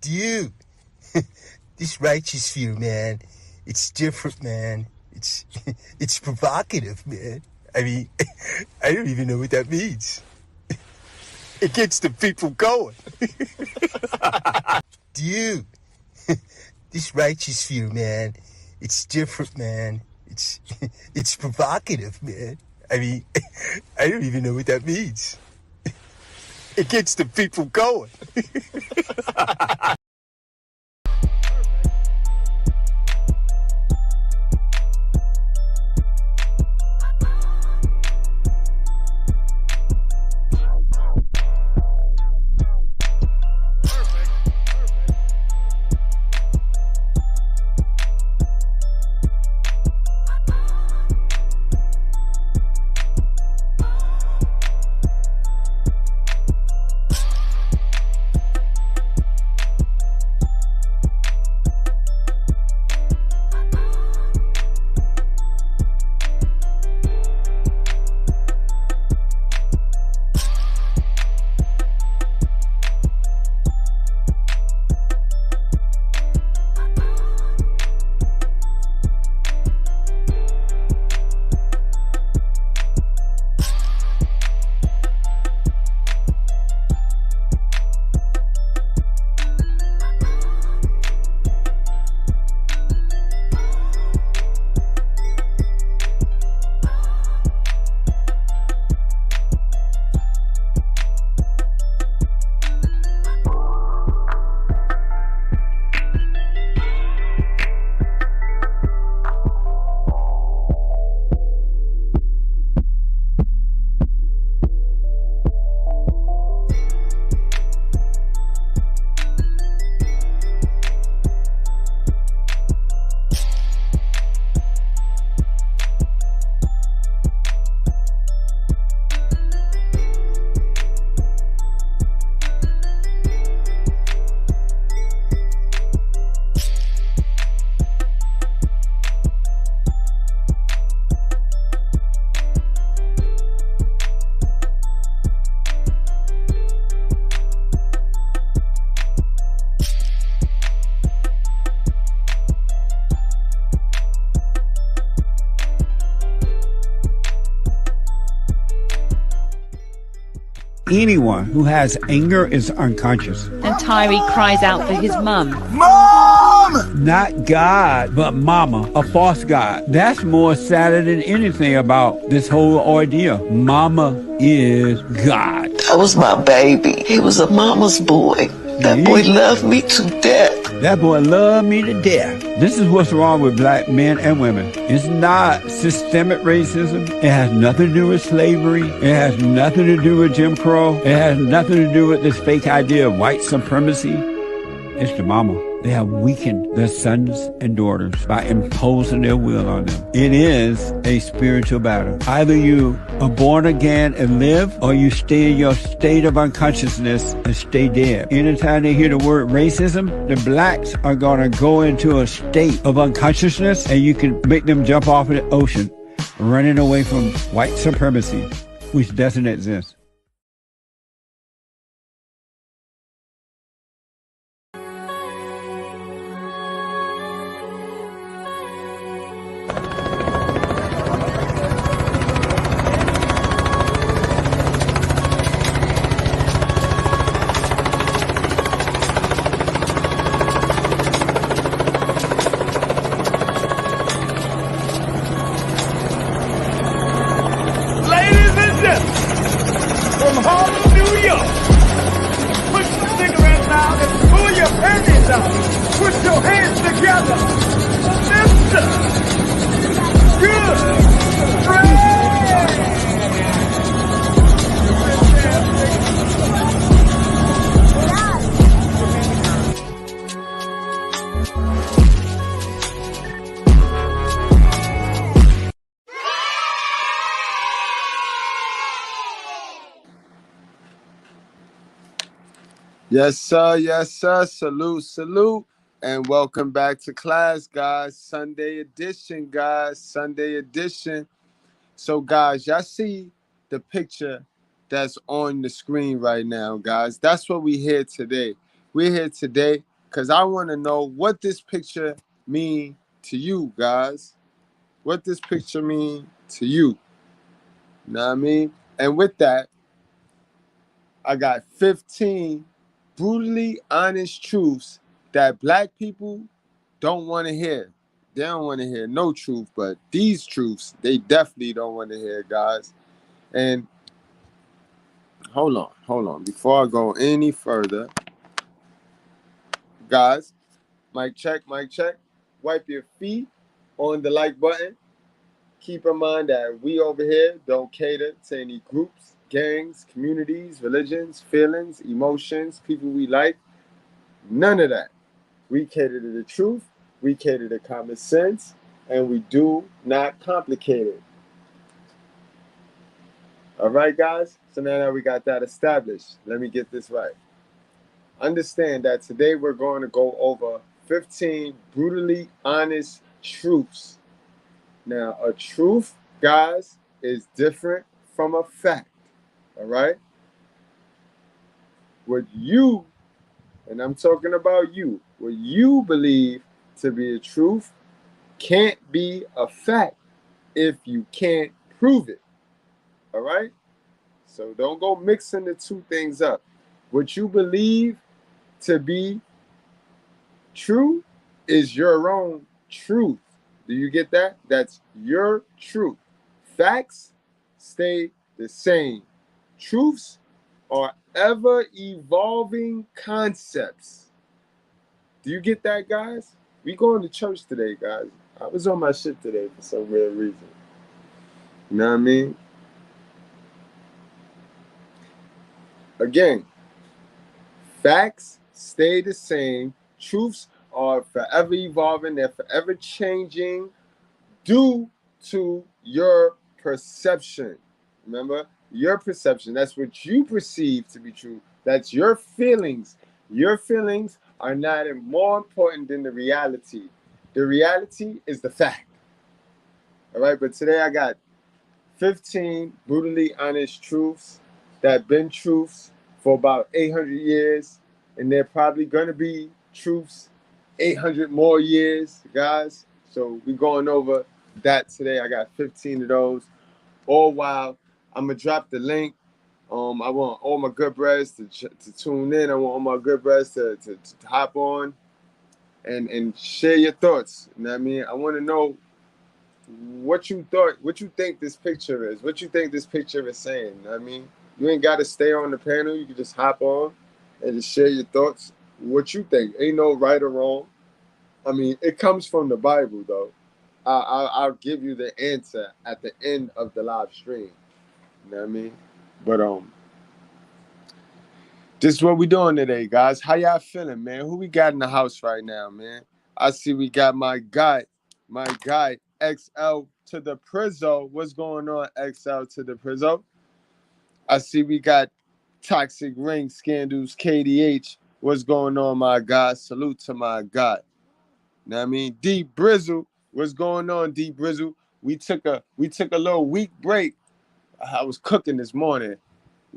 Dude, this righteous fear, man, it's different, man. It's it's provocative, man. I mean, I don't even know what that means. It gets the people going. Dude, this righteous fear, man, it's different, man. It's provocative, man. I mean, I don't even know what that means. It gets the people going. Anyone who has anger is unconscious. And Tyree cries out for his mum. Mom! Not God, but Mama, a false God. That's more sadder than anything about this whole ordeal. Mama is God. That was my baby. He was a mama's boy. That boy loved me to death. That boy loved me to death. This is what's wrong with black men and women. It's not systemic racism. It has nothing to do with slavery. It has nothing to do with Jim Crow. It has nothing to do with this fake idea of white supremacy. It's the mama. They have weakened their sons and daughters by imposing their will on them. It is a spiritual battle. Either you are born again and live, or you stay in your state of unconsciousness and stay dead. Anytime they hear the word racism, the blacks are going to go into a state of unconsciousness, and you can make them jump off of the ocean, running away from white supremacy, which doesn't exist. Yes, sir. Yes, sir. Salute, salute. And welcome back to class, guys. Sunday edition, guys. Sunday edition. So, guys, y'all see the picture that's on the screen right now, guys. That's what we here today. We're here today because I want to know what this picture mean to you guys. What this picture mean to you. You know what I mean? And with that, I got 15 brutally honest truths that black people don't want to hear. They don't want to hear no truth, but these truths, they definitely don't want to hear, guys. And hold on. Before I go any further, guys, mic check. Wipe your feet on the like button. Keep in mind that we over here don't cater to any groups, gangs, communities, religions, feelings, emotions, people we like. None of that. We cater to the truth, we cater to common sense, and we do not complicate it. All right, guys? So now that we got that established, let me get this right. Understand that today we're going to go over 15 brutally honest truths. Now, a truth, guys, is different from a fact. All right? What you, and I'm talking about you, what you believe to be a truth can't be a fact if you can't prove it. All right? So don't go mixing the two things up. What you believe to be true is your own truth. Do you get that? That's your truth. Facts stay the same. Truths are ever evolving concepts. Do you get that, guys? We going to church today, guys. I was on my shit today for some weird reason. You know what I mean? Again, facts stay the same. Truths are forever evolving. They're forever changing due to your perception. Remember, your perception. That's what you perceive to be true. That's your feelings. Your feelings are not more important than the reality. The reality is the fact. All right, but today I got 15 brutally honest truths that been truths for about 800 years, and they're probably going to be truths 800 more years, guys. So we're going over that today. I got 15 of those. All while I'm going to drop the link. I want all my good breads to tune in. I want all my good breads to hop on and share your thoughts. You know what I mean? I want to know what you think this picture is, what you think this picture is saying. You know what I mean? You ain't got to stay on the panel. You can just hop on and just share your thoughts, what you think. Ain't no right or wrong. I mean, it comes from the Bible, though. I'll give you the answer at the end of the live stream. You know what I mean? But this is what we doing today, guys. How y'all feeling, man? Who we got in the house right now, man? I see we got my guy, XL to the Prizzo. What's going on, XL to the Prizzo? I see we got Toxic Ring Scandals, KDH. What's going on, my guy? Salute to my guy. Know what I mean? D Brizzle. What's going on, D Brizzle? We took a little week break. I was cooking this morning.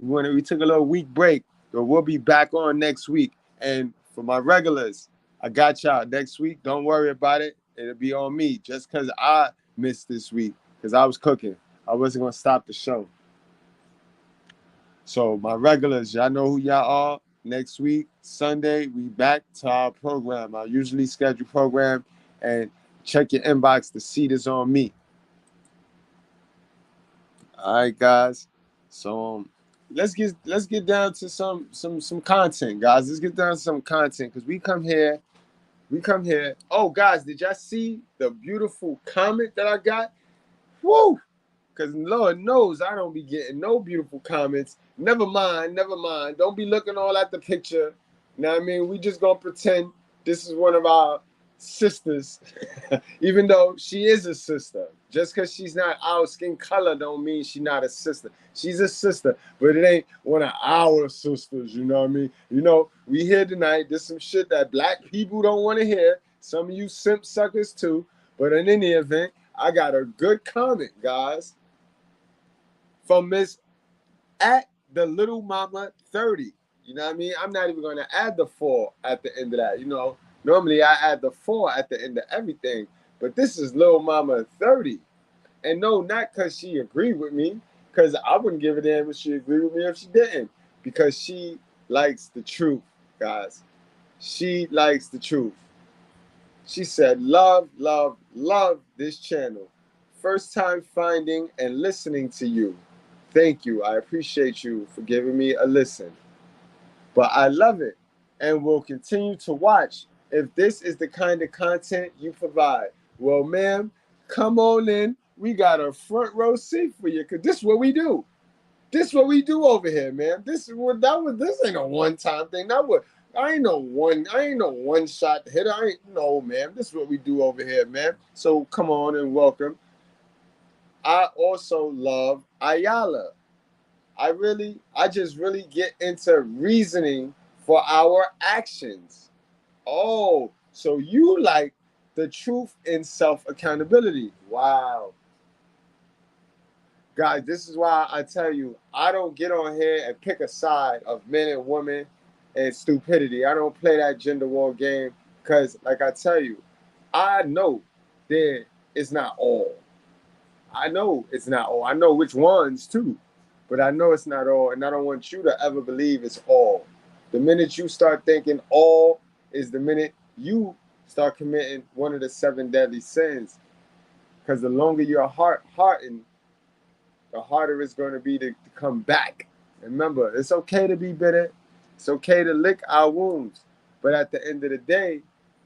We took a little week break, but we'll be back on next week. And for my regulars, I got y'all next week. Don't worry about it. It'll be on me just because I missed this week because I was cooking. I wasn't going to stop the show. So my regulars, y'all know who y'all are. Next week, Sunday, we back to our program, our usually scheduled program, and check your inbox. The seat is on me. All right, guys. So let's get down to some content, guys. Let's get down to some content because we come here. Oh, guys, did y'all see the beautiful comment that I got? Woo! Because Lord knows I don't be getting no beautiful comments. Never mind. Don't be looking all at the picture. You know what I mean? We just gonna pretend this is one of our sisters, even though she is a sister. Just because she's not our skin color don't mean she's not a sister. She's a sister, but it ain't one of our sisters, you know what I mean? You know, we here tonight. There's some shit that black people don't want to hear. Some of you simp suckers too. But in any event, I got a good comment, guys, from Miss at the Little Mama 30. You know what I mean? I'm not even going to add the 4 at the end of that. You know, normally I add the 4 at the end of everything. But this is Lil Mama 30. And no, not because she agreed with me, because I wouldn't give a damn if she agreed with me if she didn't. Because she likes the truth, guys. She likes the truth. She said, love, love, love this channel. First time finding and listening to you. Thank you. I appreciate you for giving me a listen. But I love it and will continue to watch if this is the kind of content you provide. Well, ma'am, come on in. We got a front row seat for you because this is what we do. This is what we do over here, man. This ain't a one-time thing. I ain't no one shot hitter. Man. This is what we do over here, man. So come on and welcome. I also love Ayala. I just really get into reasoning for our actions. Oh, so you like the truth in self-accountability. Wow. Guys, this is why I tell you, I don't get on here and pick a side of men and women and stupidity. I don't play that gender war game because, like I tell you, I know that it's not all. I know it's not all. I know which ones too, but I know it's not all, and I don't want you to ever believe it's all. The minute you start thinking all is the minute you start committing one of the 7 deadly sins. Because the longer your hardened, the harder it's going to be to come back. And remember, it's okay to be bitter. It's okay to lick our wounds. But at the end of the day,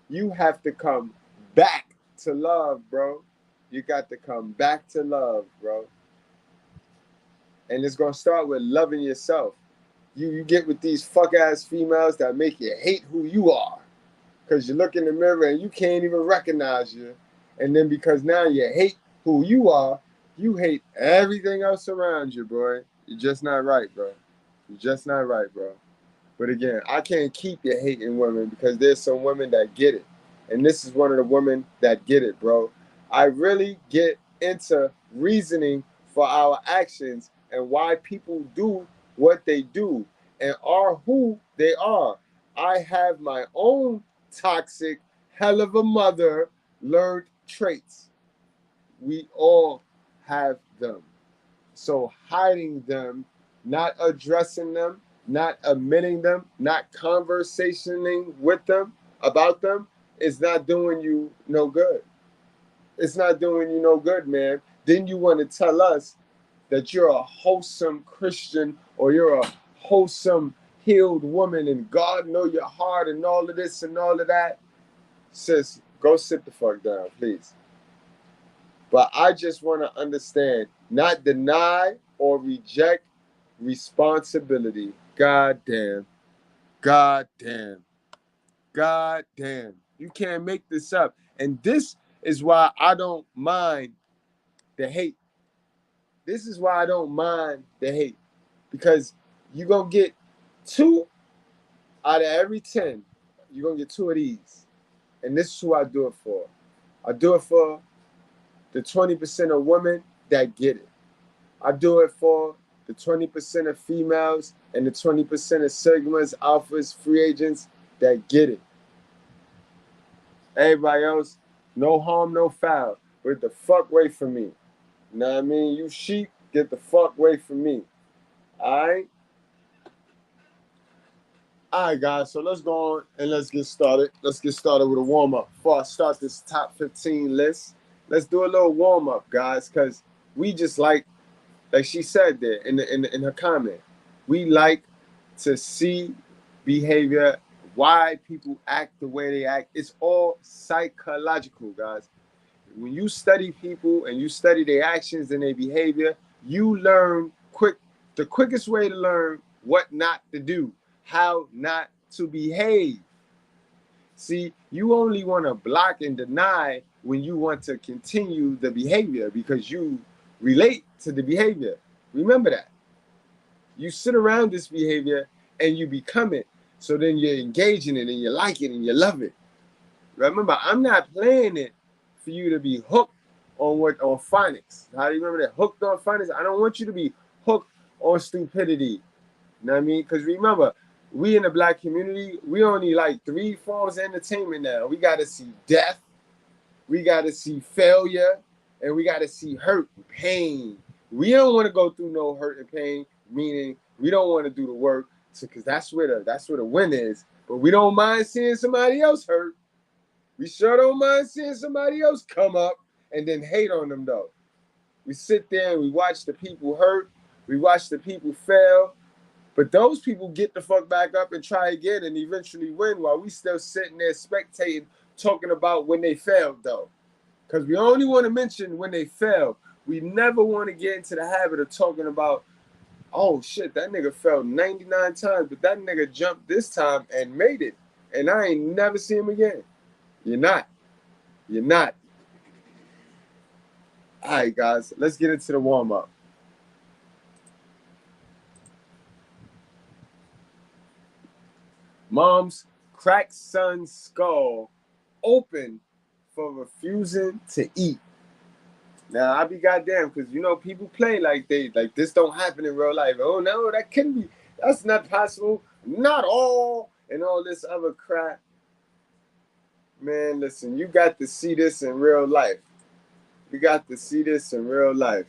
you have to come back to love, bro. You got to come back to love, bro. And it's going to start with loving yourself. You get with these fuck-ass females that make you hate who you are. Because you look in the mirror and you can't even recognize you. And then because now you hate who you are, you hate everything else around you, bro. You're just not right, bro. You're just not right, bro. But again, I can't keep you hating women because there's some women that get it. And this is one of the women that get it, bro. I really get into reasoning for our actions and why people do what they do and are who they are. I have my own toxic, hell of a mother learned traits. We all have them. So hiding them, not addressing them, not admitting them, not conversationing with them about them is not doing you no good. It's not doing you no good, man. Then you want to tell us that you're a wholesome Christian or you're a wholesome healed woman and God know your heart and all of this and all of that. Sis, go sit the fuck down, please. But I just want to understand, not deny or reject responsibility. God damn. God damn. God damn. You can't make this up. And this is why I don't mind the hate. This is why I don't mind the hate. Because you're going to get 2 out of every 10. You're going to get 2 of these. And this is who I do it for. I do it for the 20% of women that get it. I do it for the 20% of females and the 20% of sigmas, alphas, free agents that get it. Everybody else, no harm, no foul. Get the fuck away from me. You know what I mean? You sheep, get the fuck away from me. All right? All right, guys, so let's go on and let's get started. Let's get started with a warm-up. Before I start this top 15 list, let's do a little warm-up, guys, because we just like she said there in her comment, we like to see behavior, why people act the way they act. It's all psychological, guys. When you study people and you study their actions and their behavior, you learn the quickest way to learn what not to do, how not to behave. See, you only want to block and deny when you want to continue the behavior because you relate to the behavior. Remember that. You sit around this behavior and you become it. So then you're engaging it and you like it and you love it. Remember, I'm not playing it for you to be hooked on phonics. How do you remember that? Hooked on phonics. I don't want you to be hooked on stupidity. You know what I mean? Because remember, we in the black community, we only like 3 forms of entertainment now. We got to see death, we got to see failure, and we got to see hurt and pain. We don't want to go through no hurt and pain, meaning we don't want to do the work, because that's where the win is. But we don't mind seeing somebody else hurt. We sure don't mind seeing somebody else come up and then hate on them, though. We sit there and we watch the people hurt. We watch the people fail. But those people get the fuck back up and try again and eventually win, while we still sitting there spectating, talking about when they failed, though. Because we only want to mention when they fail. We never want to get into the habit of talking about, oh shit, that nigga fell 99 times, but that nigga jumped this time and made it. And I ain't never see him again. You're not. You're not. All right, guys, let's get into the warm-up. Mom's cracked son's skull open for refusing to eat. Now, I be goddamn, because, you know, people play like this don't happen in real life. Oh, no, that couldn't be. That's not possible. Not all. And all this other crap. Man, listen, you got to see this in real life. You got to see this in real life.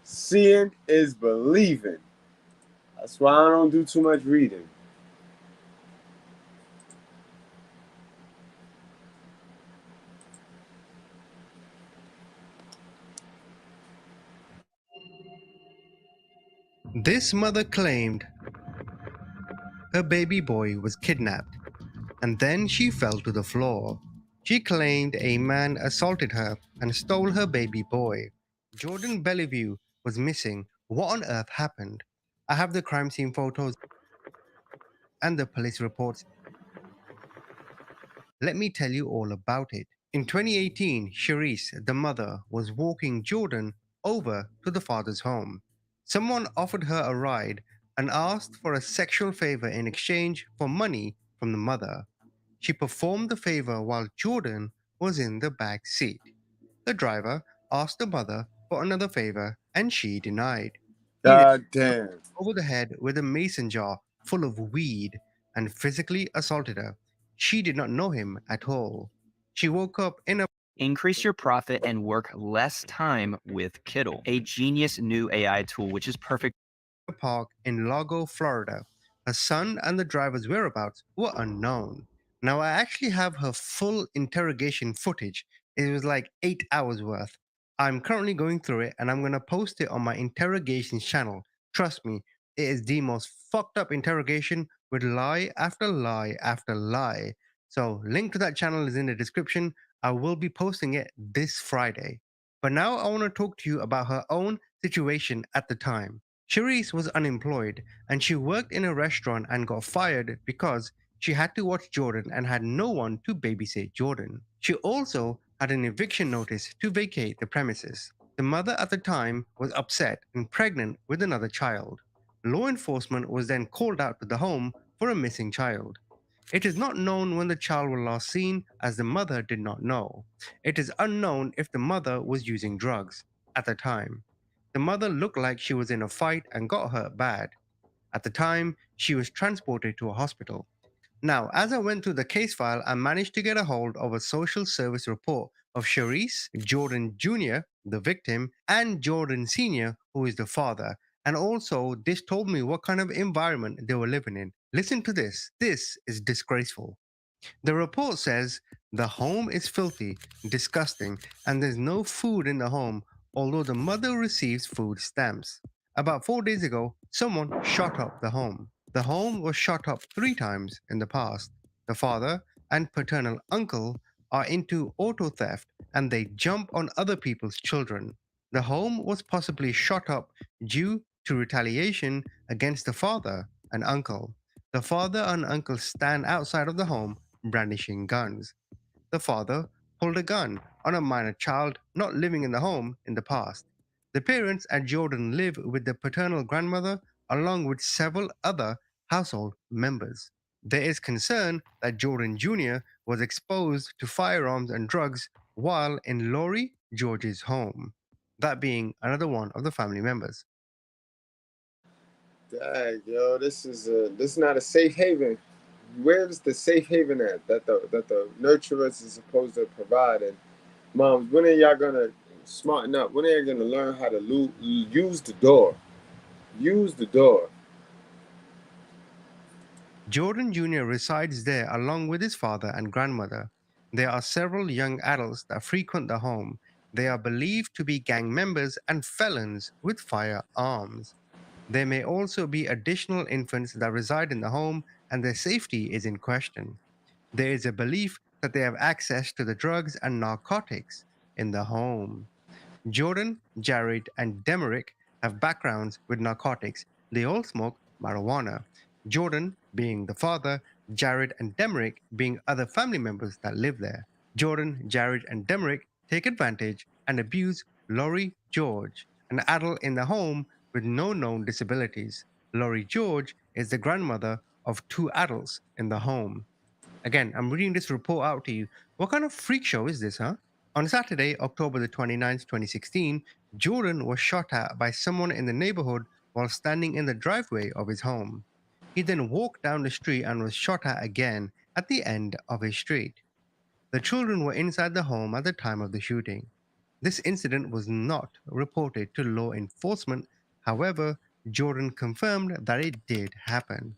Seeing is believing. That's why I don't do too much reading. This mother claimed her baby boy was kidnapped, and then she fell to the floor. She claimed a man assaulted her and stole her baby boy. Jordan Bellevue was missing. What on earth happened? I have the crime scene photos and the police reports. Let me tell you all about it. In 2018, Charisse, the mother, was walking Jordan over to the father's home. Someone offered her a ride and asked for a sexual favor in exchange for money from the mother. She performed the favor while Jordan was in the back seat. The driver asked the mother for another favor and she denied. He then God damn. over the head with a mason jar full of weed and physically assaulted her. She did not know him at all. She woke up in a Increase your profit and work less time with Kittle, a genius new AI tool which is perfect. park in Lago, Florida. Her son and the driver's whereabouts were unknown. Now, I actually have her full interrogation footage. It was like 8 hours worth. I'm currently going through it and I'm going to post it on my interrogations channel. Trust me, it is the most fucked up interrogation with lie after lie after lie. So, link to that channel is in the description. I will be posting it this Friday. But now I want to talk to you about her own situation at the time. Charisse was unemployed and she worked in a restaurant and got fired because she had to watch Jordan and had no one to babysit Jordan. She also had an eviction notice to vacate the premises. The mother at the time was upset and pregnant with another child. Law enforcement was then called out to the home for a missing child. It is not known when the child was last seen, as the mother did not know. It is unknown if the mother was using drugs at the time. The mother looked like she was in a fight and got hurt bad. At the time, she was transported to a hospital. Now, as I went through the case file, I managed to get a hold of a social service report of Charisse, Jordan Jr., the victim, and Jordan Sr., who is the father. And also, this told me what kind of environment they were living in. Listen to this. This is disgraceful. The report says the home is filthy, disgusting, and there's no food in the home, although the mother receives food stamps. About 4 days ago, someone shot up the home. The home was shot up 3 times in the past. The father and paternal uncle are into auto theft and they jump on other people's children. The home was possibly shot up due to retaliation against the father and uncle. The father and uncle stand outside of the home brandishing guns. The father pulled a gun on a minor child not living in the home in the past. The parents and Jordan live with the paternal grandmother along with several other household members. There is concern that Jordan Jr. was exposed to firearms and drugs while in Laurie George's home. that being another one of the family members. Dang, yo, this is not a safe haven. Where's the safe haven at that the nurturers is supposed to provide? And moms, when are y'all gonna smarten up? When are y'all gonna learn how to use the door? Use the door. Jordan Jr. resides there along with his father and grandmother. There are several young adults that frequent the home. They are believed to be gang members and felons with firearms. There may also be additional infants that reside in the home, and their safety is in question. There is a belief that they have access to the drugs and narcotics in the home. Jordan, Jared, and Demerick have backgrounds with narcotics. They all smoke marijuana. Jordan being the father, Jared and Demerick being other family members that live there. Jordan, Jared, and Demerick take advantage and abuse Laurie George, an adult in the home with no known disabilities. Laurie George is the grandmother of two adults in the home. Again, I'm reading this report out to you. What kind of freak show is this, huh? On Saturday, October the 29th, 2016, Jordan was shot at by someone in the neighborhood while standing in the driveway of his home. He then walked down the street and was shot at again at the end of his street. The children were inside the home at the time of the shooting. This incident was not reported to law enforcement. However, Jordan confirmed that it did happen.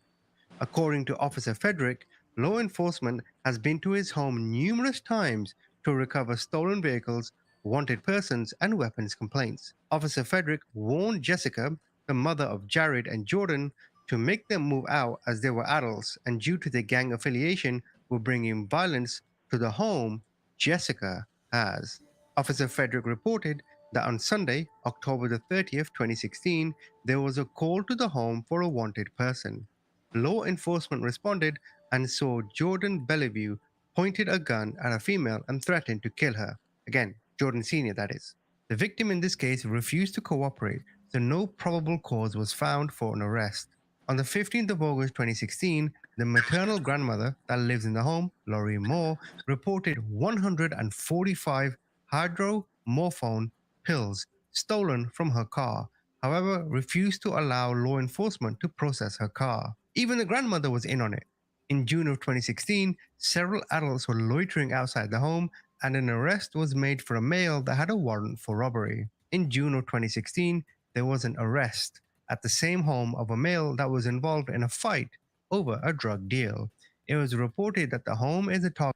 According to Officer Frederick, law enforcement has been to his home numerous times to recover stolen vehicles, wanted persons, and weapons complaints. Officer Frederick warned Jessica, the mother of Jared and Jordan, to make them move out as they were adults and due to their gang affiliation will bring in violence to the home Jessica has. Officer Frederick reported that on Sunday, October the 30th, 2016, there was a call to the home for a wanted person. Law enforcement responded and saw Jordan Bellevue pointed a gun at a female and threatened to kill her. Again, Jordan Sr., that is. The victim in this case refused to cooperate, so no probable cause was found for an arrest. On the 15th of August 2016, the maternal grandmother that lives in the home, Laurie Moore, reported 145 hydromorphone pills stolen from her car, however, refused to allow law enforcement to process her car. Even the grandmother was in on it. In June of 2016, several adults were loitering outside the home, and an arrest was made for a male that had a warrant for robbery. In June of 2016, there was an arrest at the same home of a male that was involved in a fight over a drug deal. It was reported that the home is a target.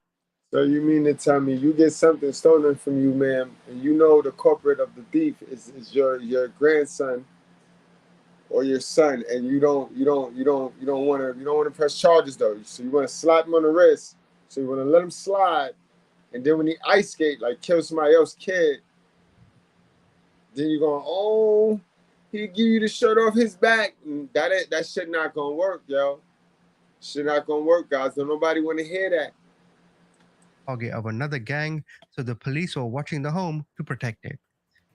So you mean to tell me you get something stolen from you, ma'am, and you know the culprit of the thief is your grandson or your son, and you don't want to press charges though. So you want to slap him on the wrist. So you want to let him slide, and then when he ice skate like kill somebody else's kid, then you're going, oh, he give you the shirt off his back. That shit not gonna work, yo. Shit not gonna work, guys. Don't nobody want to hear that. Target of another gang, so the police were watching the home to protect it.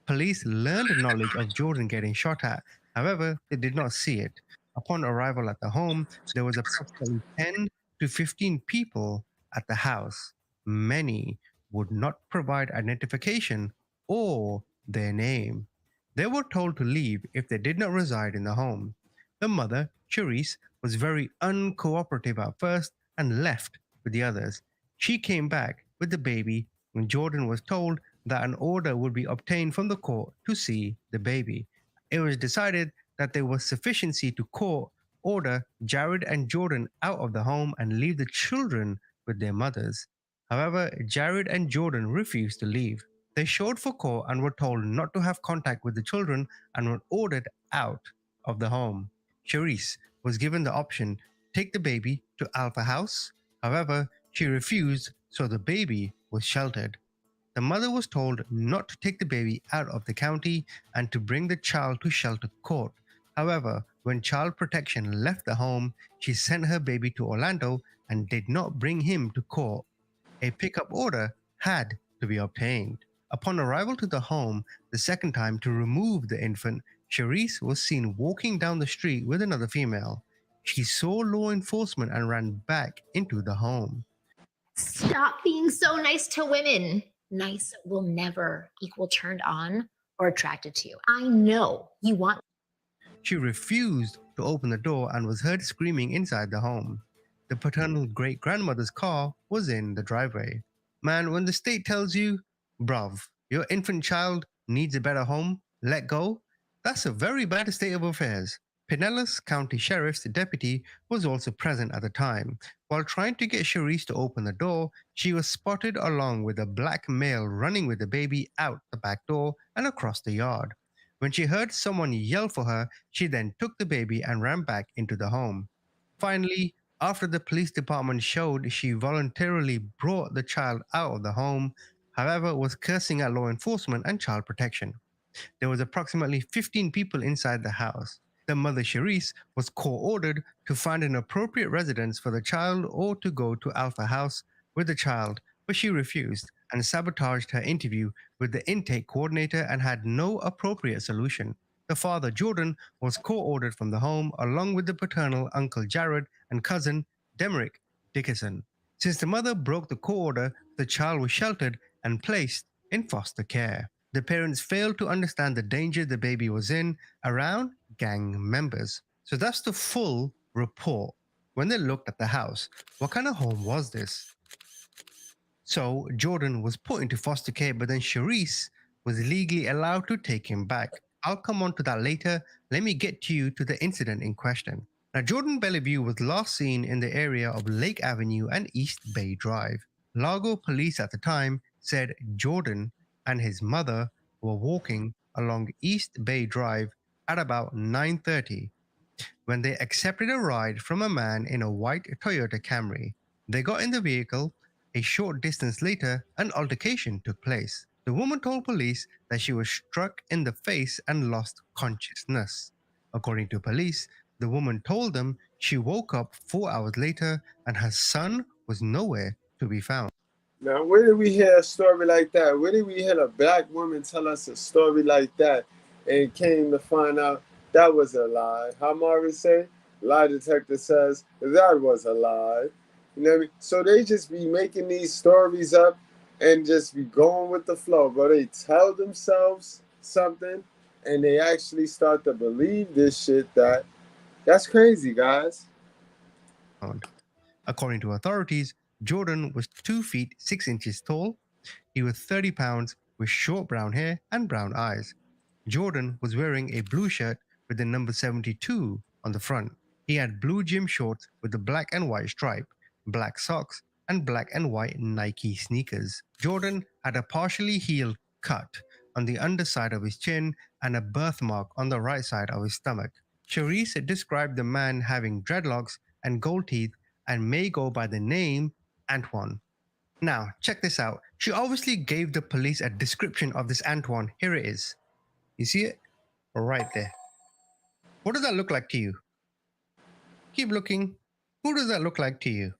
Police learned knowledge of Jordan getting shot at, however, they did not see it. Upon arrival at the home, there was approximately 10 to 15 people at the house. Many would not provide identification or their name. They were told to leave if they did not reside in the home. The mother, Cherise, was very uncooperative at first and left with the others. She came back with the baby when Jordan was told that an order would be obtained from the court to see the baby. It was decided that there was sufficiency to court order Jared and Jordan out of the home and leave the children with their mothers. However, Jared and Jordan refused to leave. They showed for court and were told not to have contact with the children and were ordered out of the home. Cherise was given the option to take the baby to Alpha House. However, she refused, so the baby was sheltered. The mother was told not to take the baby out of the county and to bring the child to shelter court. However, when Child Protection left the home, she sent her baby to Orlando and did not bring him to court. A pickup order had to be obtained. Upon arrival to the home, the second time to remove the infant, Cherise was seen walking down the street with another female. She saw law enforcement and ran back into the home. Stop being so nice to women. Nice will never equal turned on or attracted to you. I know you want. She refused to open the door and was heard screaming inside the home. The paternal great grandmother's car was in the driveway. Man, when the state tells you, bruv, your infant child needs a better home, let go, that's a very bad state of affairs. Pinellas County Sheriff's deputy was also present at the time. While trying to get Charisse to open the door, she was spotted along with a black male running with the baby out the back door and across the yard. When she heard someone yell for her, she then took the baby and ran back into the home. Finally, after the police department showed she voluntarily brought the child out of the home, however, was cursing at law enforcement and child protection. There was approximately 15 people inside the house. The mother, Charisse, was court-ordered to find an appropriate residence for the child or to go to Alpha House with the child, but she refused and sabotaged her interview with the intake coordinator and had no appropriate solution. The father, Jordan, was court-ordered from the home along with the paternal uncle Jared and cousin Demerick Dickerson. Since the mother broke the court order, the child was sheltered and placed in foster care. The parents failed to understand the danger the baby was in around gang members. So that's the full report. When they looked at the house, what kind of home was this? So Jordan was put into foster care, but then Charisse was legally allowed to take him back. I'll come on to that later. Let me get to you to the incident in question. Now, Jordan Bellevue was last seen in the area of Lake Avenue and East Bay Drive. Largo police at the time said Jordan and his mother were walking along East Bay Drive at about 9:30 when they accepted a ride from a man in a white Toyota Camry. They got in the vehicle. A short distance later, an altercation took place. The woman told police that she was struck in the face and lost consciousness. According to police, the woman told them she woke up 4 hours later and her son was nowhere to be found. Now, where did we hear a story like that? Where did we hear a black woman tell us a story like that and came to find out that was a lie? How Marvin say? Lie detector says that was a lie. You know what I mean? So they just be making these stories up and just be going with the flow. But they tell themselves something and they actually start to believe this shit. That's crazy, guys. According to authorities, Jordan was 2 feet 6 inches tall. He was 30 pounds with short brown hair and brown eyes. Jordan was wearing a blue shirt with the number 72 on the front. He had blue gym shorts with a black and white stripe, black socks, and black and white Nike sneakers. Jordan had a partially healed cut on the underside of his chin and a birthmark on the right side of his stomach. Charisse described the man having dreadlocks and gold teeth and may go by the name Antoine. Now, check this out. She obviously gave the police a description of this Antoine. Here it is. You see it? Right there. What does that look like to you? Keep looking. Who does that look like to you?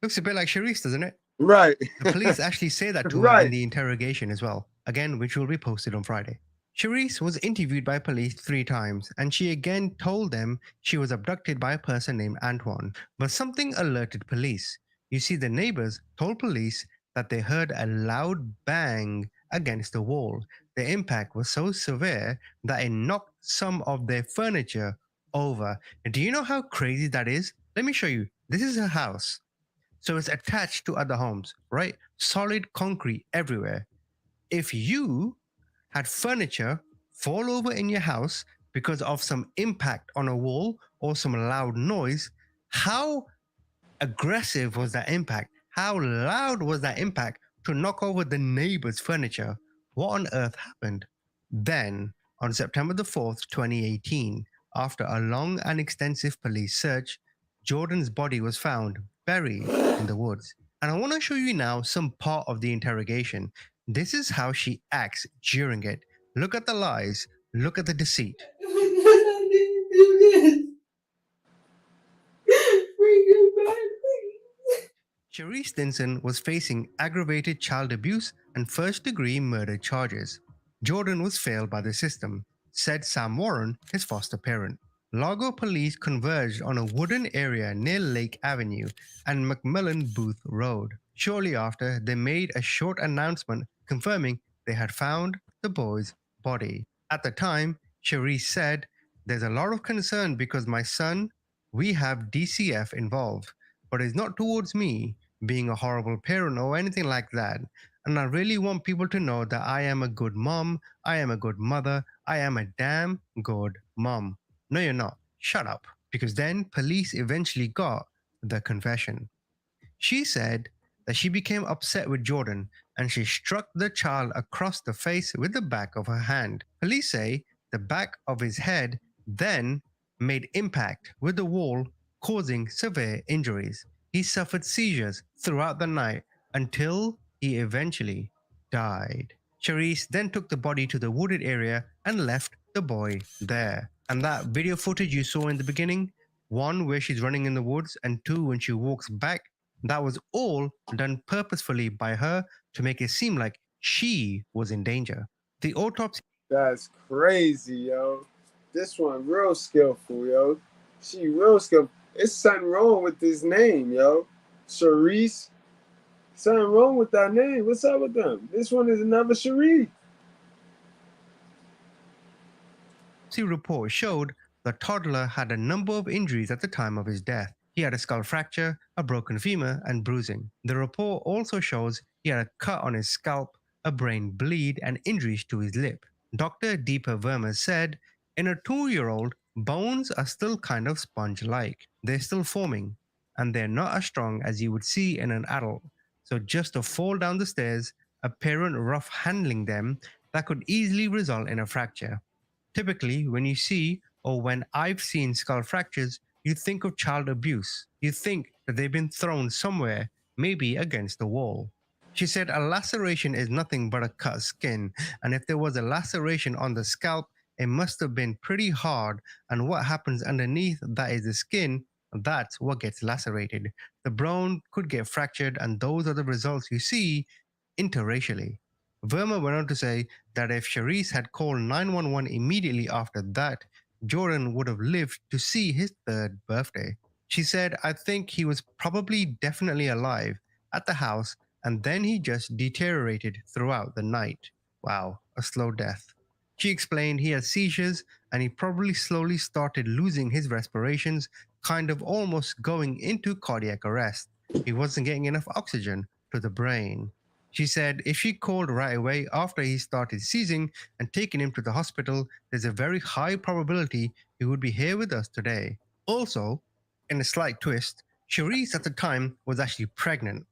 Looks a bit like Charisse, doesn't it? Right. The police actually say that to her in the interrogation as well. Again, which will be posted on Friday. Charisse was interviewed by police 3 times, and she again told them she was abducted by a person named Antoine. But something alerted police. You see, the neighbors told police that they heard a loud bang against the wall. The impact was so severe that it knocked some of their furniture over. And do you know how crazy that is? Let me show you. This is a house. So it's attached to other homes, right? Solid concrete everywhere. If you had furniture fall over in your house because of some impact on a wall or some loud noise, how aggressive was that impact? How loud was that impact to knock over the neighbor's furniture? What on earth happened? Then, on September the 4th, 2018, after a long and extensive police search, Jordan's body was found buried in the woods. And I want to show you now some part of the interrogation. This is how she acts during it. Look at the lies. Look at the deceit. Charisse Stinson was facing aggravated child abuse and first-degree murder charges. Jordan was failed by the system, said Sam Warren, his foster parent. Largo police converged on a wooden area near Lake Avenue and McMillan Booth Road. Shortly after, they made a short announcement confirming they had found the boy's body. At the time, Cherise said, "There's a lot of concern because my son, we have DCF involved, but it's not towards me being a horrible parent or anything like that. And I really want people to know that I am a good mom, I am a good mother, I am a damn good mom." No, you're not. Shut up. Because then police eventually got the confession. She said that she became upset with Jordan and she struck the child across the face with the back of her hand. Police say the back of his head then made impact with the wall, causing severe injuries. He suffered seizures throughout the night until he eventually died. Charisse then took the body to the wooded area and left the boy there. And that video footage you saw in the beginning, one where she's running in the woods and two when she walks back, that was all done purposefully by her to make it seem like she was in danger. The autopsy. That's crazy, yo. This one real skillful, yo. She real skillful. It's something wrong with this name, yo. Charisse. Something wrong with that name. What's up with them? This one is another Cherie. Report showed the toddler had a number of injuries at the time of his death. He had a skull fracture, a broken femur, and bruising. The report also shows he had a cut on his scalp, a brain bleed, and injuries to his lip. Dr. Deepa Verma said, "In a 2-year-old, bones are still kind of sponge-like. They're still forming, and they're not as strong as you would see in an adult. So just to fall down the stairs, a parent rough handling them, that could easily result in a fracture." Typically, when you see or when I've seen skull fractures, you think of child abuse. You think that they've been thrown somewhere, maybe against the wall. She said a laceration is nothing but a cut skin, and if there was a laceration on the scalp, it must have been pretty hard, and what happens underneath that is the skin, that's what gets lacerated. The bone could get fractured, and those are the results you see interracially. Verma went on to say that if Charisse had called 911 immediately after that, Jordan would have lived to see his 3rd birthday. She said, "I think he was probably definitely alive at the house, and then he just deteriorated throughout the night." Wow, a slow death. She explained he had seizures and he probably slowly started losing his respirations, kind of almost going into cardiac arrest. He wasn't getting enough oxygen to the brain. She said if she called right away after he started seizing and taken him to the hospital, there's a very high probability he would be here with us today. Also, in a slight twist, Charisse at the time was actually pregnant,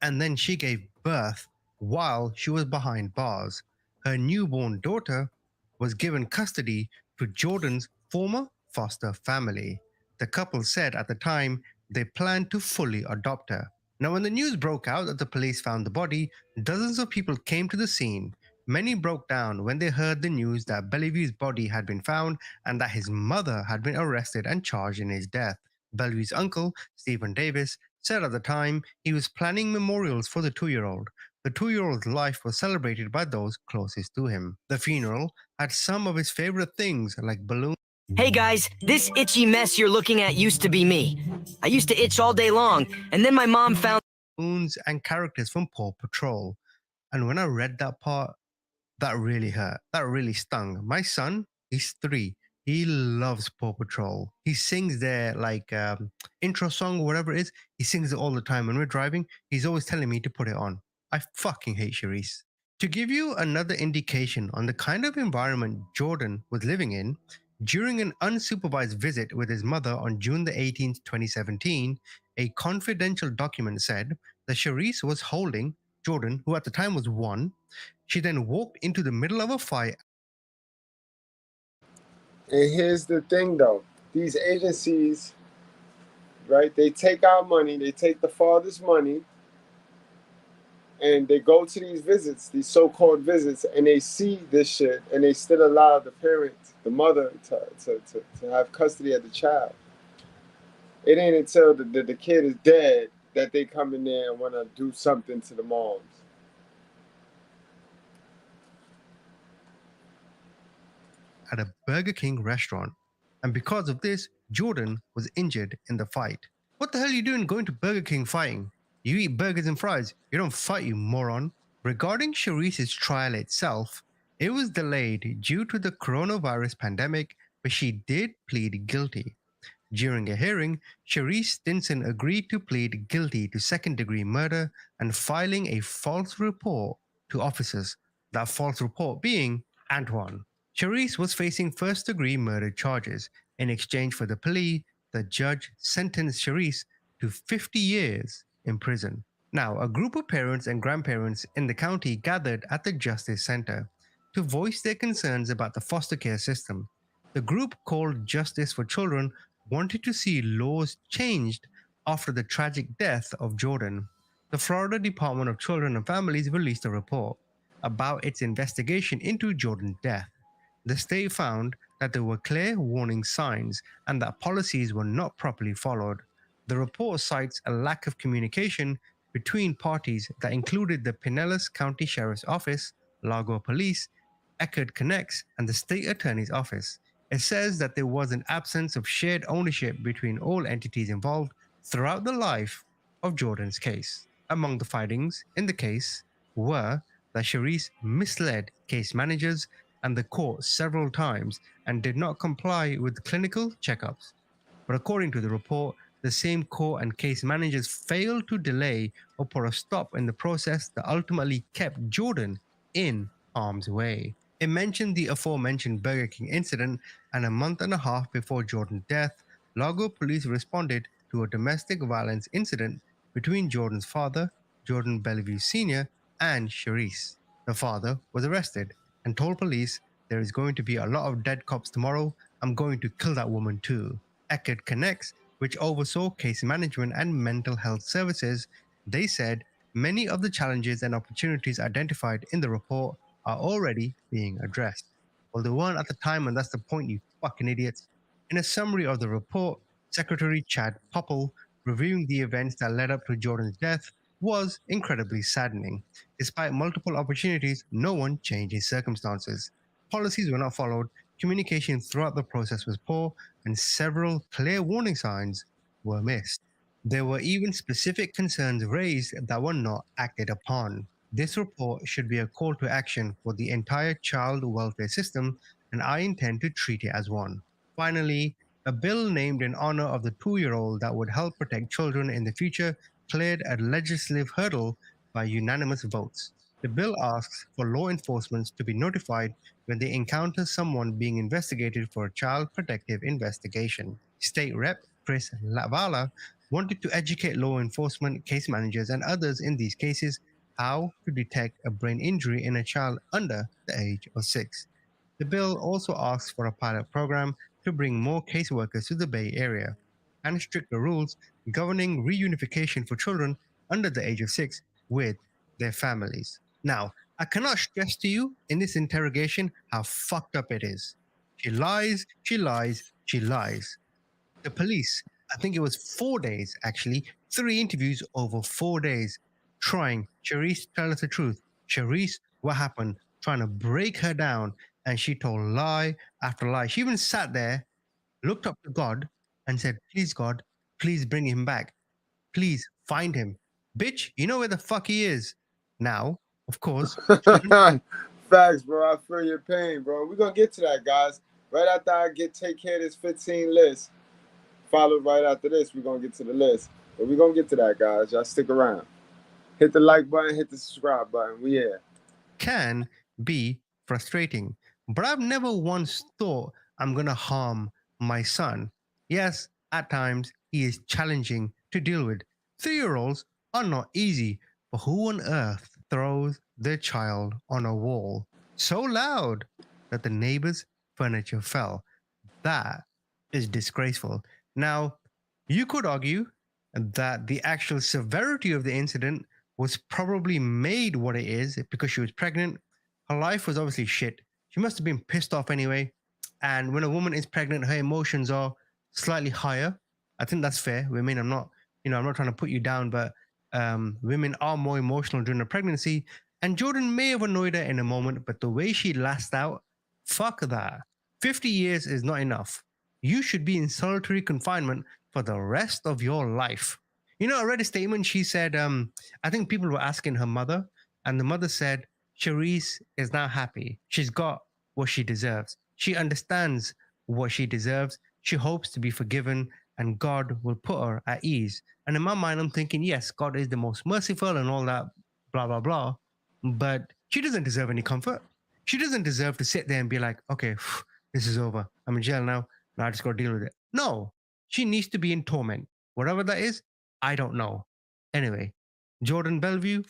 and then she gave birth while she was behind bars. Her newborn daughter was given custody to Jordan's former foster family. The couple said at the time they planned to fully adopt her. Now, when the news broke out that the police found the body, dozens of people came to the scene. Many broke down when they heard the news that Bellevue's body had been found and that his mother had been arrested and charged in his death. Bellevue's uncle, Stephen Davis, said at the time he was planning memorials for the 2-year-old. The 2-year-old's life was celebrated by those closest to him. The funeral had some of his favorite things like balloons. Hey guys, this itchy mess you're looking at used to be me. I used to itch all day long, and then my mom found balloons and characters from Paw Patrol. And when I read that part, that really hurt. That really stung. My son, he's 3. He loves Paw Patrol. He sings their intro song or whatever it is. He sings it all the time. When we're driving, he's always telling me to put it on. I fucking hate Charisse. To give you another indication on the kind of environment Jordan was living in, during an unsupervised visit with his mother on June the 18th, 2017, a confidential document said that Charisse was holding Jordan, who at the time was 1. She then walked into the middle of a fight. And here's the thing, though. These agencies, right, they take our money, they take the father's money, and they go to these visits, these so-called visits, and they see this shit, and they still allow the parent, the mother, to have custody of the child. It ain't until the kid is dead that they come in there and want to do something to the moms. At a Burger King restaurant, and because of this, Jordan was injured in the fight. What the hell are you doing going to Burger King fighting? You eat burgers and fries. You don't fight, you moron. Regarding Charisse's trial itself, It was delayed due to the coronavirus pandemic, but she did plead guilty. During a hearing, Cherise Stinson agreed to plead guilty to second-degree murder and filing a false report to officers, that false report being Antoine. Cherise was facing first-degree murder charges. In exchange for the plea, the judge sentenced Cherise to 50 years in prison. Now, a group of parents and grandparents in the county gathered at the Justice Center to voice their concerns about the foster care system. The group, called Justice for Children, wanted to see laws changed after the tragic death of Jordan. The Florida Department of Children and Families released a report about its investigation into Jordan's death. The state found that there were clear warning signs and that policies were not properly followed. The report cites a lack of communication between parties that included the Pinellas County Sheriff's Office, Largo Police, Eckerd Connects, and the State Attorney's Office. It says that there was an absence of shared ownership between all entities involved throughout the life of Jordan's case. Among the findings in the case were that Cherise misled case managers and the court several times and did not comply with clinical checkups. But according to the report, the same court and case managers failed to delay or put a stop in the process that ultimately kept Jordan in harm's way. It mentioned the aforementioned Burger King incident, and a month and a half before Jordan's death, Largo police responded to a domestic violence incident between Jordan's father, Jordan Bellevue Sr., and Cherise. The father was arrested and told police, "There is going to be a lot of dead cops tomorrow. I'm going to kill that woman too." Eckerd Connects, which oversaw case management and mental health services, they said many of the challenges and opportunities identified in the report are already being addressed. Well, they weren't at the time, and that's the point, you fucking idiots. In a summary of the report, Secretary Chad Popple, reviewing the events that led up to Jordan's death, was incredibly saddening. Despite multiple opportunities, no one changed his circumstances. Policies were not followed, communication throughout the process was poor, and several clear warning signs were missed. There were even specific concerns raised that were not acted upon. This report should be a call to action for the entire child welfare system, and I intend to treat it as one. Finally, a bill named in honor of the 2-year-old that would help protect children in the future cleared a legislative hurdle by unanimous votes. The bill asks for law enforcement to be notified when they encounter someone being investigated for a child protective investigation. State Rep. Chris Lavala wanted to educate law enforcement, case managers, and others in these cases how to detect a brain injury in a child under the age of 6. The bill also asks for a pilot program to bring more caseworkers to the Bay Area and stricter rules governing reunification for children under the age of 6 with their families. Now, I cannot stress to you in this interrogation how fucked up it is. She lies, she lies, she lies. The police, I think it was 4 days actually, 3 interviews over 4 days, trying Cherise to tell us the truth. Cherise, what happened? Trying to break her down, and she told lie after lie. She even sat there, looked up to God, and said, "Please, God, please bring him back. Please find him. Bitch, you know where the fuck he is." Now, of course. Facts, bro. I feel your pain, bro. We're going to get to that, guys. Right after I take care of this 15 list, followed right after this, we're going to get to the list. But we're going to get to that, guys. Y'all stick around. Hit the like button, hit the subscribe button. We here. Can be frustrating, but I've never once thought I'm going to harm my son. Yes, at times he is challenging to deal with. 3-year-olds are not easy, but who on earth throws their child on a wall so loud that the neighbor's furniture fell? That is disgraceful. Now, you could argue that the actual severity of the incident was probably made what it is because she was pregnant. Her life was obviously shit. She must have been pissed off anyway. And when a woman is pregnant, her emotions are slightly higher. I think that's fair. Women, I'm not trying to put you down, but women are more emotional during a pregnancy. And Jordan may have annoyed her in a moment, but the way she lashed out, fuck that. 50 years is not enough. You should be in solitary confinement for the rest of your life. You know, I read a statement. She said, I think people were asking her mother, and the mother said Charisse is now happy. She's got what she deserves. She understands what she deserves. She hopes to be forgiven, and God will put her at ease. And in my mind, I'm thinking, yes, God is the most merciful and all that, blah, blah, blah. But she doesn't deserve any comfort. She doesn't deserve to sit there and be like, okay, this is over. I'm in jail now. Now I just got to deal with it. No, she needs to be in torment. Whatever that is, I don't know. Anyway, Jordan Bellevue,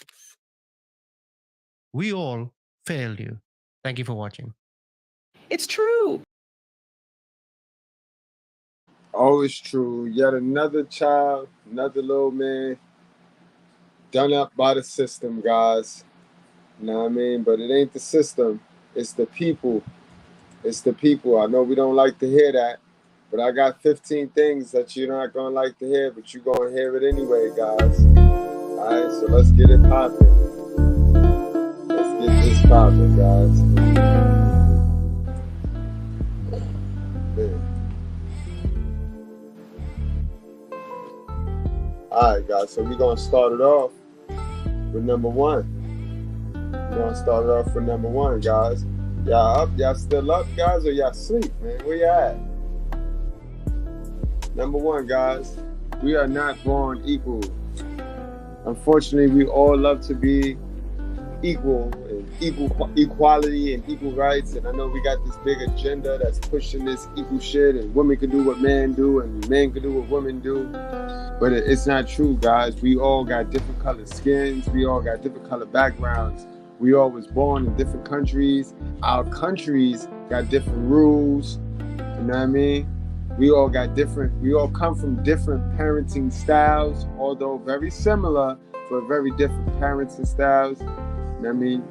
we all failed you. Thank you for watching. It's true. Always true. Yet another child, another little man, done up by the system, guys. You know what I mean? But it ain't the system. It's the people. It's the people. I know we don't like to hear that, but I got 15 things that you're not going to like to hear, but you're going to hear it anyway, guys. All right, so let's get it popping. Let's get this popping, guys. Man. All right, guys, so we're going to start it off with number one. We're going to start it off with number one, guys. Y'all up? Y'all still up, guys, or y'all sleep, man? Where y'all at? Number one, guys, we are not born equal. Unfortunately, we all love to be equal and equality and equal rights. And I know we got this big agenda that's pushing this equal shit, and women can do what men do and men can do what women do. But it's not true, guys. We all got different colored skins. We all got different colored backgrounds. We all was born in different countries. Our countries got different rules. You know what I mean? We all come from different parenting styles, although very similar, but very different parenting styles. You know what I mean?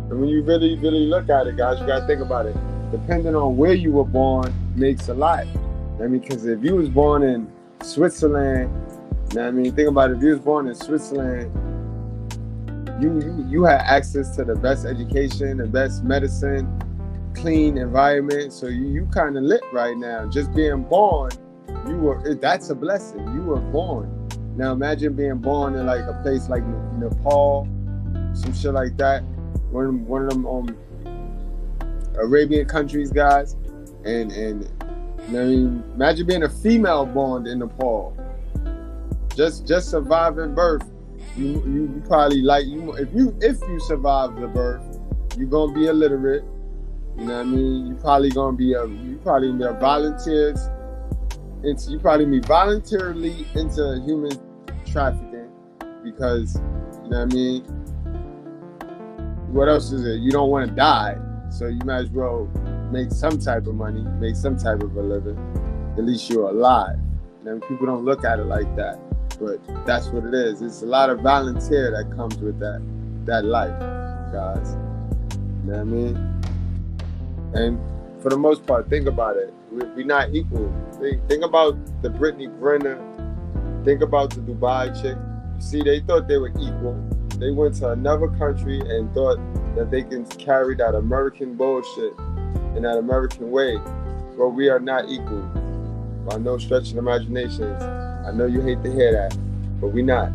And when you really, really look at it, guys, you gotta think about it. Depending on where you were born makes a lot. You know what I mean? Because if you was born in Switzerland, you know what I mean? Think about it. If you was born in Switzerland, you had access to the best education, the best medicine, clean environment. So you kind of lit right now. Just being born, that's a blessing. You were born. Now imagine being born in like a place like Nepal, some shit like that. One of them Arabian countries, guys. And you know what I mean, imagine being a female born in Nepal. Just surviving birth. You probably if you survive the birth, you're gonna be illiterate. You know what I mean? You probably gonna be a volunteer. You probably be voluntarily into human trafficking because you know what I mean. What else is it? You don't want to die, so you might as well make some type of money, make some type of a living. At least you're alive. And people don't look at it like that. But that's what it is. It's a lot of volunteer that comes with that life, guys. You know what I mean? And for the most part, think about it. We're not equal. Think about the Brittany Brenner. Think about the Dubai chick. You see, they thought they were equal. They went to another country and thought that they can carry that American bullshit in that American way. But we are not equal. By no stretch of imaginations. I know you hate to hear that, but we not.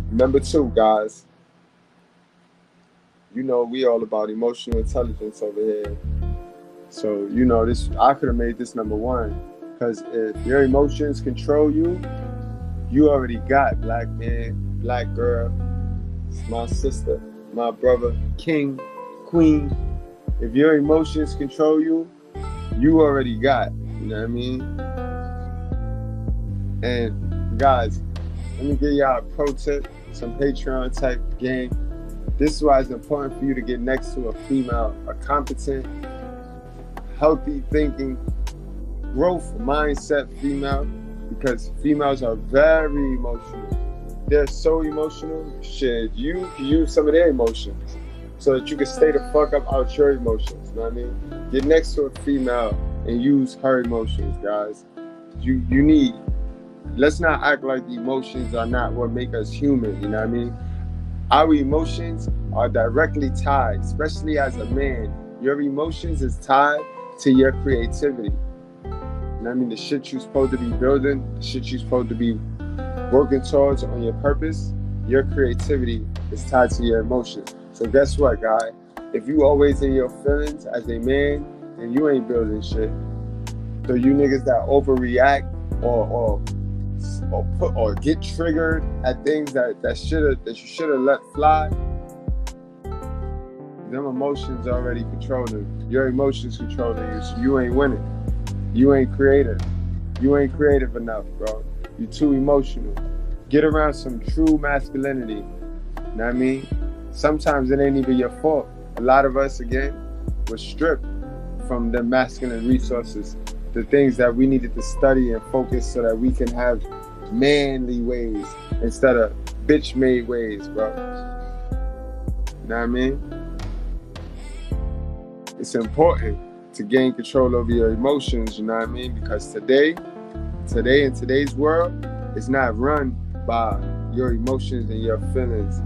Number two, guys. You know we all about emotional intelligence over here. So, you know, I could have made this number one. Because if your emotions control you, you already got black man, black girl, my sister, my brother, king, queen. If your emotions control you, you already got. You know what I mean? And guys, let me give y'all a pro tip, some Patreon type game. This is why it's important for you to get next to a female, a competent, healthy thinking, growth mindset female, because females are very emotional. They're so emotional. Shit, you can use some of their emotions so that you can stay the fuck up out your emotions. You know what I mean? Get next to a female and use her emotions, guys. You need. Let's not act like the emotions are not what make us human, you know what I mean? Our emotions are directly tied, especially as a man. Your emotions is tied to your creativity. You know what I mean? The shit you're supposed to be building, the shit you're supposed to be working towards on your purpose, your creativity is tied to your emotions. So guess what, guy? If you always in your feelings as a man, then you ain't building shit. So you niggas that overreact or get triggered at things that you should have let fly, them emotions already controlling. Your emotions controlling you, so you ain't winning. You ain't creative. You ain't creative enough, bro. You too emotional. Get around some true masculinity. You know what I mean? Sometimes it ain't even your fault. A lot of us, again, were stripped from the masculine resources, the things that we needed to study and focus so that we can have manly ways instead of bitch-made ways, bro. You know what I mean? It's important to gain control over your emotions, you know what I mean? Because today in today's world, it's not run by your emotions and your feelings.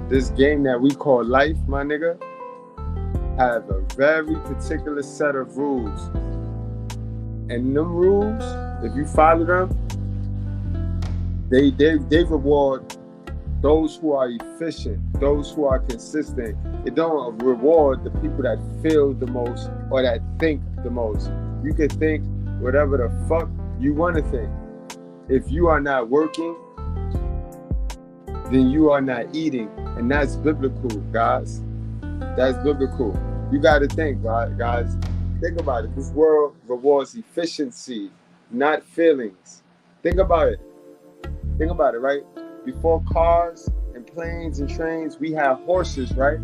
This game that we call life, my nigga, have a very particular set of rules. And them rules, if you follow them, they reward those who are efficient, those who are consistent. It don't reward the people that feel the most or that think the most. You can think whatever the fuck you want to think. If you are not working, then you are not eating. And that's biblical, guys. That's biblical. You got to think, right, guys. Think about it. This world rewards efficiency, not feelings. Think about it. Think about it, right? Before cars and planes and trains, we had horses, right?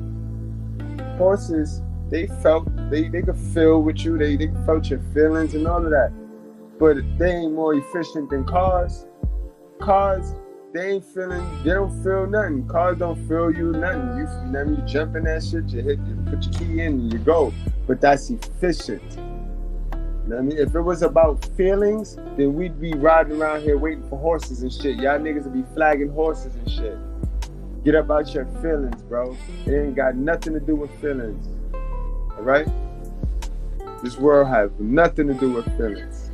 Horses, they could feel with you. They felt your feelings and all of that. But they ain't more efficient than cars. Cars, they don't feel nothing. Cars don't feel you nothing. You jump in that shit, you put your key in and you go. But that's efficient. You know what I mean? If it was about feelings, then we'd be riding around here waiting for horses and shit. Y'all niggas would be flagging horses and shit. Get up out your feelings, bro. It ain't got nothing to do with feelings. Alright? This world has nothing to do with feelings.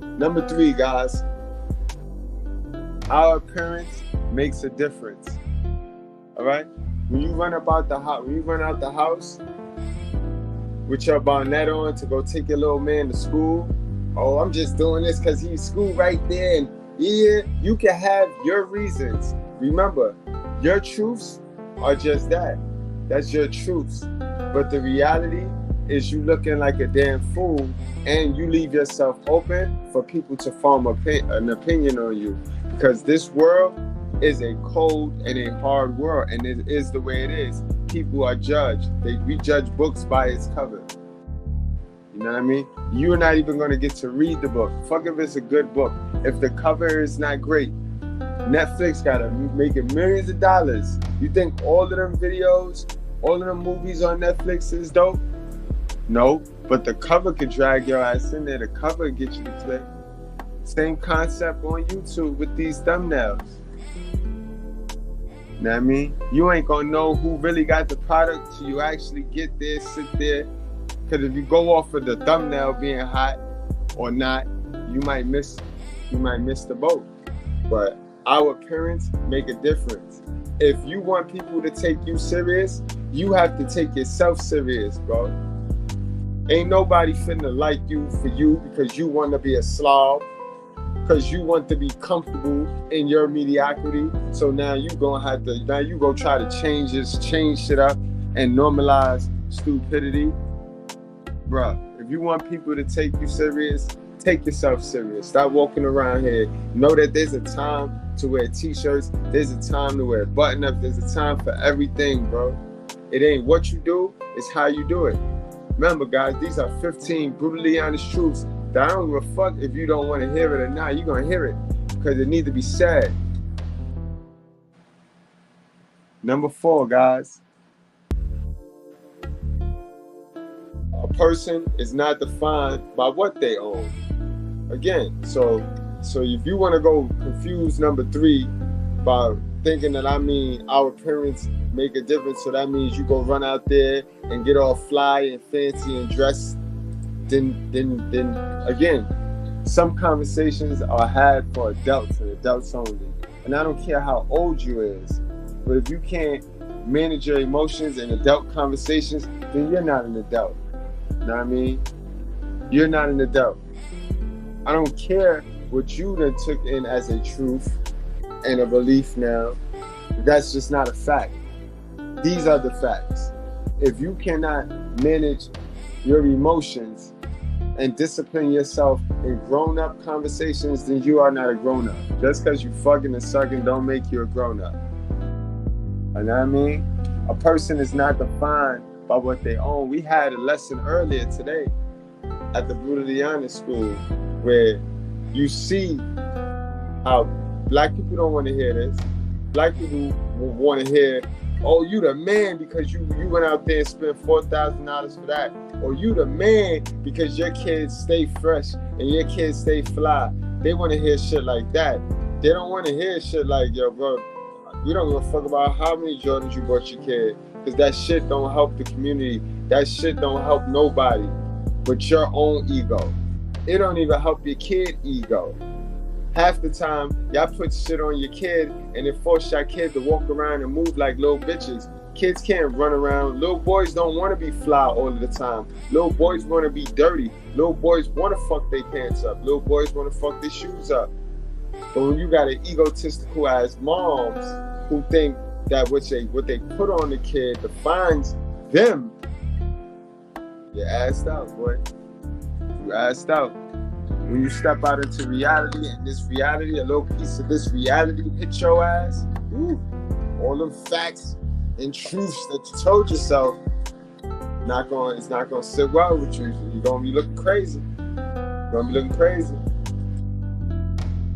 Number 3, guys. Our appearance makes a difference. Alright? When you run out the house with your bonnet on to go take your little man to school, oh, I'm just doing this because he's school right there. And yeah, you can have your reasons. Remember, your truths are just that. That's your truths. But the reality is you looking like a damn fool and you leave yourself open for people to form an opinion on you. Because this world is a cold and a hard world, and it is the way it is. People are judged. We judge books by its cover. You know what I mean? You're not even going to get to read the book. Fuck if it's a good book. If the cover is not great, Netflix got to make it millions of dollars. You think all of them videos, all of them movies on Netflix is dope? No, but the cover could drag your ass in there. The cover could get you to click. Same concept on YouTube with these thumbnails. You know what I mean? You ain't gonna know who really got the product till you actually get there, sit there. Because if you go off of the thumbnail being hot or not, you might miss the boat. But our appearance make a difference. If you want people to take you serious, you have to take yourself serious, bro. Ain't nobody finna like you for you because you want to be a slob, because you want to be comfortable in your mediocrity. So now you gonna try to change shit up and normalize stupidity. Bruh, if you want people to take you serious, take yourself serious. Stop walking around here. Know that there's a time to wear t-shirts. There's a time to wear button-ups. There's a time for everything, bro. It ain't what you do, it's how you do it. Remember, guys, these are 15 brutally honest truths that I don't give a fuck if you don't want to hear it or not. You're going to hear it because it needs to be said. Number 4, guys. A person is not defined by what they own. Again, so if you want to go confuse number 3 by thinking that our appearance make a difference, so that means you go run out there and get all fly and fancy and dress, then again, some conversations are had for adults and adults only. And I don't care how old you is, but if you can't manage your emotions in adult conversations, then you're not an adult. You know what I mean? You're not an adult. I don't care what you done took in as a truth and a belief now. That's just not a fact. These are the facts. If you cannot manage your emotions and discipline yourself in grown-up conversations, then you are not a grown-up. Just because you fucking and sucking don't make you a grown-up. You know what I mean? A person is not defined by what they own. We had a lesson earlier today at the Brutally Honest School where you see how black people don't want to hear this. Black people will want to hear, oh, you the man because you went out there and spent $4,000 for that. Or you the man because your kids stay fresh and your kids stay fly. They want to hear shit like that. They don't want to hear shit like, yo, bro, we don't give a fuck about how many Jordans you bought your kid, because that shit don't help the community. That shit don't help nobody but your own ego. It don't even help your kid ego. Half the time, y'all put shit on your kid and it force your kid to walk around and move like little bitches. Kids can't run around. Little boys don't want to be fly all of the time. Little boys want to be dirty. Little boys want to fuck their pants up. Little boys want to fuck their shoes up. But when you got an egotistical ass moms who think that what they put on the kid defines them, you're assed out, boy. You assed out. When you step out into reality, and this reality, a little piece of this reality hit your ass, all them facts and truths that you told yourself, it's not gonna sit well with you. You're gonna be looking crazy. You're gonna be looking crazy.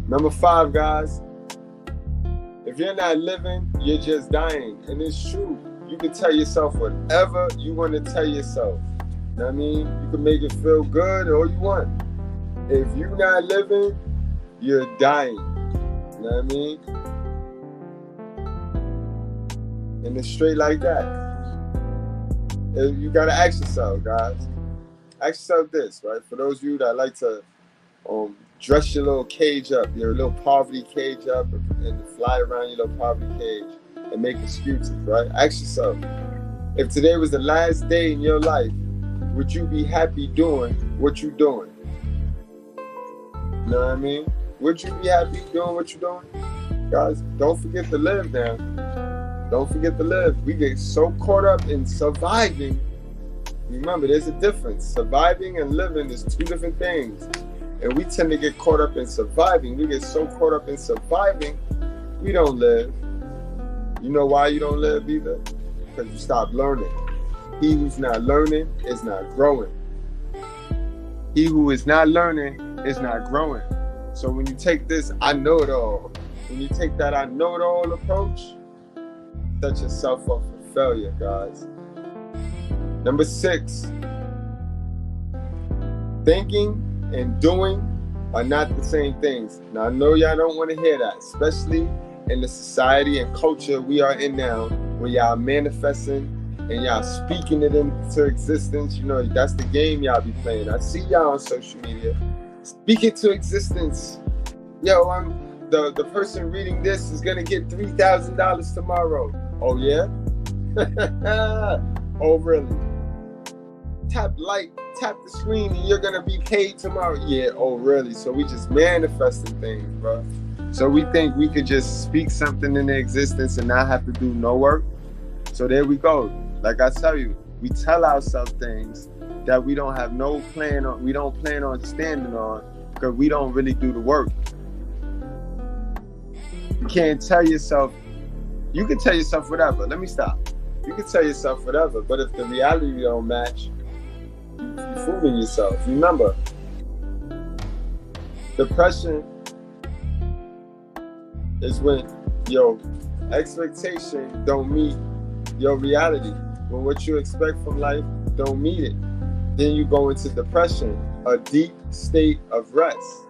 Number 5, guys. If you're not living, you're just dying. And it's true. You can tell yourself whatever you want to tell yourself. You know what I mean? You can make it feel good all you want. If you're not living, you're dying. You know what I mean? And it's straight like that. And you gotta ask yourself, guys. Ask yourself this, right? For those of you that like to dress your little cage up, your little poverty cage up, and fly around your little poverty cage and make excuses, right? Ask yourself, if today was the last day in your life, would you be happy doing what you're doing? You know what I mean? Would you be happy doing what you're doing? Guys, don't forget to live now. Don't forget to live. We get so caught up in surviving. Remember, there's a difference. Surviving and living is 2 different things. And we tend to get caught up in surviving. We get so caught up in surviving, we don't live. You know why you don't live either? Because you stop learning. He who's not learning is not growing. He who is not learning is not growing. So when you take this, I know it all. When you take that I know it all approach, set yourself up for failure, guys. Number 6, thinking and doing are not the same things. Now, I know y'all don't want to hear that, especially in the society and culture we are in now, where y'all manifesting and y'all speaking it into existence. You know, that's the game y'all be playing. I see y'all on social media. Speak it to existence. Yo, the person reading this is going to get $3,000 tomorrow. Oh, yeah? Oh, really? Tap the screen and you're gonna be paid tomorrow. Yeah, oh really? So we just manifesting things, bro. So we think we could just speak something into existence and not have to do no work. So there we go. Like I tell you, we tell ourselves things that we don't have no plan on, we don't plan on standing on, because we don't really do the work. You can't tell yourself, you can tell yourself whatever. Let me stop. You can tell yourself whatever, but if the reality don't match, you're fooling yourself. Remember, depression is when your expectation don't meet your reality. When what you expect from life don't meet it, then you go into depression, a deep state of rest.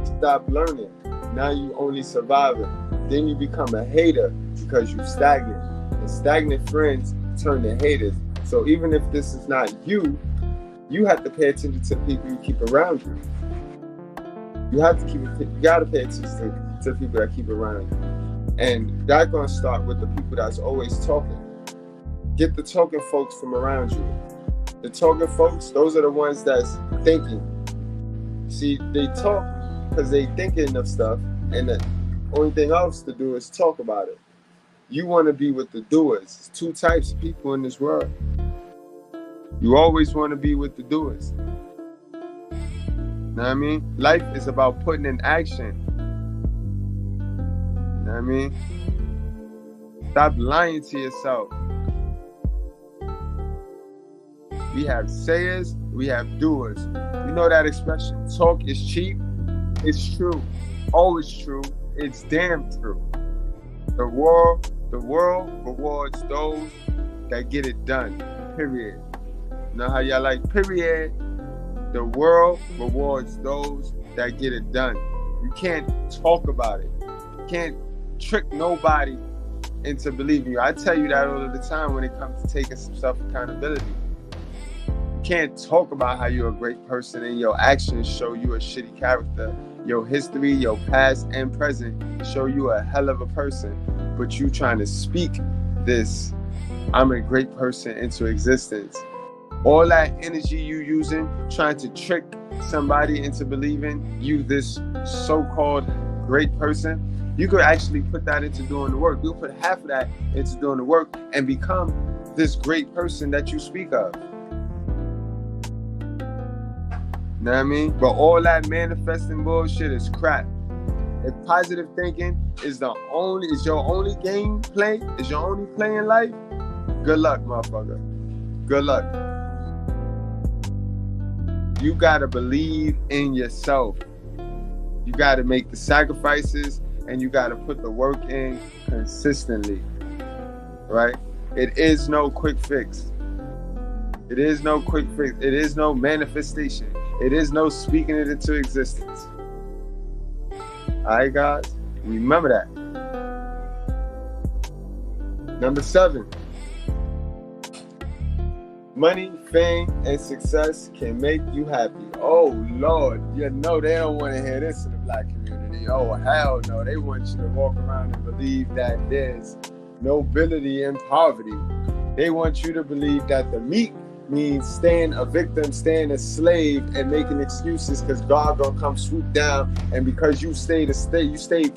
Stop learning. Now you only surviving. Then you become a hater because you're stagnant. And stagnant friends turn to haters. So even if this is not you, you have to pay attention to the people you keep around you. You gotta pay attention to the people that keep around you. And that's gonna start with the people that's always talking. Get the talking folks from around you. The talking folks, those are the ones that's thinking. See, they talk because they thinking of stuff, and the only thing else to do is talk about it. You want to be with the doers. There's two types of people in this world. You always want to be with the doers. Know what I mean? Life is about putting in action. Know what I mean? Stop lying to yourself. We have sayers, we have doers. You know that expression, talk is cheap? It's true. Always true. It's damn true. The world rewards those that get it done. Period. You know how y'all like period? The world rewards those that get it done. You can't talk about it. You can't trick nobody into believing you. I tell you that all of the time when it comes to taking some self-accountability. You can't talk about how you're a great person and your actions show you a shitty character. Your history, your past and present show you a hell of a person. But you trying to speak this, I'm a great person, into existence. All that energy you using, trying to trick somebody into believing you this so-called great person, you could actually put that into doing the work. You'll put half of that into doing the work and become this great person that you speak of. Know what I mean? But all that manifesting bullshit is crap. If positive thinking is your only game play, is your only play in life, good luck, motherfucker. Good luck. You gotta believe in yourself. You gotta make the sacrifices and you gotta put the work in consistently. Right? It is no quick fix. It is no quick fix. It is no manifestation. It is no speaking it into existence. Alright, guys? Remember that. Number 7. Money, fame, and success can make you happy. Oh, Lord. You know they don't want to hear this in the black community. Oh, hell no. They want you to walk around and believe that there's nobility in poverty. They want you to believe that the meek means staying a victim, staying a slave, and making excuses because God gonna come swoop down, and because you stayed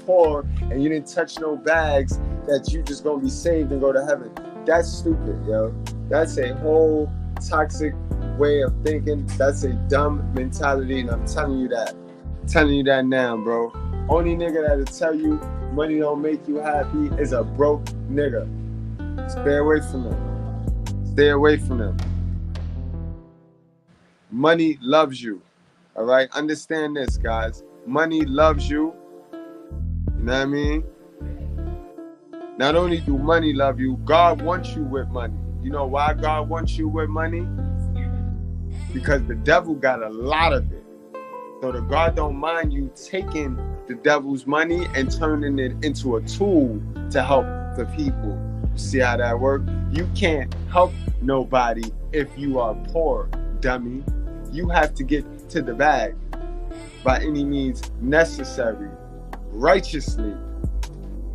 poor and you didn't touch no bags, that you just gonna be saved and go to heaven. That's stupid, yo. That's a whole toxic way of thinking. That's a dumb mentality, and I'm telling you that. I'm telling you that now, bro. Only nigga that'll tell you money don't make you happy is a broke nigga. Stay away from them. Stay away from them. Money loves you. All right? Understand this, guys. Money loves you. You know what I mean? Not only do money love you, God wants you with money. You know why God wants you with money? Because the devil got a lot of it. So the God don't mind you taking the devil's money and turning it into a tool to help the people. See how that works? You can't help nobody if you are poor, dummy. You have to get to the bag by any means necessary, righteously,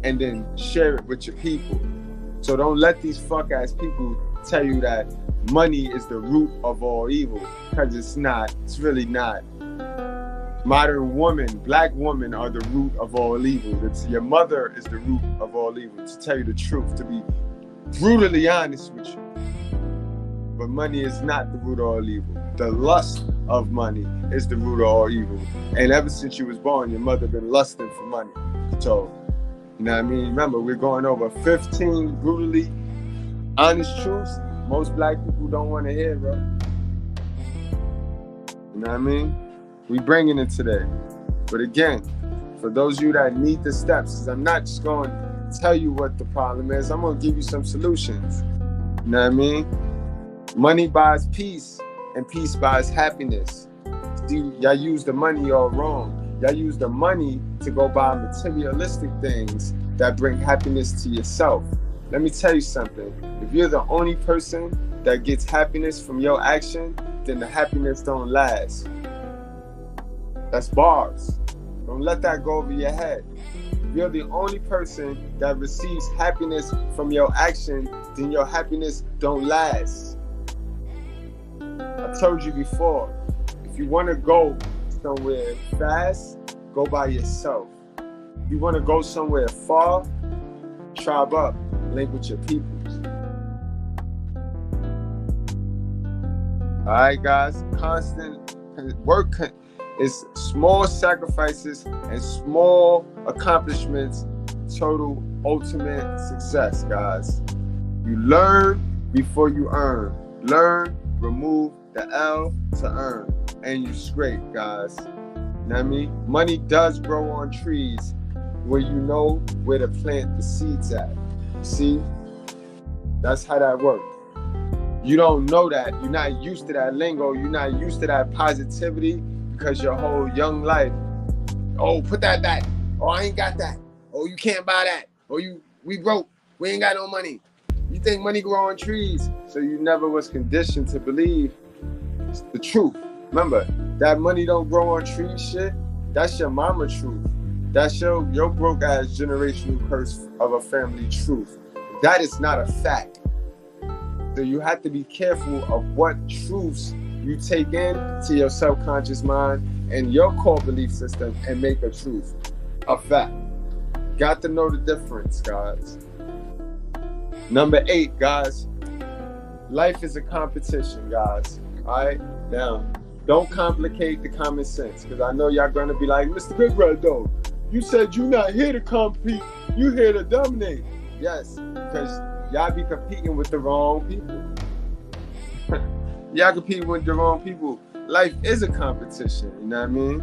and then share it with your people. So don't let these fuck-ass people tell you that money is the root of all evil, because it's not. It's really not. Modern women, black women are the root of all evil. It's your mother is the root of all evil, to tell you the truth, to be brutally honest with you. But money is not the root of all evil. The lust of money is the root of all evil. And ever since you was born, your mother been lusting for money. So, you know what I mean? Remember, we're going over 15 brutally honest truths most black people don't want to hear, bro. You know what I mean? We bringing it today. But again, for those of you that need the steps, because I'm not just going to tell you what the problem is, I'm going to give you some solutions. You know what I mean? Money buys peace, and peace buys happiness. See, y'all use the money all wrong. Y'all use the money to go buy materialistic things that bring happiness to yourself. Let me tell you something. If you're the only person that gets happiness from your action, then the happiness don't last. That's bars. Don't let that go over your head. If you're the only person that receives happiness from your action, then your happiness don't last. I told you before, if you want to go somewhere fast, go by yourself. If you want to go somewhere far, tribe up, link with your people. All right, guys, constant work is small sacrifices and small accomplishments, total ultimate success, guys. You learn before you earn. Learn, remove the L to earn, and you straight, guys. You know what I mean? Money does grow on trees where you know where to plant the seeds at. See? That's how that works. You don't know that. You're not used to that lingo. You're not used to that positivity because your whole young life, oh, put that back. Oh, I ain't got that. Oh, you can't buy that. Oh, we broke. We ain't got no money. You think money grow on trees. So you never was conditioned to believe the truth. Remember, that money don't grow on trees shit, that's your mama truth. That's your broke ass generational curse of a family truth. That is not a fact. So you have to be careful of what truths you take in to your subconscious mind and your core belief system and make a truth a fact. Got to know the difference, guys. Number 8, guys. Life is a competition, guys. All right? Now, don't complicate the common sense, because I know y'all going to be like, Mr. Goodbread, though, you said you're not here to compete. You're here to dominate. Yes, because y'all be competing with the wrong people. Y'all competing with the wrong people. Life is a competition, you know what I mean?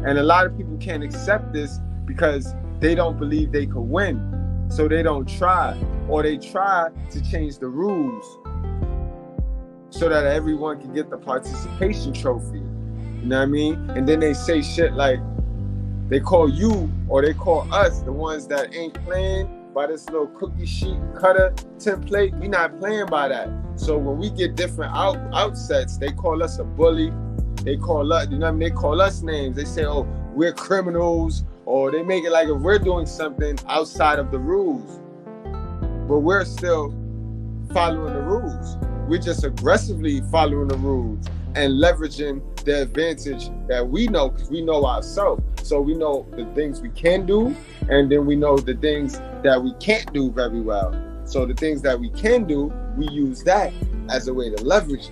And a lot of people can't accept this because they don't believe they could win. So they don't try, or they try to change the rules so that everyone can get the participation trophy. You know what I mean? And then they say shit like, they call you or they call us, the ones that ain't playing by this little cookie sheet cutter template. We not playing by that. So when we get different outsets, they call us a bully. They call us, you know what I mean? They call us names. They say, oh, we're criminals, or they make it like if we're doing something outside of the rules, but we're still following the rules. We're just aggressively following the rules and leveraging the advantage that we know, because we know ourselves. So we know the things we can do, and then we know the things that we can't do very well. So the things that we can do, we use that as a way to leverage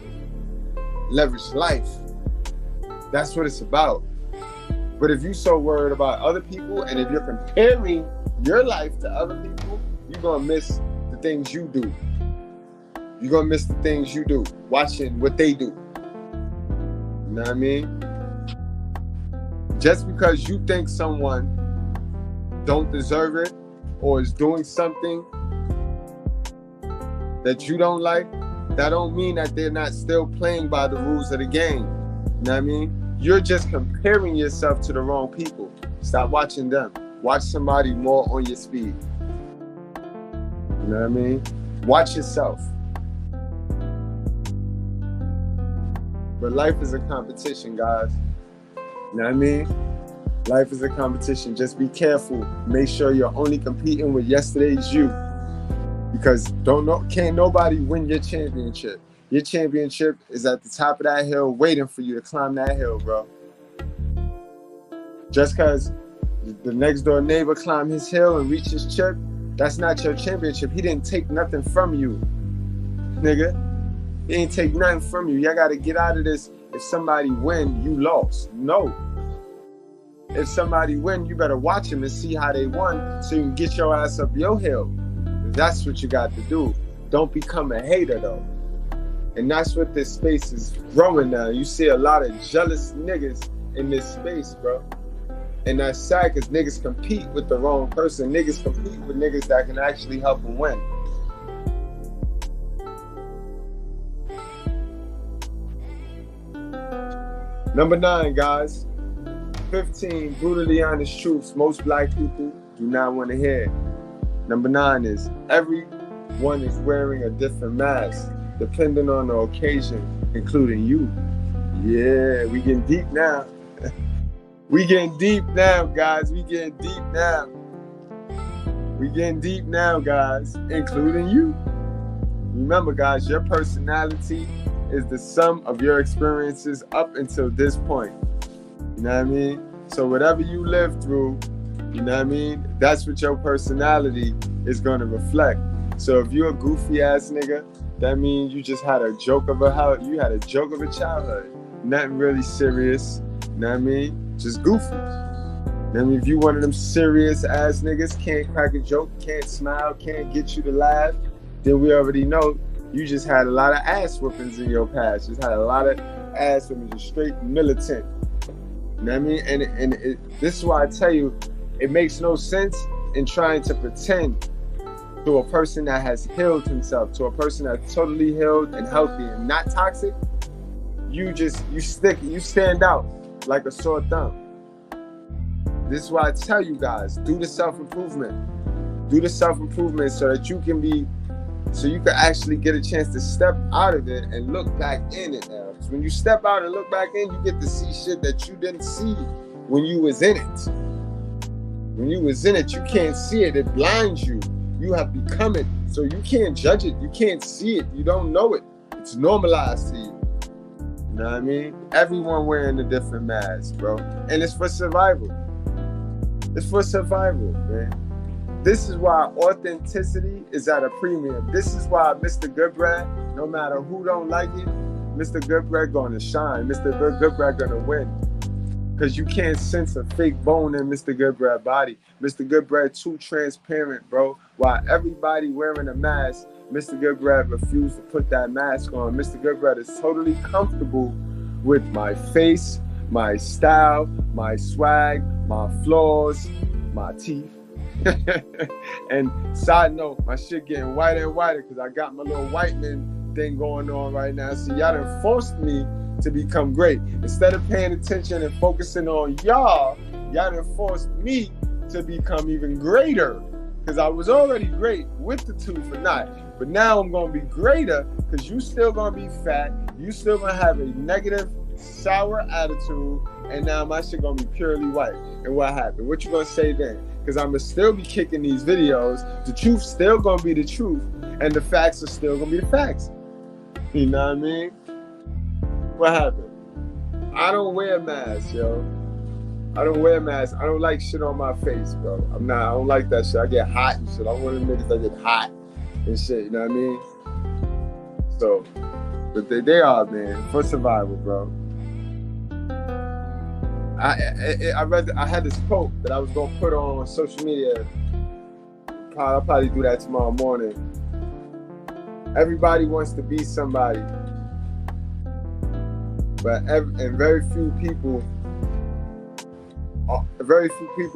life. That's what it's about. But if you're so worried about other people, and if you're comparing your life to other people, you're going to miss the things you do. You're going to miss the things you do, watching what they do. You know what I mean? Just because you think someone don't deserve it or is doing something that you don't like, that don't mean that they're not still playing by the rules of the game. You know what I mean? You're just comparing yourself to the wrong people. Stop watching them. Watch somebody more on your speed. You know what I mean? Watch yourself. But life is a competition, guys. You know what I mean? Life is a competition. Just be careful. Make sure you're only competing with yesterday's you. Because can't nobody win your championship. Your championship is at the top of that hill waiting for you to climb that hill, bro. Just because the next door neighbor climbed his hill and reached his chip, that's not your championship. He didn't take nothing from you, nigga. He ain't take nothing from you. Y'all got to get out of this. If somebody win, you lost. No. If somebody win, you better watch them and see how they won so you can get your ass up your hill. That's what you got to do. Don't become a hater, though. And that's what this space is growing now. You see a lot of jealous niggas in this space, bro. And that's sad because niggas compete with the wrong person. Niggas compete with niggas that can actually help them win. Number 9, guys. 15 brutally honest truths most black people do not want to hear. Number 9 is everyone is wearing a different mask, depending on the occasion, including you. Yeah, we getting deep now. We getting deep now, guys. We getting deep now. We getting deep now, guys, including you. Remember, guys, your personality is the sum of your experiences up until this point. You know what I mean? So whatever you live through, you know what I mean? That's what your personality is going to reflect. So if you're a goofy ass nigga, that means you just had a joke of a childhood. Nothing really serious. You know what I mean? Just goofy. I mean, if you one of them serious ass niggas, can't crack a joke, can't smile, can't get you to laugh, then we already know you just had a lot of ass whoopings in your past. Just had a lot of ass whoopings, just straight militant. You know what I mean? And this is why I tell you, it makes no sense in trying to pretend to a person that has healed himself, to a person that's totally healed and healthy and not toxic. You stand out like a sore thumb. This is why I tell you guys, do the self-improvement. Do the self-improvement so that you can actually get a chance to step out of it and look back in it now. Because when you step out and look back in, you get to see shit that you didn't see when you was in it. When you was in it, you can't see it. It blinds you. You have become it. So you can't judge it. You can't see it. You don't know it. It's normalized to you. You know what I mean? Everyone wearing a different mask, bro. And it's for survival. It's for survival, man. This is why authenticity is at a premium. This is why Mr. Goodbread, no matter who don't like it, Mr. Goodbread gonna shine. Mr. Goodbread gonna win. Because you can't sense a fake bone in Mr. Goodbread body. Mr. Goodbread too transparent, bro. While everybody wearing a mask, Mr. Goodbread refused to put that mask on. Mr. Goodbread is totally comfortable with my face, my style, my swag, my flaws, my teeth. And side note, my shit getting whiter and whiter because I got my little white man thing going on right now. So y'all done forced me to become great. Instead of paying attention and focusing on y'all done forced me to become even greater. Because I was already great with the tooth or not. But now I'm going to be greater because you still going to be fat. You still going to have a negative, sour attitude. And now my shit going to be purely white. And what happened? What you going to say then? Because I'm going to still be kicking these videos. The truth still going to be the truth. And the facts are still going to be the facts. You know what I mean? What happened? I don't wear masks, yo. I don't wear masks. I don't like shit on my face, bro. I don't like that shit. I get hot and shit. I'm one of them niggas that get hot and shit, you know what I mean? So, but they are, man, for survival, bro. I had this quote that I was gonna put on social media. I'll probably do that tomorrow morning. Everybody wants to be somebody, but very few people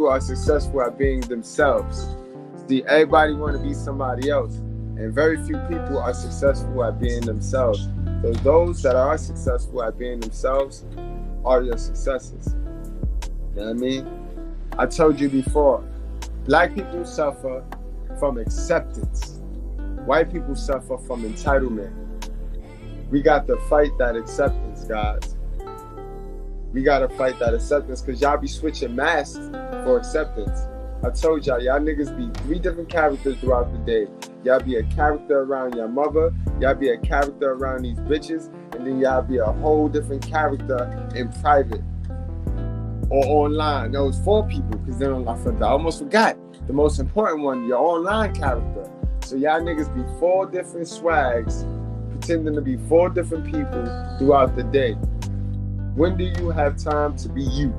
are successful at being themselves. See, everybody want to be somebody else, and very few people are successful at being themselves. So those that are successful at being themselves are your successes. You know what I mean? I told you before, black people suffer from acceptance. White people suffer from entitlement. We got to fight that acceptance, guys. We got to fight that acceptance because y'all be switching masks for acceptance. I told y'all niggas be 3 different characters throughout the day. Y'all be a character around your mother, y'all be a character around these bitches, and then y'all be a whole different character in private or online. No, it's 4 people because then I almost forgot the most important one, your online character. So y'all niggas be 4 different swags, pretending to be 4 different people throughout the day. When do you have time to be you?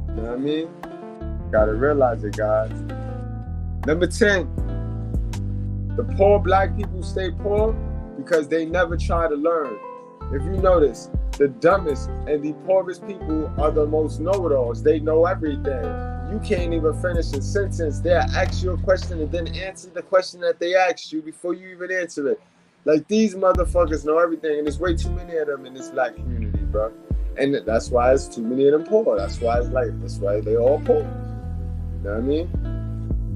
You know what I mean? Gotta realize it, guys. Number 10, the poor black people stay poor because they never try to learn. If you notice, the dumbest and the poorest people are the most know-it-alls. They know everything. You can't even finish a sentence. They'll ask you a question and then answer the question that they asked you before you even answer it. Like, these motherfuckers know everything, and there's way too many of them in this black community, bro. And that's why it's too many of them poor. That's why they all poor. You know what I mean?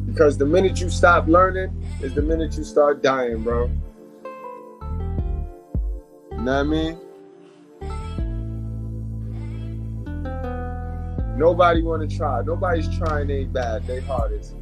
Because the minute you stop learning is the minute you start dying, bro. You know what I mean? Nobody want to try. Nobody's trying their bad, their hardest.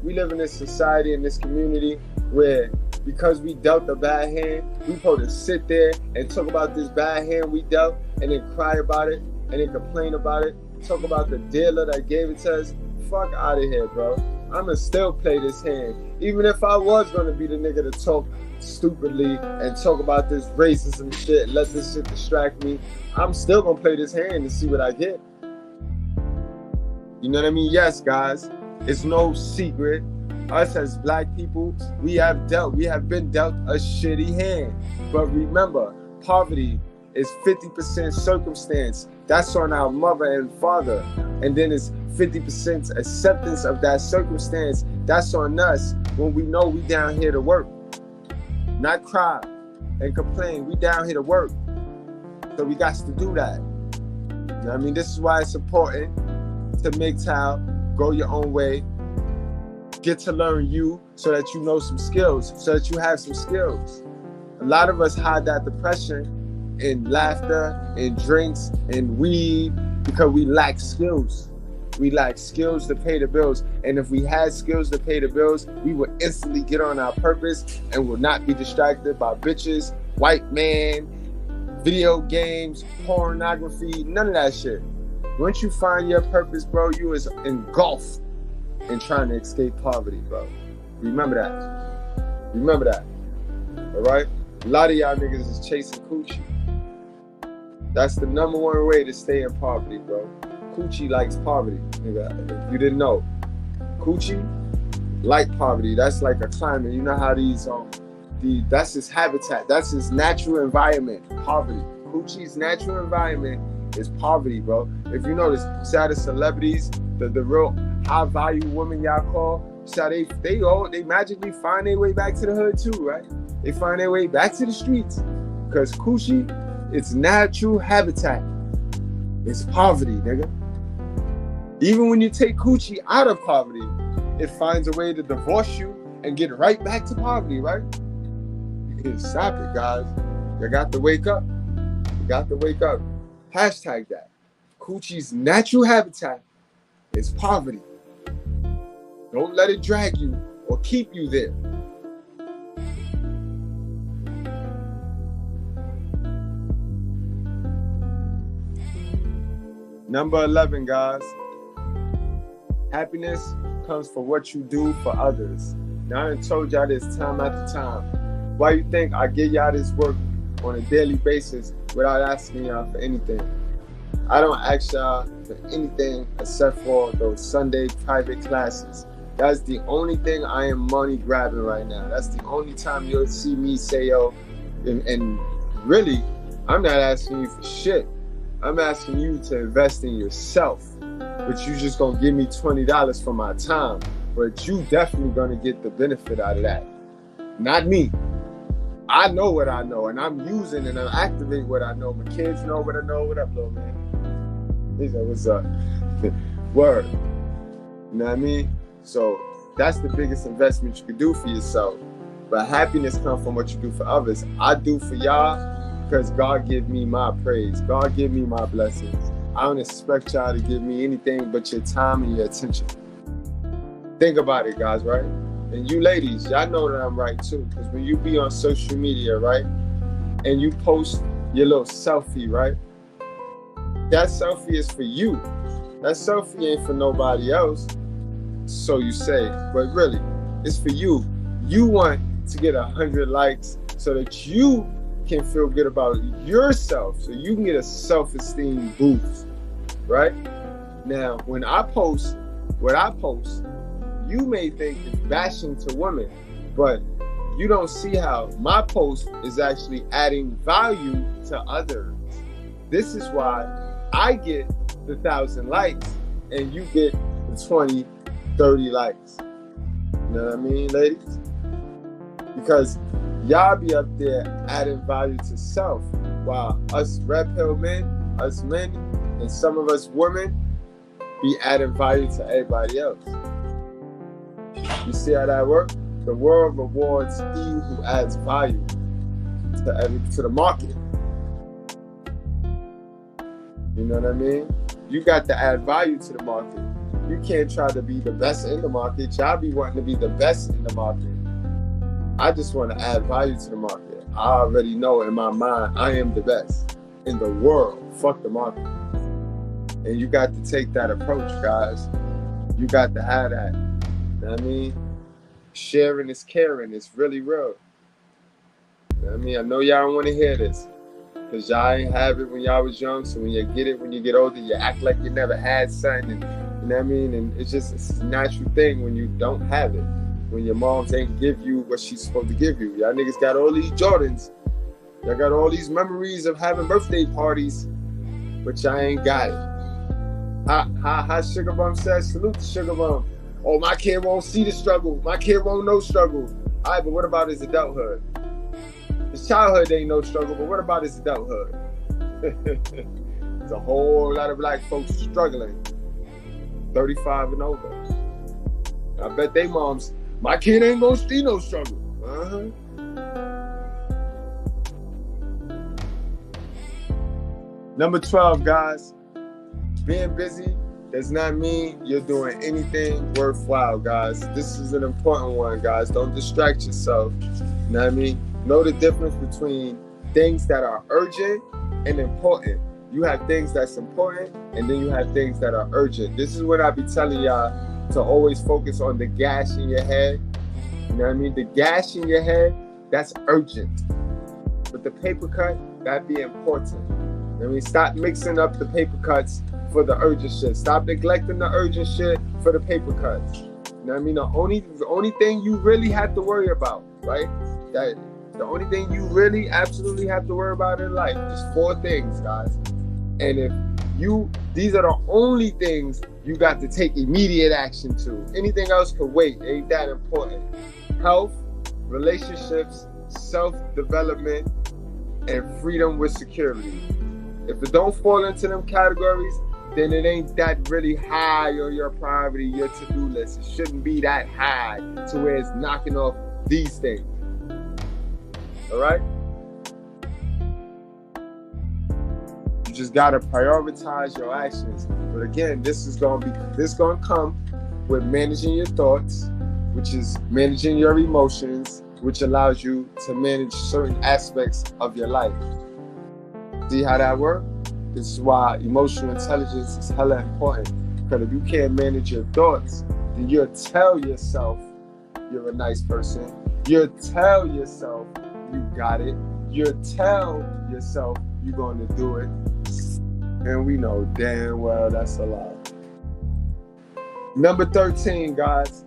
We live in this society, in this community, where because we dealt a bad hand, we supposed to sit there and talk about this bad hand we dealt and then cry about it and then complain about it, talk about the dealer that gave it to us. Fuck out of here, bro. I'ma still play this hand. Even if I was gonna be the nigga to talk stupidly and talk about this racism shit and let this shit distract me, I'm still gonna play this hand and see what I get. You know what I mean? Yes, guys, it's no secret. Us as black people, we have been dealt a shitty hand. But remember, poverty is 50% circumstance. That's on our mother and father. And then it's 50% acceptance of that circumstance. That's on us when we know we down here to work. Not cry and complain. We down here to work. So we got to do that. You know what I mean? This is why it's important to MGTOW, go your own way, get to learn you so that you know some skills, so that you have some skills. A lot of us hide that depression in laughter, in drinks, in weed, because we lack skills. We lack skills to pay the bills. And if we had skills to pay the bills, we would instantly get on our purpose and will not be distracted by bitches, white man, video games, pornography, none of that shit. Once you find your purpose, bro, you is engulfed in trying to escape poverty, bro. Remember that. Remember that. All right? A lot of y'all niggas is chasing coochie. That's the number one way to stay in poverty, bro. Coochie likes poverty, nigga. If you didn't know, coochie like poverty. That's like a climate. You know how that's his habitat. That's his natural environment. Poverty. Coochie's natural environment is poverty, bro. If you notice, see the celebrities, the real high value women y'all call, so they magically find their way back to the hood too, right? They find their way back to the streets because coochie, its natural habitat is poverty, nigga. Even when you take coochie out of poverty, it finds a way to divorce you and get right back to poverty, right? You can stop it, guys. You got to wake up. You got to wake up. Hashtag that. Coochie's natural habitat is poverty. Don't let it drag you or keep you there. Number 11, guys. Happiness comes from what you do for others. Now, I done told y'all this time after time. Why you think I give y'all this work on a daily basis without asking y'all for anything? I don't ask y'all for anything except for those Sunday private classes. That's the only thing I am money grabbing right now. That's the only time you'll see me say, yo, and really, I'm not asking you for shit. I'm asking you to invest in yourself. But you just gonna give me $20 for my time. But you definitely gonna get the benefit out of that. Not me. I know what I know, and I'm using and I'm activating what I know. My kids know what I know. What up, little man? He said, what's up? Word. You know what I mean? So that's the biggest investment you can do for yourself. But happiness comes from what you do for others. I do for y'all because God give me my praise. God give me my blessings. I don't expect y'all to give me anything but your time and your attention. Think about it, guys, right? And you ladies, y'all know that I'm right too. Because when you be on social media, right? And you post your little selfie, right? That selfie is for you. That selfie ain't for nobody else. So you say, but really, it's for you. You want to get 100 likes so that you can feel good about yourself. So you can get a self-esteem boost, right? Now, when I post what I post, you may think it's bashing to women, but you don't see how my post is actually adding value to others. This is why I get the 1,000 likes and you get the 20, 30 likes. You know what I mean, ladies? Because y'all be up there adding value to self, while us red pill men, us men, and some of us women be adding value to everybody else. You see how that works? The world rewards he who adds value to the market. You know what I mean? You got to add value to the market. You can't try to be the best in the market. Y'all be wanting to be the best in the market. I just want to add value to the market. I already know in my mind I am the best in the world. Fuck the market. And you got to take that approach, guys. You got to have that. You know what I mean? Sharing is caring. It's really real. You know what I mean? I know y'all don't want to hear this, because y'all ain't have it when y'all was young. So when you get it when you get older, you act like you never had something. And, you know what I mean? And it's a natural thing when you don't have it. When your moms ain't give you what she's supposed to give you. Y'all niggas got all these Jordans. Y'all got all these memories of having birthday parties, but y'all ain't got it. How Sugar Bum says, salute to Sugar Bum. Oh, my kid won't see the struggle. My kid won't know struggle. All right, but what about his adulthood? His childhood ain't no struggle, but what about his adulthood? There's a whole lot of black folks struggling, 35 and over. I bet they moms, my kid ain't gonna see no struggle. Number 12, guys. Being busy does not mean you're doing anything worthwhile, guys. This is an important one, guys. Don't distract yourself. You know what I mean? Know the difference between things that are urgent and important. You have things that's important, and then you have things that are urgent. This is what I be telling y'all, to always focus on the gash in your head. You know what I mean? The gash in your head, that's urgent. But the paper cut, that'd be important. I mean, stop mixing up the paper cuts for the urgent shit. Stop neglecting the urgent shit for the paper cuts. You know what I mean? The only thing you really have to worry about, right? That the only thing you really absolutely have to worry about in life is 4 things, guys. And if these are the only things you got to take immediate action to. Anything else could wait. It ain't that important. Health, relationships, self-development, and freedom with security. If it don't fall into them categories, then it ain't that really high on your priority, your to-do list. It shouldn't be that high to where it's knocking off these things. All right? You just gotta prioritize your actions. But again, this is gonna come with managing your thoughts, which is managing your emotions, which allows you to manage certain aspects of your life. See how that works? This is why emotional intelligence is hella important. Because if you can't manage your thoughts, then you'll tell yourself you're a nice person. You'll tell yourself you got it. You'll tell yourself you're going to do it. And we know damn well that's a lie. Number 13, guys.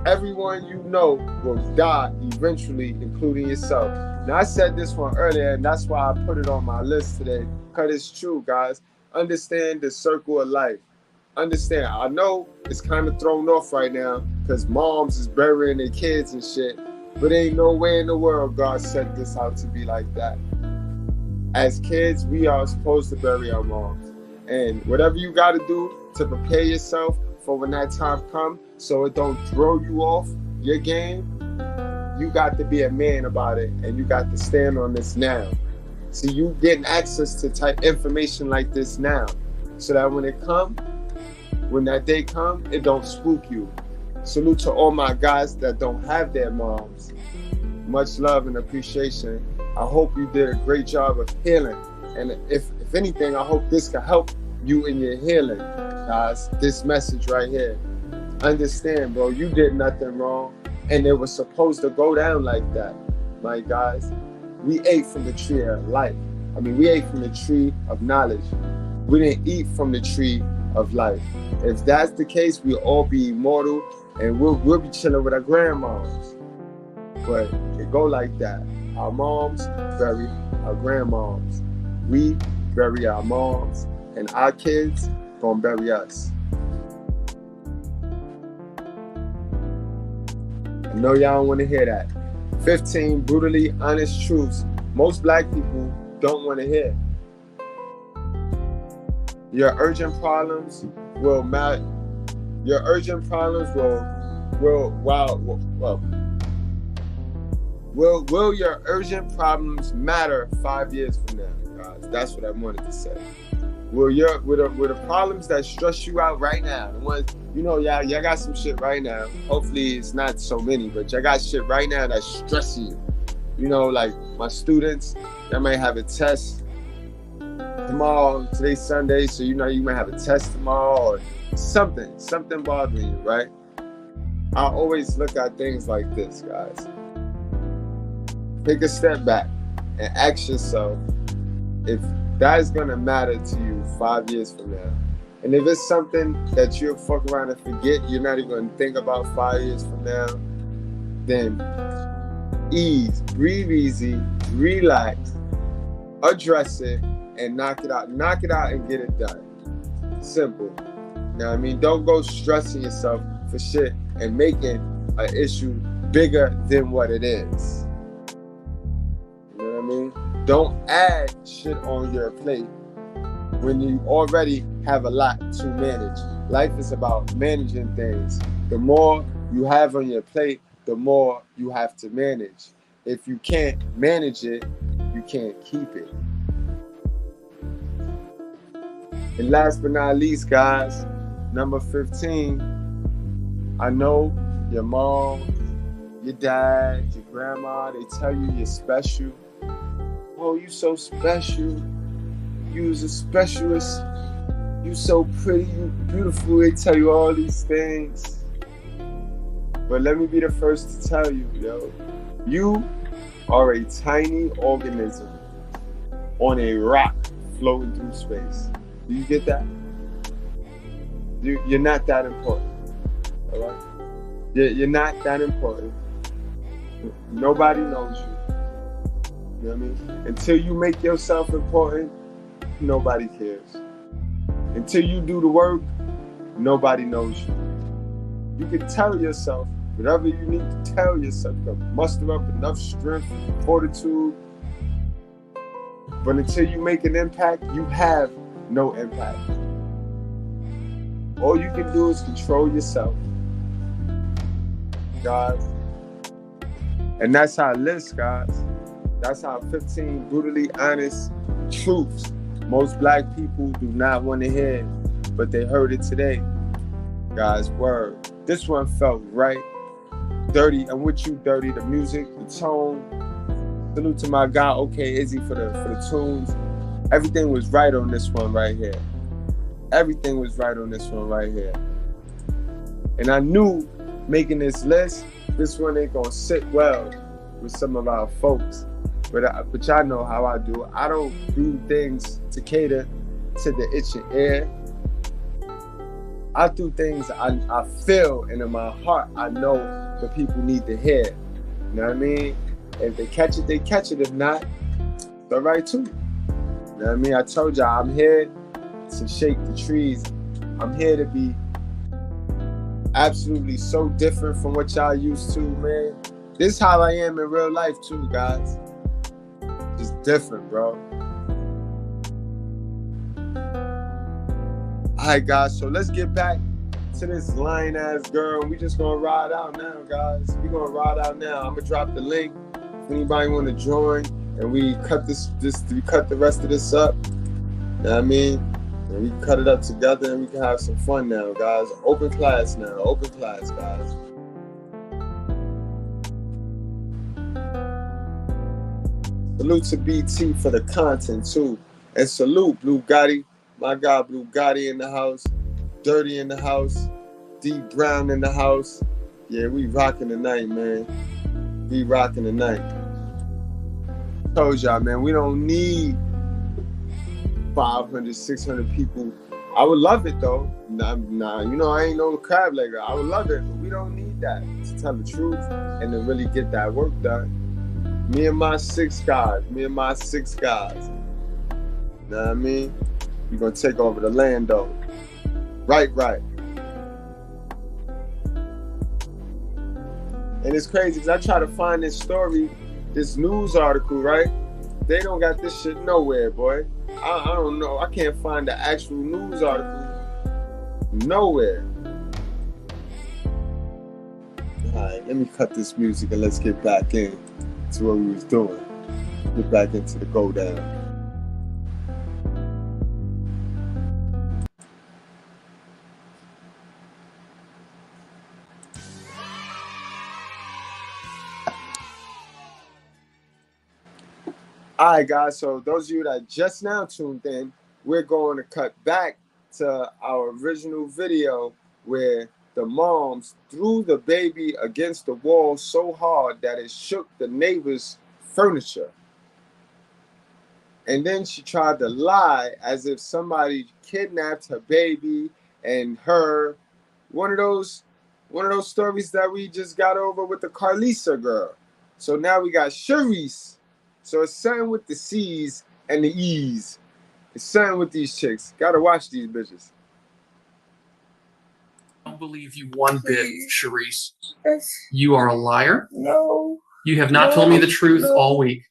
Everyone you know will die eventually, including yourself. Now, I said this one earlier, and that's why I put it on my list today, because it's true, guys. Understand the circle of life. Understand. I know it's kind of thrown off right now because moms is burying their kids and shit, but ain't no way in the world God set this out to be like that. As kids, we are supposed to bury our moms. And whatever you got to do to prepare yourself for when that time comes, so it don't throw you off your game, you got to be a man about it, and you got to stand on this now. See, you getting access to type information like this now, so that when that day come, it don't spook you. Salute to all my guys that don't have their moms. Much love and appreciation. I hope you did a great job of healing, and if anything, I hope this can help you in your healing, guys. This message right here. Understand, bro, you did nothing wrong, and it was supposed to go down like that. My guys, we ate from the tree of life. We ate from the tree of knowledge. We didn't eat from the tree of life. If that's the case, we'll all be immortal, and we'll be chilling with our grandmoms. But it go like that. Our moms bury our grandmoms. We bury our moms, and our kids gonna bury us. I know y'all don't want to hear that. 15 brutally honest truths most black people don't want to hear. Your urgent problems will matter. Your urgent problems will your urgent problems matter 5 years from now, guys? That's what I wanted to say. With the problems that stress you out right now, the ones, y'all got some shit right now. Hopefully it's not so many, but y'all got shit right now that's stressing you. Like my students, they might have a test tomorrow. Today's Sunday, so you might have a test tomorrow or something bothering you, right? I always look at things like this, guys. Take a step back and ask yourself if that is gonna matter to you 5 years from now. And if it's something that you'll fuck around and forget, you're not even gonna think about 5 years from now, then breathe easy, relax, address it, and knock it out. Knock it out and get it done. Simple. Now, don't go stressing yourself for shit and making an issue bigger than what it is. You know what I mean? Don't add shit on your plate when you already have a lot to manage. Life is about managing things. The more you have on your plate, the more you have to manage. If you can't manage it, you can't keep it. And last but not least, guys, number 15, I know your mom, your dad, your grandma, they tell you you're special. Oh, you so special. You's a specialist. You so pretty, you beautiful. They tell you all these things. But let me be the first to tell you, you are a tiny organism on a rock floating through space. Do you get that? You're not that important. All right? You're not that important. Nobody knows you. You know what I mean? Until you make yourself important, nobody cares. Until you do the work, nobody knows you. You can tell yourself whatever you need to tell yourself. You can muster up enough strength, fortitude. But until you make an impact, you have no impact. All you can do is control yourself, guys. And that's how it lives, guys. That's how 15 brutally honest truths most black people do not want to hear, but they heard it today. Guys, word. This one felt right. Dirty. I'm with you, Dirty. The music, the tone. Salute to my guy, OK Izzy, for the tunes. Everything was right on this one right here. Everything was right on this one right here. And I knew making this list, this one ain't gonna sit well with some of our folks. But y'all know how I do. I don't do things to cater to the itching ear. I do things I feel, and in my heart, I know the people need to hear. You know what I mean? If they catch it, they catch it. If not, it's all right too. You know what I mean? I told y'all, I'm here to shake the trees. I'm here to be absolutely so different from what y'all used to, man. This is how I am in real life too, guys. Just different, bro. Alright, guys, so let's get back to this lying ass girl. We just gonna ride out now, guys. We gonna ride out now. I'm gonna drop the link if anybody wanna join, and we cut we cut the rest of this up. You know what I mean? And we can cut it up together and we can have some fun now, guys. Open class now. Open class, guys. Salute to BT for the content, too. And salute Blue Gotti. My guy Blue Gotti in the house. Dirty in the house. D Brown in the house. Yeah, we rocking tonight, man. We rocking tonight. Told y'all, man, we don't need 500, 600 people. I would love it, though. Nah, you know, I ain't no crab legger. I would love it, but we don't need that to tell the truth and to really get that work done. Me and my six guys. You know what I mean? We're going to take over the land, though. Right. And it's crazy because I try to find this story, this news article, right? They don't got this shit nowhere, boy. I don't know. I can't find the actual news article nowhere. All right, let me cut this music and let's get back in to what we was doing. Get back into the go down. All right, guys. So those of you that just now tuned in, we're going to cut back to our original video where the moms threw the baby against the wall so hard that it shook the neighbor's furniture. And then she tried to lie as if somebody kidnapped her baby and her. One of those stories that we just got over with the Carlisa girl. So now we got Charisse. So it's something with the C's and the E's. It's something with these chicks. Gotta watch these bitches. I don't believe you one bit, Charisse. You are a liar. No. You have not told me the truth all week.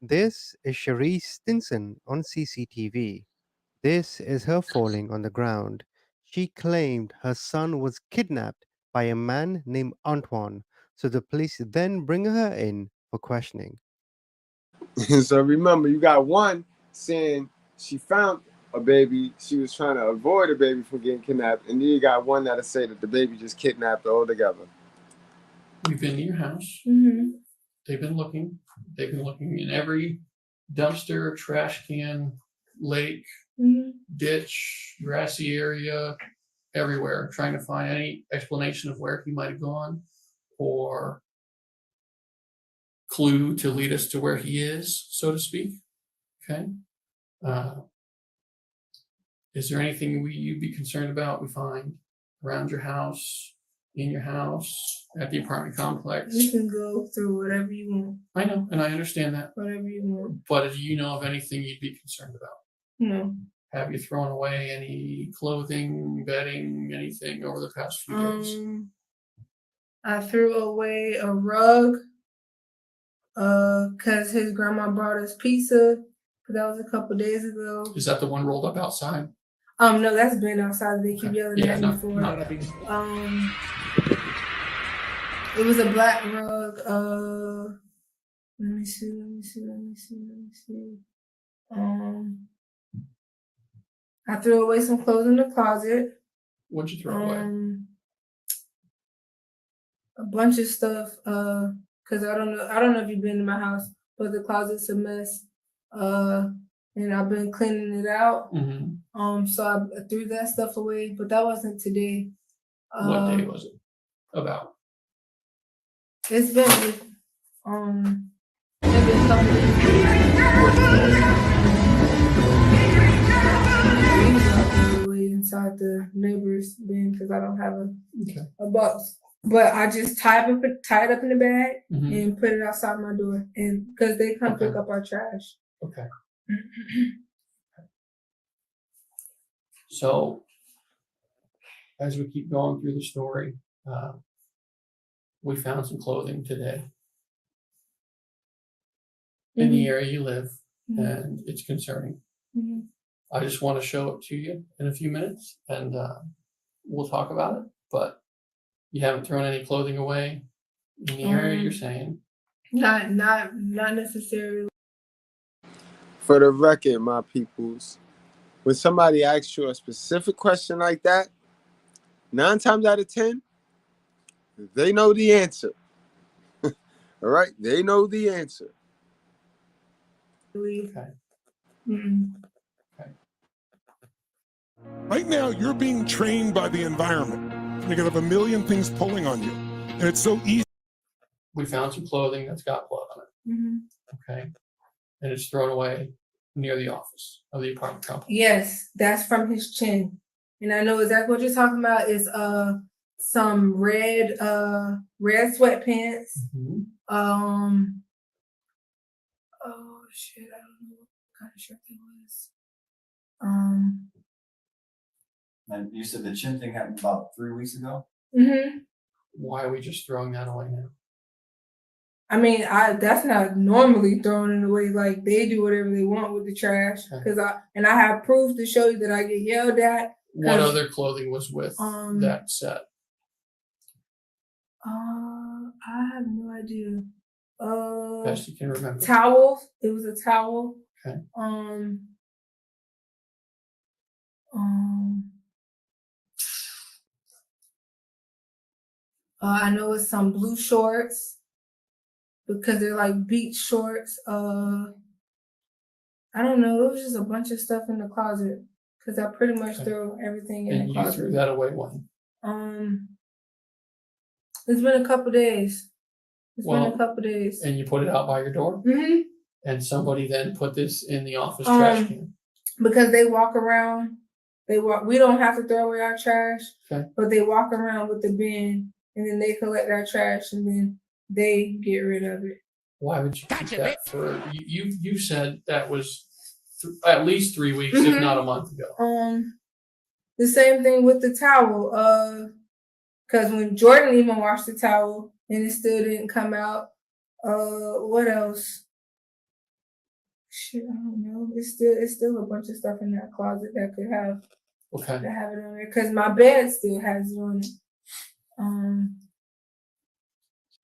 This is Cherise Stinson on CCTV. This is her falling on the ground. She claimed her son was kidnapped by a man named Antoine, so the police then bring her in for questioning. So remember, you got one saying she found a baby, she was trying to avoid a baby from getting kidnapped, and then you got one that'll say that the baby just kidnapped altogether. We've been to your house. Mm-hmm. They've been looking in every dumpster, trash can, lake, ditch, grassy area, everywhere, trying to find any explanation of where he might have gone or clue to lead us to where he is, so to speak. Okay. Is there anything you'd be concerned about we find around your house, in your house, at the apartment complex? You can go through whatever you want. I know, and I understand that. Whatever you want. But do you know of anything you'd be concerned about? No. Have you thrown away any clothing, bedding, anything over the past few days? I threw away a rug because his grandma brought us pizza. That was a couple days ago. Is that the one rolled up outside? No, that's been outside. They keep yelling at me for. It was a black rug. Let me see. I threw away some clothes in the closet. What'd you throw away? A bunch of stuff. Cause I don't know if you've been to my house, but the closet's a mess. And I've been cleaning it out. Mm-hmm. So I threw that stuff away, but that wasn't today. What day was it about? It's been a couple days. Inside the neighbor's bin because I don't have a box. But I just tied it up in the bag and put it outside my door, and because they come pick up our trash. Okay. So, as we keep going through the story, we found some clothing today in the area you live, and it's concerning. I just want to show it to you in a few minutes, and we'll talk about it. But you haven't thrown any clothing away in the area you're saying? Not necessarily. For the record, my peoples, when somebody asks you a specific question like that, 9 times out of 10, they know the answer. All right? They know the answer. Okay. Okay. Right now, you're being trained by the environment. You're going to have a million things pulling on you. And it's so easy. We found some clothing that's got blood on it. Okay. And it's thrown away near the office of the apartment complex. Yes, that's from his chin. And I know exactly what you're talking about is some red sweatpants. Oh shit, I don't know what kind of shirt that was. And you said the chin thing happened about 3 weeks ago? Why are we just throwing that away now? I mean, that's not normally thrown it away. Like they do whatever they want with the trash. Because I have proof to show you that I get yelled at. What other clothing was with that set? I have no idea. Best you can remember. Towel. It was a towel. Okay. I know it's some blue shorts because they're like beach shorts. I don't know. It was just a bunch of stuff in the closet because I pretty much threw everything in And the you closet. threw that away when? It's been a couple days. It's been a couple days. And you put it out by your door? Mm-hmm. And somebody then put this in the office trash can? Because they walk around. We don't have to throw away our trash, but they walk around with the bin and then they collect our trash and then they get rid of it. Why would you keep that for? You said that was at least 3 weeks, if not a month ago. The same thing with the towel. Because when Jordan even washed the towel and it still didn't come out. What else? Shit, I don't know. It's still a bunch of stuff in that closet that could have to have it on there. Because my bed still has it on it.